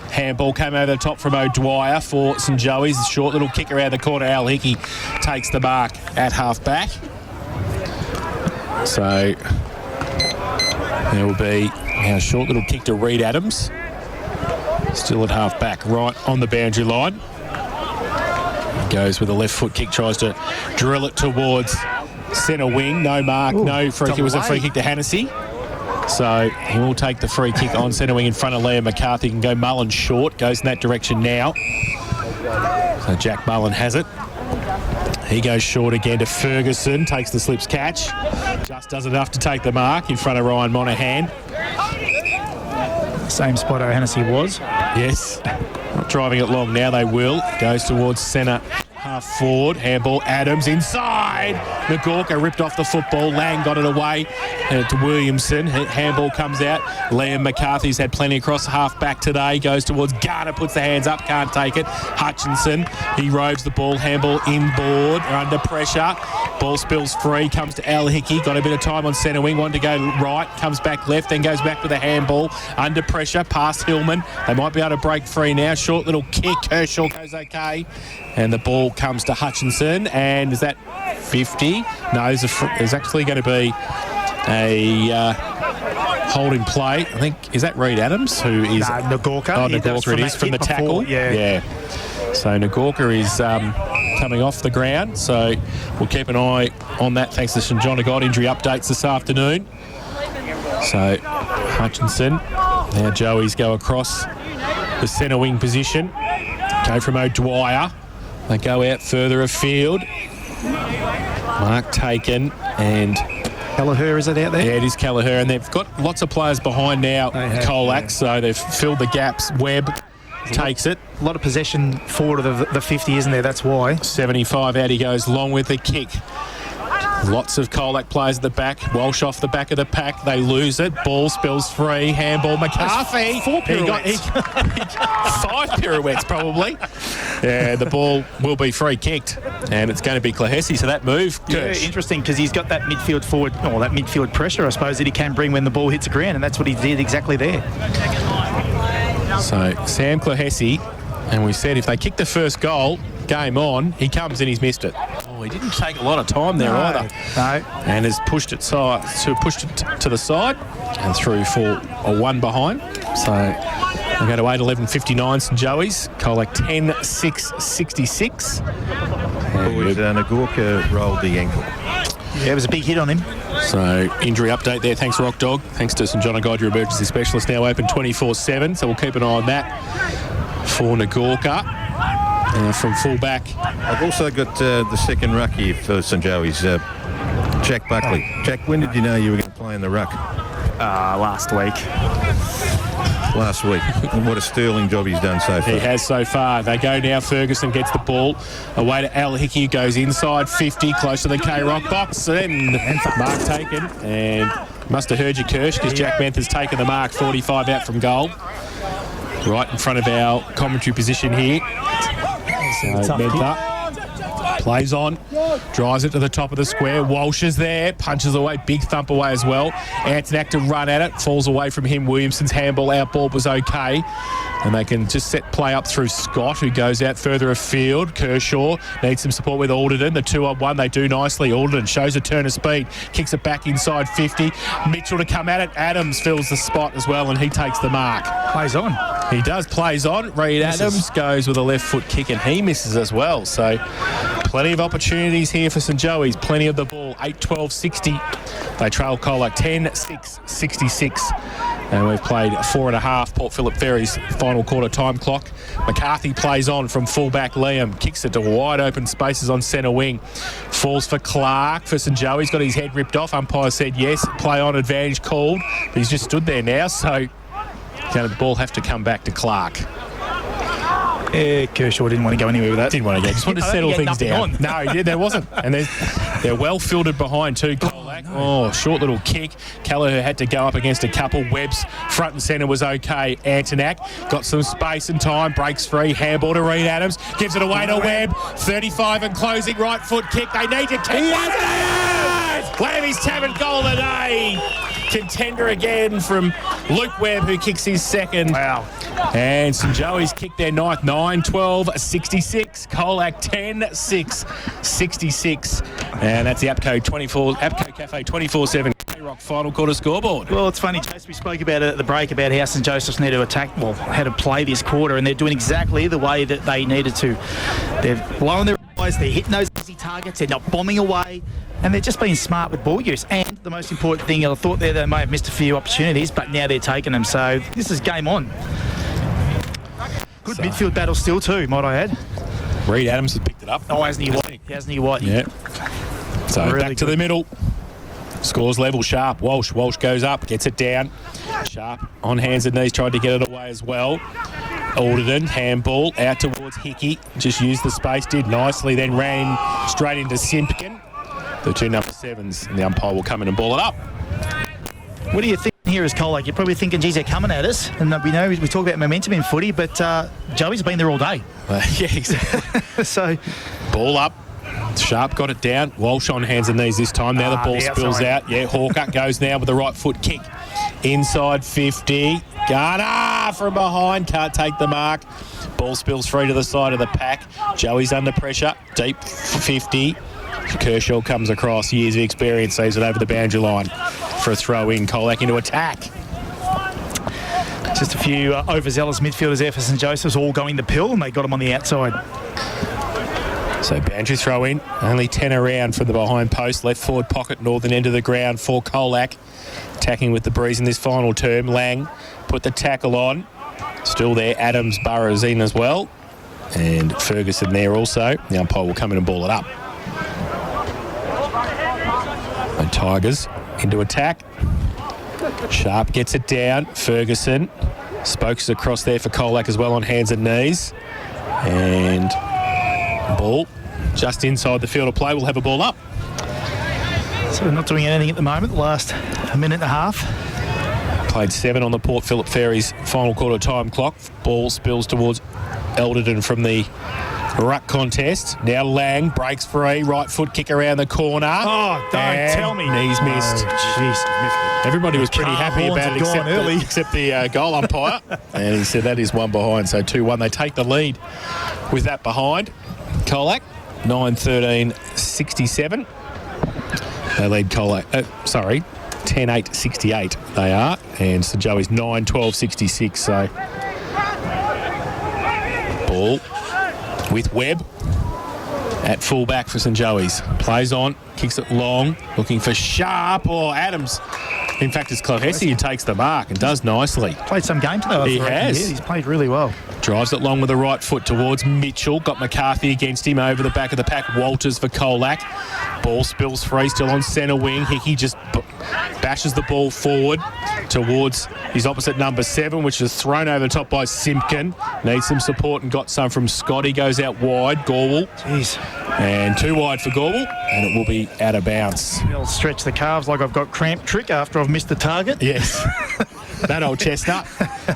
Handball came over the top from O'Dwyer for St Joey's. Short little kick around the corner. Al Hickey takes the mark at half back. So there will be a short little kick to Reed Adams. Still at half back, right on the boundary line. Goes with a left foot kick, tries to drill it towards centre wing. No mark, no free kick. It was a free kick to Hennessy. So he will take the free kick on centre wing in front of Liam McCarthy. Can go Mullen short, goes in that direction now. So Jack Mullen has it. He goes short again to Ferguson, takes the slips catch. Just does enough to take the mark in front of Ryan Monaghan. Same spot O'Hennessy was. Yes. Not driving it long now, they will. Goes towards centre, half forward. Handball, Adams inside. McGorka ripped off the football. Lang got it away to Williamson. Handball comes out. Liam McCarthy's had plenty across half back today. Goes towards Garner, puts the hands up, can't take it. Hutchinson, he roves the ball. Handball inboard, under pressure. Ball spills free, comes to Al Hickey. Got a bit of time on centre wing. Wanted to go right, comes back left, then goes back with a handball. Under pressure, past Hillman. They might be able to break free now. Short little kick. Herschel goes okay. And the ball comes to Hutchinson. And is that 50? No, there's actually going to be a holding play. I think, is that Reed Adams who is... Ngorka. Oh, Ngorka it is from the tackle. Yeah. So Ngorka is coming off the ground. So we'll keep an eye on that thanks to St John of God injury updates this afternoon. So Hutchinson, now Joey's go across the centre wing position. Go from O'Dwyer. They go out further afield. Mark taken and Kelleher, is it out there? yeah, it is Kelleher, and they've got lots of players behind now, Colac, so they've filled the gaps. Webb takes it. A lot of possession forward of the 50, isn't there? That's why. 75 out he goes, long with the kick. Lots of Colac players at the back. Walsh off the back of the pack. They lose it. Ball spills free. Handball McCarthy. 4 pirouettes. He got 5 pirouettes probably. Yeah, the ball will be free kicked. And it's going to be Clohessy. So that move, Yeah, Kirsch. interesting, because he's got that midfield forward, or that midfield pressure, I suppose, that he can bring when the ball hits the ground, and that's what he did exactly there. So Sam Clohessy, and we said if they kick the first goal, game on, he comes and he's missed it. Oh, he didn't take a lot of time there either. No. And has pushed it to the side and through for a 1 behind. So they go to 8-11-59 St Joey's. Colac 10-6-66. Boys, Nagorka rolled the ankle. Yeah, it was a big hit on him. So injury update there. Thanks, Rock Dog. Thanks to St John of God, your emergency specialist, now open 24/7. So we'll keep an eye on that for Nagorka. From full-back. I've also got the second ruck here for St Joey's, Jack Buckley. Jack, when did you know you were going to play in the ruck? Last week. Last week. And what a sterling job he's done so far. He has so far. They go now. Ferguson gets the ball away to Al Hickey, goes inside 50, close to the K-Rock box. And mark taken. And must have heard you, Kirsch, because Jack Menther's taken the mark. 45 out from goal. Right in front of our commentary position here. So Menther plays on, drives it to the top of the square. Walsh is there, punches away, big thump away as well. Antonak to run at it, falls away from him. Williamson's handball out ball was okay. And they can just set play up through Scott, who goes out further afield. Kershaw needs some support with Alderton. The 2-on-1, they do nicely. Alderton shows a turn of speed, kicks it back inside 50. Mitchell to come at it. Adams fills the spot as well, and he takes the mark. Plays on. He does, plays on. Reid Adams goes with a left foot kick, and he misses as well. So plenty of opportunities here for St Joey's. Plenty of the ball. 8-12-60. They trail Colac 10-6-66. And we've played 4.5. Port Phillip Ferry's final quarter time clock. McCarthy plays on from fullback. Liam kicks it to wide open spaces on centre wing. Falls for Clark for St Joey's. Got his head ripped off. Umpire said yes. Play on, advantage called. But he's just stood there now. So the ball have to come back to Clark. Kershaw didn't want to go anywhere with that. Didn't want to go. Just wanted to settle things down. No, he did. There wasn't. And they're well fielded behind too. Colac. Oh, short little kick. Kelleher had to go up against a couple. Webb's front and centre was okay. Antonak got some space and time. Breaks free. Handball to Reid Adams. Gives it away to Webb. 35 and closing. Right foot kick. They need to kick. Webby's 7th goal of the day. Contender again from Luke Webb, who kicks his second. Wow. And St Joey's kicked their ninth. 9-12-66. Colac 10-6-66. And that's the APCO Cafe 24/7 K-Rock final quarter scoreboard. Well, it's funny, Jase, we spoke about it at the break about how St Joseph's need to attack, well, how to play this quarter, and they're doing exactly the way that they needed to. They're blowing their eyes, they're hitting those easy targets, they're not bombing away, and they're just being smart with ball use. And the most important thing, I thought there they may have missed a few opportunities, but now they're taking them. So this is game on. Good midfield battle still too, might I add. Reid Adams has picked it up. Oh, hasn't he? Hasn't he? White? Yeah. So Really back to the middle. Scores level. Sharp. Walsh goes up, gets it down. Sharp on hands and knees, tried to get it away as well. Alderton, handball out towards Hickey. Just used the space, did nicely, then ran straight into Simpkin. The 2 number 7s, and the umpire will come in and ball it up. What do you think here as Colac? You're probably thinking, geez, they're coming at us. And we know we talk about momentum in footy, but Joey's been there all day. Yeah, exactly. So, ball up. Sharp got it down. Walsh on hands and knees this time. Now the ball spills out. Yeah, Hawker goes now with the right foot kick. Inside 50. Garner from behind. Can't take the mark. Ball spills free to the side of the pack. Joey's under pressure. Deep 50. Kershaw comes across. Years of experience. Saves it over the boundary line for a throw in. Colac into attack. Just a few overzealous midfielders there for St Joseph's, all going the pill, and they got them on the outside. So Boundary throw in, only 10 around from the behind post, left forward pocket, northern end of the ground for Colac. Attacking with the breeze in this final term. Lang put the tackle on. Still there, Adams, Burrows in as well. And Ferguson there also. The umpire will come in and ball it up. The Tigers into attack. Sharp gets it down. Ferguson. Spokes across there for Colac as well on hands and knees. And ball just inside the field of play. We'll have a ball up. So we're not doing anything at the moment, the last minute and a half. Played 7 on the Port Phillip Ferries final quarter time clock. Ball spills towards Elderton from the ruck contest. Now Lang breaks free, right foot kick around the corner. Oh, don't and tell me. Knees missed. Jeez. Everybody was pretty Car happy horns about it had gone except the goal umpire. And he said that is one behind, so 2-1. They take the lead with that behind. Colac, 9-13-67. They lead Colac, 10-8-68 they are. And St Joey's 9-12-66, so ball with Webb at full-back for St Joey's. Plays on, kicks it long, looking for Sharp or Adams. In fact, it's Clohessy who takes the mark and does nicely. Played some game today. He has. Yeah, he's played really well. Drives it long with the right foot towards Mitchell. Got McCarthy against him over the back of the pack. Walters for Colac. Ball spills free, still on centre wing. Hickey just bashes the ball forward towards his opposite number 7, which is thrown over the top by Simpkin. Needs some support and got some from Scotty. Goes out wide. Gorwell. Jeez. And too wide for Gorwell. And it will be out of bounds. I'll stretch the calves like I've got cramp trick after I've missed the target. Yes. That old chestnut.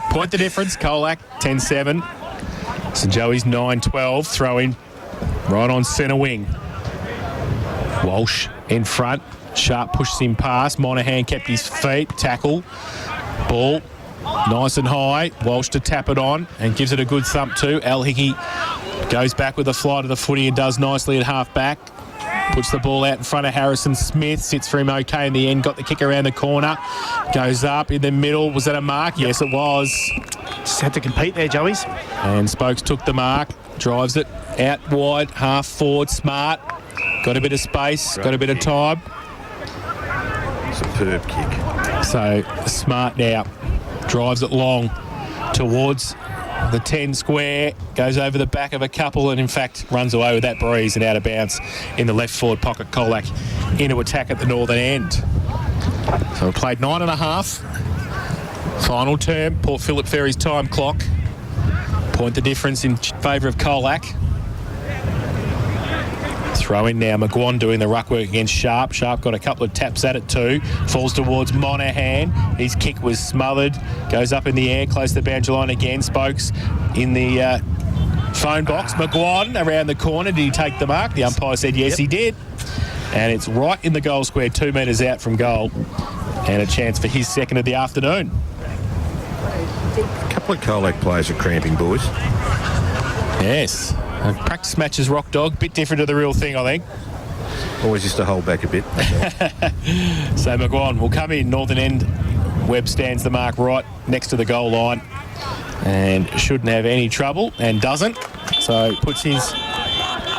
Point the difference. Colac, 10-7. St Joey's 9-12. Throw in right on centre wing. Walsh in front. Sharp pushes him past. Monahan kept his feet. Tackle. Ball nice and high. Walsh to tap it on and gives it a good thump too. Al Hickey goes back with a fly to the footy and does nicely at half back. Puts the ball out in front of Harrison Smith. Sits for him okay in the end. Got the kick around the corner. Goes up in the middle. Was that a mark? Yes, it was. Just had to compete there, Joey's. And Spokes took the mark. Drives it out wide. Half forward. Smart. Got a bit of space. Got a bit of time. Superb kick. So Smart now drives it long towards the 10 square, goes over the back of a couple and in fact runs away with that breeze and out of bounds in the left forward pocket. Colac into attack at the northern end. So we played 9.5. Final term, Port Phillip Ferries time clock. Point the difference in favour of Colac. Throw in now, McGuan doing the ruck work against Sharp. Sharp got a couple of taps at it too. Falls towards Monahan. His kick was smothered. Goes up in the air, close to the boundary line again. Spokes in the phone box. McGuan around the corner. Did he take the mark? The umpire said yes, he did. And it's right in the goal square, 2 metres out from goal. And a chance for his second of the afternoon. A couple of Colac players are cramping, boys. Yes. Practice matches, Rock Dog. Bit different to the real thing, I think. Always just to hold back a bit. So McGuan will come in, northern end. Webb stands the mark right next to the goal line and shouldn't have any trouble and doesn't. So puts his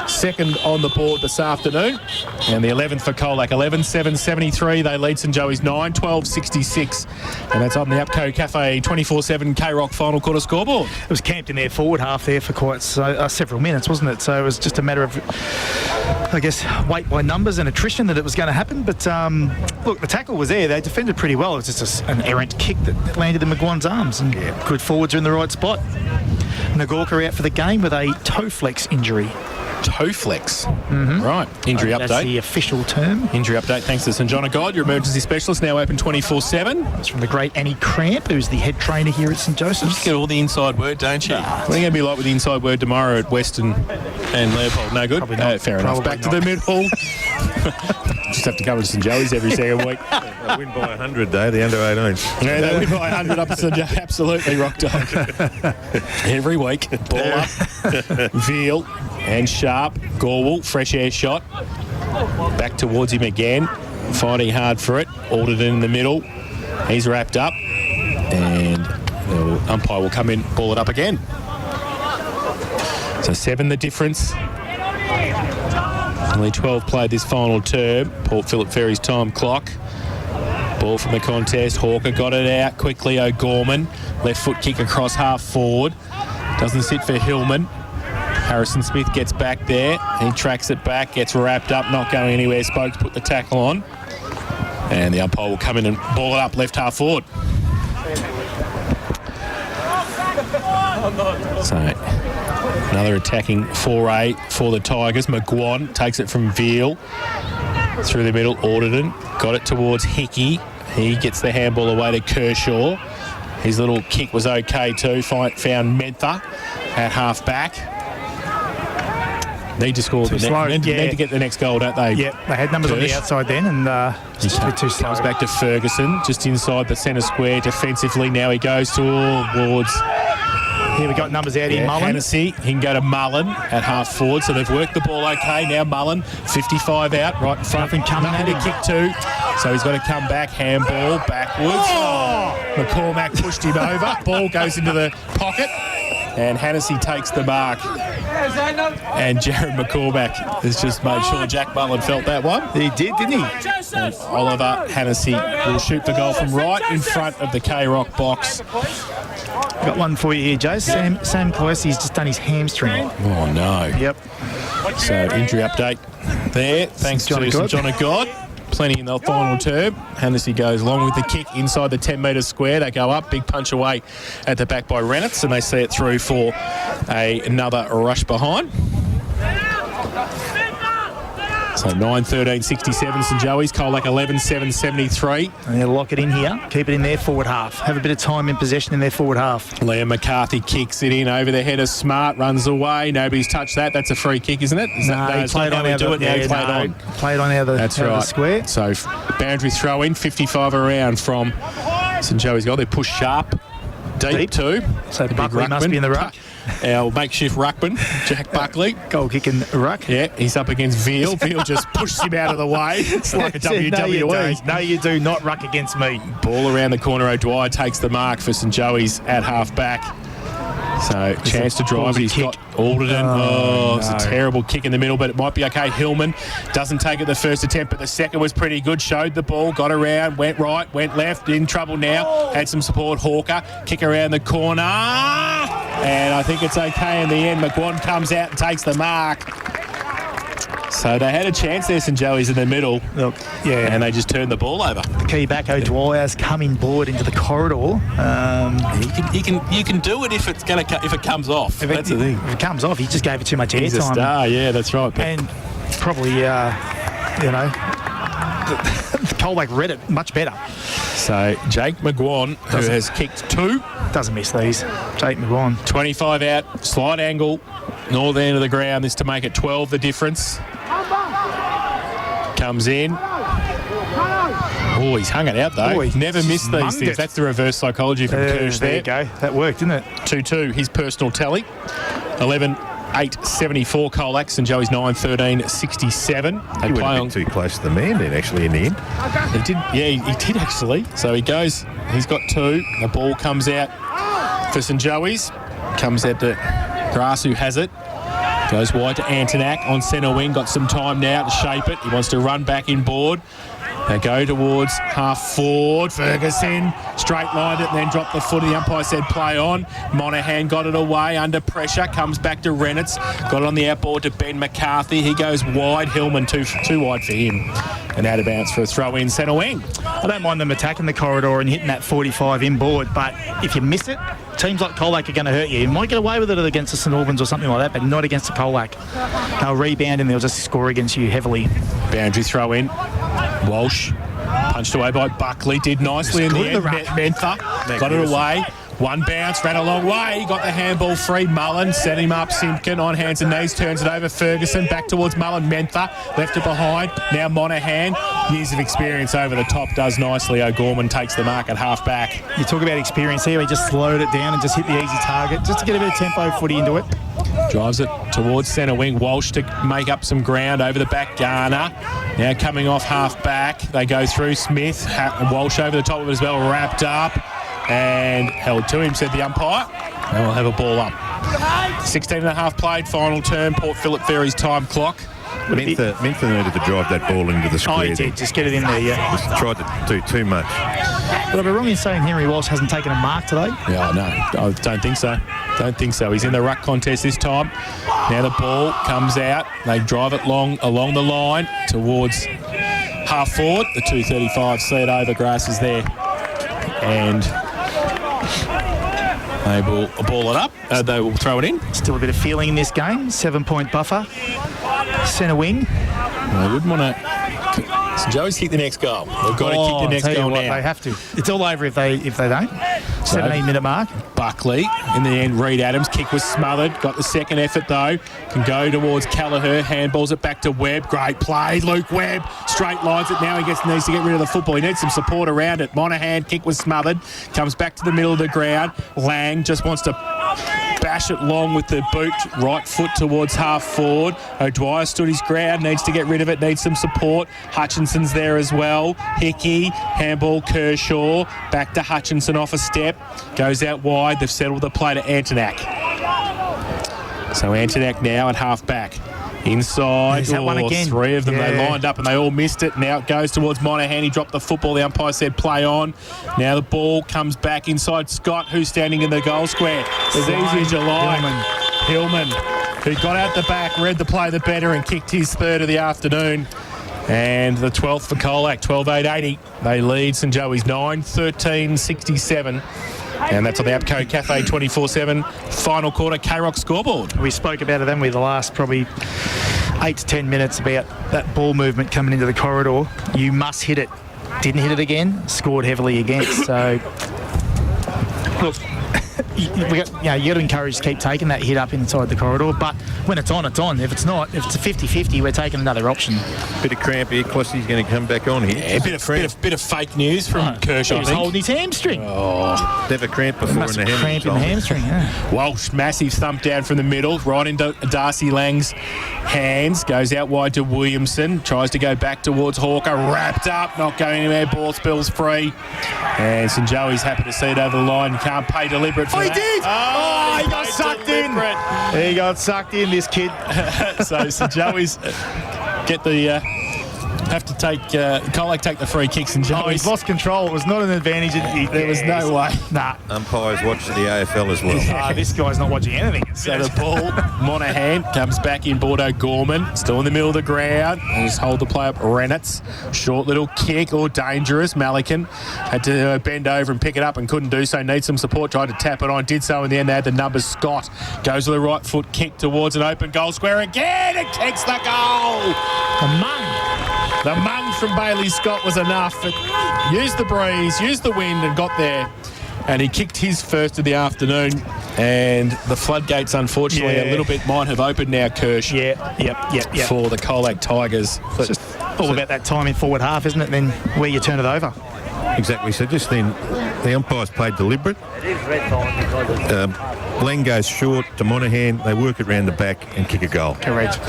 second on the board this afternoon. And the 11th for Colac, 11-7-73. They lead St Joey's 9-12-66. And that's on the Upco Cafe 24/7 K-Rock final quarter scoreboard. It was camped in their forward half there for quite several minutes, wasn't it? So it was just a matter of, I guess, weight by numbers and attrition that it was going to happen. But look, the tackle was there. They defended pretty well. It was just an errant kick that landed in McGuan's arms. And good forwards are in the right spot. Nagorka out for the game with a toe flex injury. Toe flex. Right. Injury update. That's the official term. Injury update thanks to St John of God, your emergency specialist, now open 24/7. It's from the great Annie Cramp, who's the head trainer here at St Joseph's. You get all the inside word, don't you? What are you going to be like with the inside word tomorrow at Western and Leopold? No good? Probably not. Fair enough. Back to the middle. Just have to cover to St Joey's every second week. They win by 100, though, the under-18s. Yeah, they win by 100 up at St Joey's. Absolutely, Rock Dog. Every week. Ball up. Veal and Sharp. Gorwell, fresh air shot. Back towards him again. Fighting hard for it. Alderton in the middle. He's wrapped up. And the umpire will come in, ball it up again. So 7 the difference. Only 12 played this final term. Port Phillip Ferry's time clock. Ball from the contest. Hawker got it out quickly. O'Gorman. Left foot kick across half forward. Doesn't sit for Hillman. Harrison Smith gets back there. He tracks it back, gets wrapped up, not going anywhere. Spokes put the tackle on. And the umpire will come in and ball it up left half forward. So, another attacking foray for the Tigers. McGuan takes it from Veal. Through the middle, Alderton. Got it towards Hickey. He gets the handball away to Kershaw. His little kick was okay too. Found Mentha at half back. Need to score need to get the next goal, don't they? Yeah, they had numbers on the outside then, and just a bit too slow. Comes back to Ferguson, just inside the centre square defensively. Now he goes towards. Here we got numbers out in Mullen. Hennessy, he can go to Mullen at half forward, so they've worked the ball okay. Now Mullen, 55 out, right in front. Nothing coming at him. Kick two, so he's got to come back, handball, backwards. Oh! McCormack pushed him over, ball goes into the pocket, and Hennessy takes the mark. And Jared McCormack has just made sure Jack Mullen felt that one. He did, didn't he? And Oliver Hennessy will shoot the goal from right in front of the K-Rock box. Got one for you here, Joe. Sam Colaci's just done his hamstring. Oh, no. Yep. So, injury update there. Thanks to St John of God. Plenty in the final term. Hennessy goes long with the kick inside the 10-metre square. They go up, big punch away at the back by Renitz, and they see it through for another rush behind. So 9-13-67 St Joey's, Colac 11-7-73. And they'll lock it in here, keep it in their forward half. Have a bit of time in possession in their forward half. Liam McCarthy kicks it in over the head of Smart, runs away. Nobody's touched that. That's a free kick, isn't it? Played on the other square. So boundary throw in, 55 around from St Joey's goal. They push sharp, deep too. So Buckley must be in the ruck. Our makeshift ruckman, Jack Buckley. Goal kicking ruck. Yeah, he's up against Veal. Veal just pushes him out of the way. It's like a WWE. No, you do not ruck against me. Ball around the corner. O'Dwyer takes the mark for St Joey's at half back. So, chance to drive, but he's got Alderton. It's a terrible kick in the middle, but it might be okay. Hillman doesn't take it the first attempt, but the second was pretty good. Showed the ball, got around, went right, went left, in trouble now. Had some support. Hawker, kick around the corner. And I think it's okay in the end. McGuan comes out and takes the mark. So they had a chance there, St Joey's in the middle. Look, yeah. And they just turned the ball over. The key back, O'Dwyer's coming board into the corridor. You can do it if it comes off. That's the thing. If it comes off, he just gave it too much airtime. He's a star, yeah, that's right. But and probably, Colac read it much better. So Jake McGuan, who has kicked two. Doesn't miss these. Jake McGuan. 25 out, slight angle, north end of the ground. This to make it 12 the difference. Comes in. Oh, he's hung it out though. He's never missed these things. That's the reverse psychology from Kirsch there. There you go. That worked, didn't it? 2-2, his personal tally. 11-8-74 Colac, St Joey's 9-13-67. He went a bit too close to the man then, actually, in the end. He did, yeah, he did actually. So he goes, he's got two. The ball comes out for St Joey's. Comes out to Grass, who has it. Goes wide to Antonak on centre wing. Got some time now to shape it. He wants to run back in board. They go towards half forward. Ferguson straight lined it and then dropped the foot. The umpire said play on. Monaghan got it away under pressure. Comes back to Renitz. Got it on the outboard to Ben McCarthy. He goes wide. Hillman too wide for him. And out of bounds for a throw in centre wing. I don't mind them attacking the corridor and hitting that 45 inboard, but if you miss it, teams like Colac are going to hurt you. You might get away with it against the St Albans or something like that, but not against the Colac. They'll rebound and they'll just score against you heavily. Boundary throw in. Walsh punched away by Buckley. Did nicely in the end. Mentha got it away. One bounce, ran a long way. Got the handball free. Mullen set him up. Simpkin on hands and knees, turns it over. Ferguson back towards Mullen. Mentha left it behind. Now Monaghan. Years of experience over the top, does nicely. O'Gorman takes the mark at half back. You talk about experience here. He just slowed it down and just hit the easy target just to get a bit of tempo footy into it. Drives it towards centre wing. Walsh to make up some ground over the back. Garner now coming off half back. They go through Smith. Walsh over the top of it as well. Wrapped up and held to him, said the umpire. And we'll have a ball up. 16 and a half played, final term. Port Phillip Ferry's time clock. Mintha needed to drive that ball into the square. Oh, he there. did. Just get it in there, yeah. Just tried to do too much. But I'd be wrong in saying Henry Walsh hasn't taken a mark today. Yeah, no, I don't think so. Don't think so. He's in the ruck contest this time. Now the ball comes out. They drive it along the line towards half forward. The 2:35 set over grass is there. And they will ball it up. They will throw it in. Still a bit of feeling in this game. 7-point buffer. Centre wing. I wouldn't want to. So Joey's kick the next goal. They've got to kick the next tell you goal what, now. They have to. It's all over if they don't. 17-minute mark. Buckley, in the end, Reed Adams. Kick was smothered. Got the second effort, though. Can go towards Callagher. Handballs it back to Webb. Great play. Luke Webb straight lines it. Now he needs to get rid of the football. He needs some support around it. Monahan, kick was smothered. Comes back to the middle of the ground. Lang just wants to bash it long with the boot, right foot towards half forward. O'Dwyer stood his ground, needs to get rid of it, needs some support. Hutchinson's there as well. Hickey, handball Kershaw, back to Hutchinson off a step, goes out wide. They've settled the play to Antonak. So Antonak now at half back. Inside, There's that one again. Three of them, Yeah. they lined up and they all missed it. Now it goes towards Monahan. He dropped the football. The umpire said play on. Now the ball comes back inside Scott, who's standing in the goal square. As easy as you like. Hillman, who got out the back, read the play the better and kicked his third of the afternoon. And the 12th for Colac, 12-8-80. They lead St Joey's 9-13-67. And that's on the APCO Cafe 24/7 final quarter K-Rock scoreboard. We spoke about it then with the last probably 8 to 10 minutes about that ball movement coming into the corridor. You must hit it. Didn't hit it again. Scored heavily against. So, look, you got to encourage to keep taking that hit up inside the corridor. But when it's on, it's on. If it's not, if it's a 50-50, we're taking another option. Bit of cramp here. Closty's going to come back on here. Yeah, bit of fake news from Kershaw. He was holding his hamstring. Never cramp before Must in the have cramp in the hamstring. Yeah. Walsh, massive thump down from the middle, right into Darcy Lang's hands. Goes out wide to Williamson. Tries to go back towards Hawker. Wrapped up, not going anywhere. Ball spills free. And St Joey's happy to see it over the line. Can't pay deliberate for Oh, he that. did! Oh, he got paid sucked deliberate. in. He got sucked in, this kid. So St Joey's get the... have to take Colac take the free kicks and Joey's. Oh, he's lost control. It was not an advantage. There was no way. Nah. Umpires watch the AFL as well. This guy's not watching anything. So the ball, Monahan comes back in. Bordeaux Gorman still in the middle of the ground. And just hold the play up. Renitz, short little kick, or dangerous. Malikan had to bend over and pick it up and couldn't do so. Needs some support. Tried to tap it on. Did so in the end. They had the numbers. Scott goes with the right foot kick towards an open goal square again. It kicks the goal. The mung from Bailey Scott was enough. It used the breeze, used the wind and got there. And he kicked his first of the afternoon. And the floodgates, unfortunately, a little bit might have opened now, Kirsch. Yep. For the Colac Tigers. It's just all about that time in forward half, isn't it? Then where you turn it over. Exactly. So just then, the umpires played deliberate. Lang goes short to Monahan. They work it round the back and kick a goal. Correct.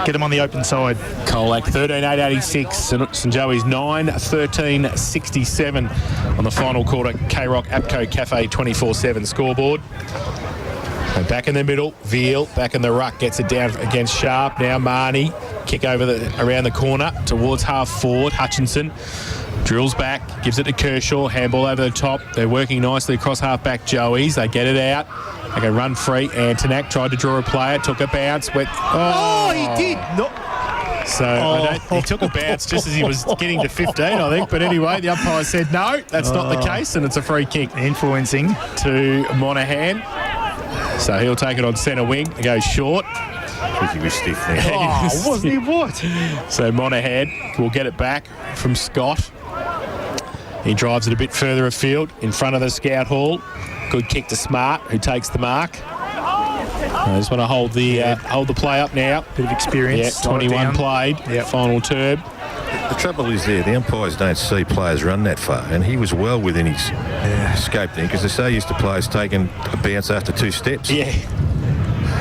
Get him on the open side. Colac 13-8-86. St Joey's 9-13-67 on the final quarter K-Rock APCO Cafe 24/7 scoreboard. And back in the middle, Veal back in the ruck, gets it down against Sharp. Now Marnie, kick around the corner towards half forward. Hutchinson drills back, gives it to Kershaw, handball over the top. They're working nicely across half-back Joey's. They get it out. They can run free. Antonak tried to draw a player, took a bounce. He did. No. So he took a bounce just as he was getting to 15, I think. But anyway, the umpire said no, that's not the case, and it's a free kick. Influencing. To Monahan. So he'll take it on centre wing. It goes short. Because he was stiff there. Wasn't he what? So Monahan will get it back from Scott. He drives it a bit further afield in front of the scout hall. Good kick to Smart, who takes the mark. I just want to hold the play up now. Bit of experience. Yeah, 21 played. Yep. Final term. The trouble is there, the umpires don't see players run that far, and he was well within his scope there, because they're so used to players taking a bounce after 2 steps. Yeah.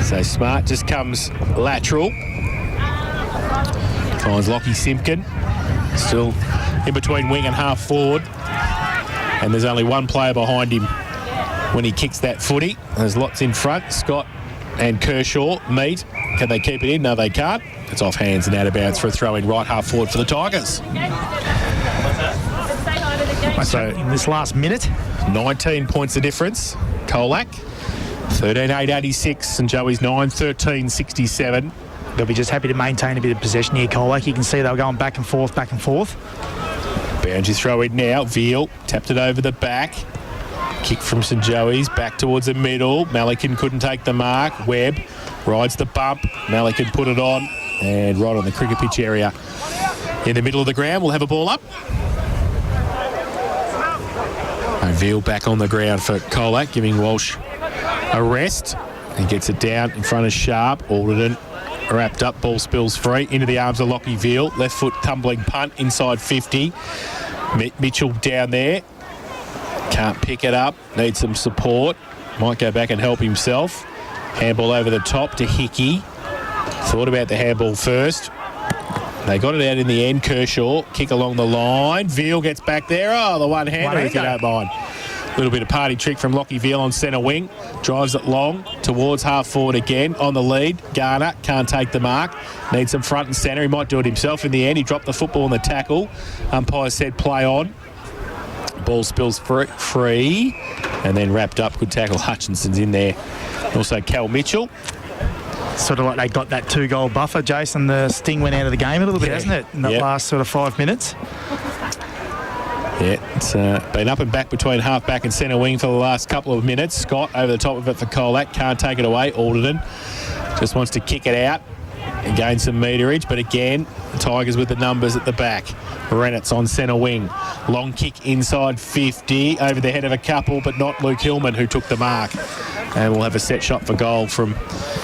So Smart just comes lateral. Finds Lockie Simpkin. Still in between wing and half forward. And there's only one player behind him when he kicks that footy. There's lots in front. Scott and Kershaw meet. Can they keep it in? No, they can't. It's off hands and out of bounds for a throw in right half forward for the Tigers. So in this last minute, 19 points of difference. Colac, 13-8-86, and Joey's 9-13-67. they'll be just happy to maintain a bit of possession here, Colac. You can see they were going back and forth, back and forth. Boundary throw in now. Veal tapped it over the back. Kick from St Joey's back towards the middle. Malikan couldn't take the mark. Webb rides the bump. Malikan put it on and right on the cricket pitch area. In the middle of the ground, we'll have a ball up. And Veal back on the ground for Colac, giving Walsh a rest. He gets it down in front of Sharp. Alderton wrapped up, ball spills free into the arms of Lockie Veal. Left foot tumbling punt inside 50. Mitchell down there. Can't pick it up. Needs some support. Might go back and help himself. Handball over the top to Hickey. Thought about the handball first. They got it out in the end. Kershaw, kick along the line. Veal gets back there. Oh, the one-hander, if you don't mind. Little bit of party trick from Lockie Veal on centre wing. Drives it long towards half forward again. On the lead, Garner can't take the mark. Needs some front and centre. He might do it himself in the end. He dropped the football on the tackle. Umpire said play on. Ball spills free and then wrapped up. Good tackle. Hutchinson's in there. Also Cal Mitchell. Sort of like they got that 2-goal buffer, Jason. The sting went out of the game a little bit, hasn't it, in that last sort of 5 minutes? Yeah, it's been up and back between half-back and centre wing for the last couple of minutes. Scott over the top of it for Colac. Can't take it away. Alderton just wants to kick it out and gain some meterage. But again, the Tigers with the numbers at the back. Rennett's on centre wing. Long kick inside 50 over the head of a couple, but not Luke Hillman, who took the mark. And we'll have a set shot for goal from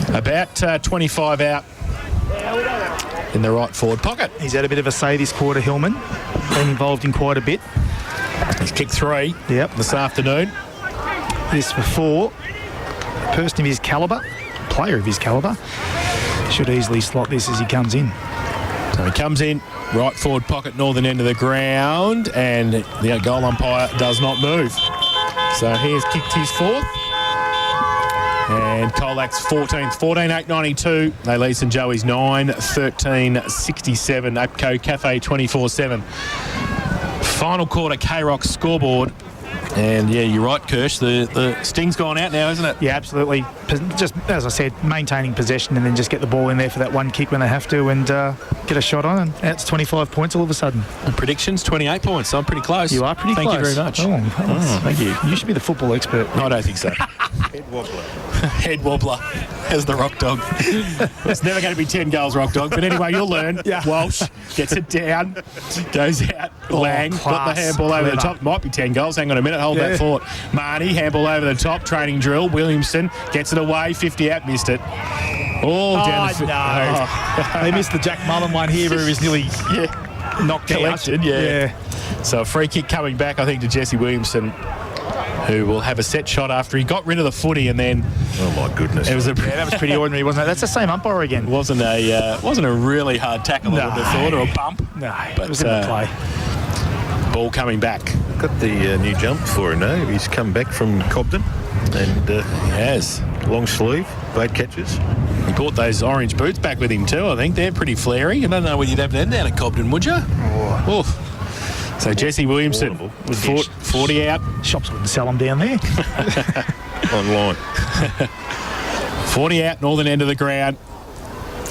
about 25 out in the right forward pocket. He's had a bit of a say this quarter, Hillman. Been involved in quite a bit. He's kicked 3 this afternoon. This before. A person of his calibre, player of his calibre, should easily slot this as he comes in. So he comes in, right forward pocket, northern end of the ground, and the goal umpire does not move. So he has kicked his 4th. And Colac's 14th, 14-8-92. They lead St Joey's 9-13-67. APCO Cafe 24/7. Final quarter, K-Rock scoreboard. And, yeah, you're right, Kirsch. The sting's gone out now, isn't it? Yeah, absolutely. Just, as I said, maintaining possession and then just get the ball in there for that one kick when they have to and get a shot on. And that's 25 points all of a sudden. And predictions, 28 points. So I'm pretty close. You are pretty close. Thank you very much. Thank you. You should be the football expert. I don't think so. Head wobbler. Head wobbler as the Rock Dog. It's never going to be 10 goals, Rock Dog. But anyway, you'll learn. Yeah. Walsh gets it down, goes out. Lang got the handball over the top. Might be 10 goals. Hang on a minute. Hold that thought. Marnie, handball over the top. Training drill. Williamson gets it away. 50 out. Missed it. Down the no. They missed the Jack Mullen one here where he was nearly knocked collected. out. Yeah. So a free kick coming back, I think, to Jesse Williamson, who will have a set shot after he got rid of the footy and then... Oh, my goodness. It was that was pretty ordinary, wasn't it? That's the same umpire again. Wasn't a really hard tackle, I would have thought, or a bump. No, but it was in the play. Ball coming back. Got the new jump for him now. He's come back from Cobden and he has. Long sleeve, great catches. He brought those orange boots back with him too, I think. They're pretty flary. I don't know whether you'd have them down at Cobden, would you? Oh. So Jesse Williamson, 40 out. Shops wouldn't sell them down there. Online. 40 out, northern end of the ground.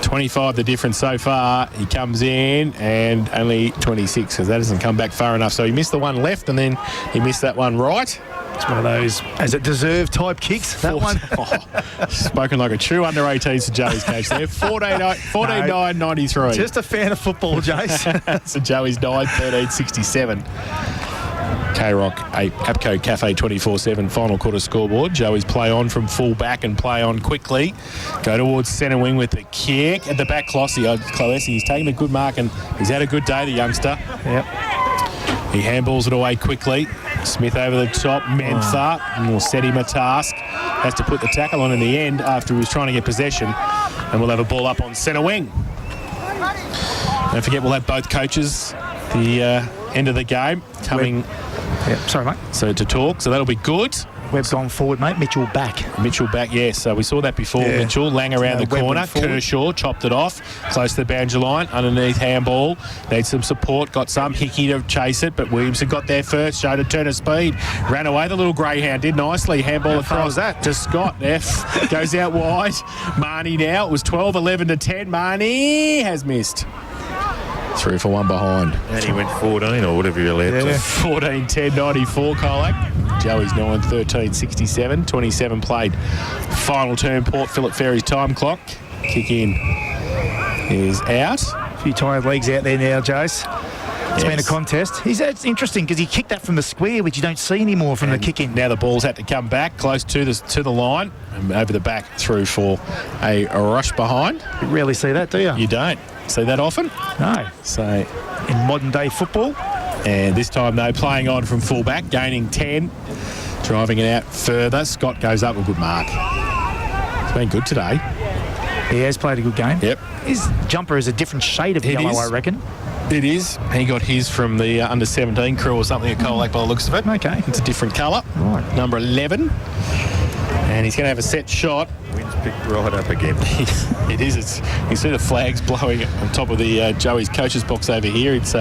25 the difference so far. He comes in and only 26 because that doesn't come back far enough. So he missed the one left and then he missed that one right. It's one of those as it deserved type kicks, that one. Spoken like a true under-18 St Joey's coach there. 14-9-93. Just a fan of football, Jace. St Joey's 9-13-67. K-Rock, APCO Cafe 24/7 final quarter scoreboard. Joey's play on from full back and play on quickly. Go towards centre wing with the kick. At the back, Cloessi. He's taken a good mark and he's had a good day, the youngster. Yep. He handballs it away quickly. Smith over the top. Mentha will set him a task. Has to put the tackle on in the end after he was trying to get possession. And we'll have a ball up on centre wing. Don't forget, we'll have both coaches the end of the game coming. Sorry, mate. So to talk. So that'll be good. Webb's gone forward, mate. Mitchell back. Mitchell back, yes. So we saw that before. Yeah. Mitchell, Lang around the Webb corner. went forward. Kershaw chopped it off. Close to the boundary line. Underneath handball. Needs some support. Got some. Hickey to chase it. But Williamson got there first. Showed a turn of speed. Ran away. The little greyhound did nicely. Handball How far across was that? to Scott. F goes out wide. Marnie now. It was 12-11 to 10. Marnie has missed. 3 for 1 behind. And he went 14 or whatever you're allowed to. 14-10, 94 Colac. Joey's 9-13, 67. 27 played. Final turn, Port Phillip Ferry's time clock. Kick in is out. A few tired legs out there now, Jose. It's been a Yes. contest. It's interesting because he kicked that from the square, which you don't see anymore from the kick in. Now the ball's had to come back close to the line and over the back through for a rush behind. You rarely see that, do you? You don't see that often. No. So, In modern day football. and this time though, playing on from fullback, gaining 10, driving it out further. Scott goes up with a good mark. It's been good today. He has played a good game. Yep. His jumper is a different shade of It yellow, is. I reckon. It is. He got his from the under-17 crew or something at Colac by the looks of it. Okay. It's a different colour. Right. Number 11. And he's going to have a set shot. Wind's picked right up again. It is. It's, you see the flags blowing on top of the Joey's coach's box over here. It's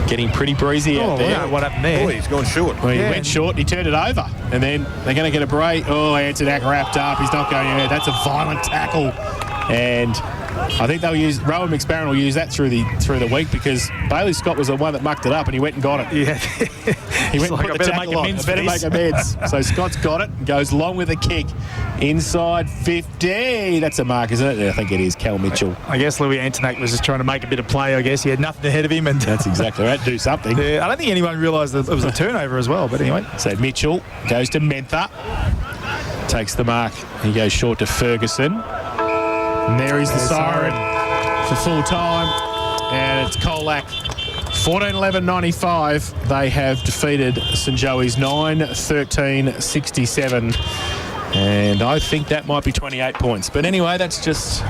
getting pretty breezy out there. Wow, what happened there? Boy, he's gone short. Well, he Yeah. went short, he turned it over, and then they're going to get a break. Oh, Antonak wrapped up. He's not going anywhere. That's a violent tackle. And I think they'll use Rowan McSparron will use that through the week because Bailey Scott was the one that mucked it up and he went and got it. Yeah. He went like, and I put the better tackle make on. amends I better for make this. amends. So Scott's got it and goes long with a kick. Inside 50. That's a mark, isn't it? Yeah, I think it is. Cal Mitchell. I guess Louis Antonak was just trying to make a bit of play, I guess. He had nothing ahead of him. And That's exactly right. Do something. I don't think anyone realised that it was a turnover as well, but anyway. So Mitchell goes to Mentha. Takes the mark. He goes short to Ferguson. And there is the siren for full time. And it's Colac. 14-11-95. They have defeated St Joey's 9-13-67. And I think that might be 28 points. But anyway, that's just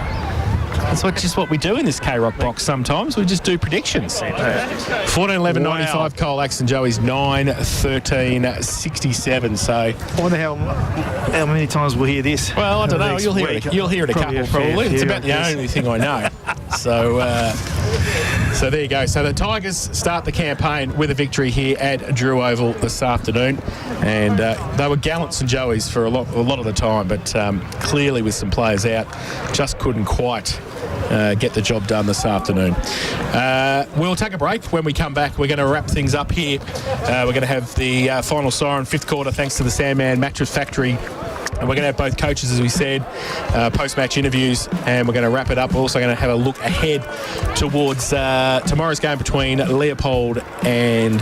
what we do in this K-Rock box sometimes. We just do predictions. 14-11-95, Colac, St Joey's 9-13-67. So, I wonder how many times we'll hear this. well, I don't know. next You'll hear week. it. You'll hear it a Probably couple, a fair probably. It's few, about I the guess. only thing I know. So there you go. So the Tigers start the campaign with a victory here at Drew Oval this afternoon, and they were gallant St Joey's for a lot of the time, but clearly with some players out, just couldn't quite get the job done this afternoon. We'll take a break. When we come back, we're going to wrap things up here. We're going to have the final siren, fifth quarter, thanks to the Sandman Mattress Factory. And we're going to have both coaches, as we said, post-match interviews, and we're going to wrap it up. We're also going to have a look ahead towards tomorrow's game between Leopold and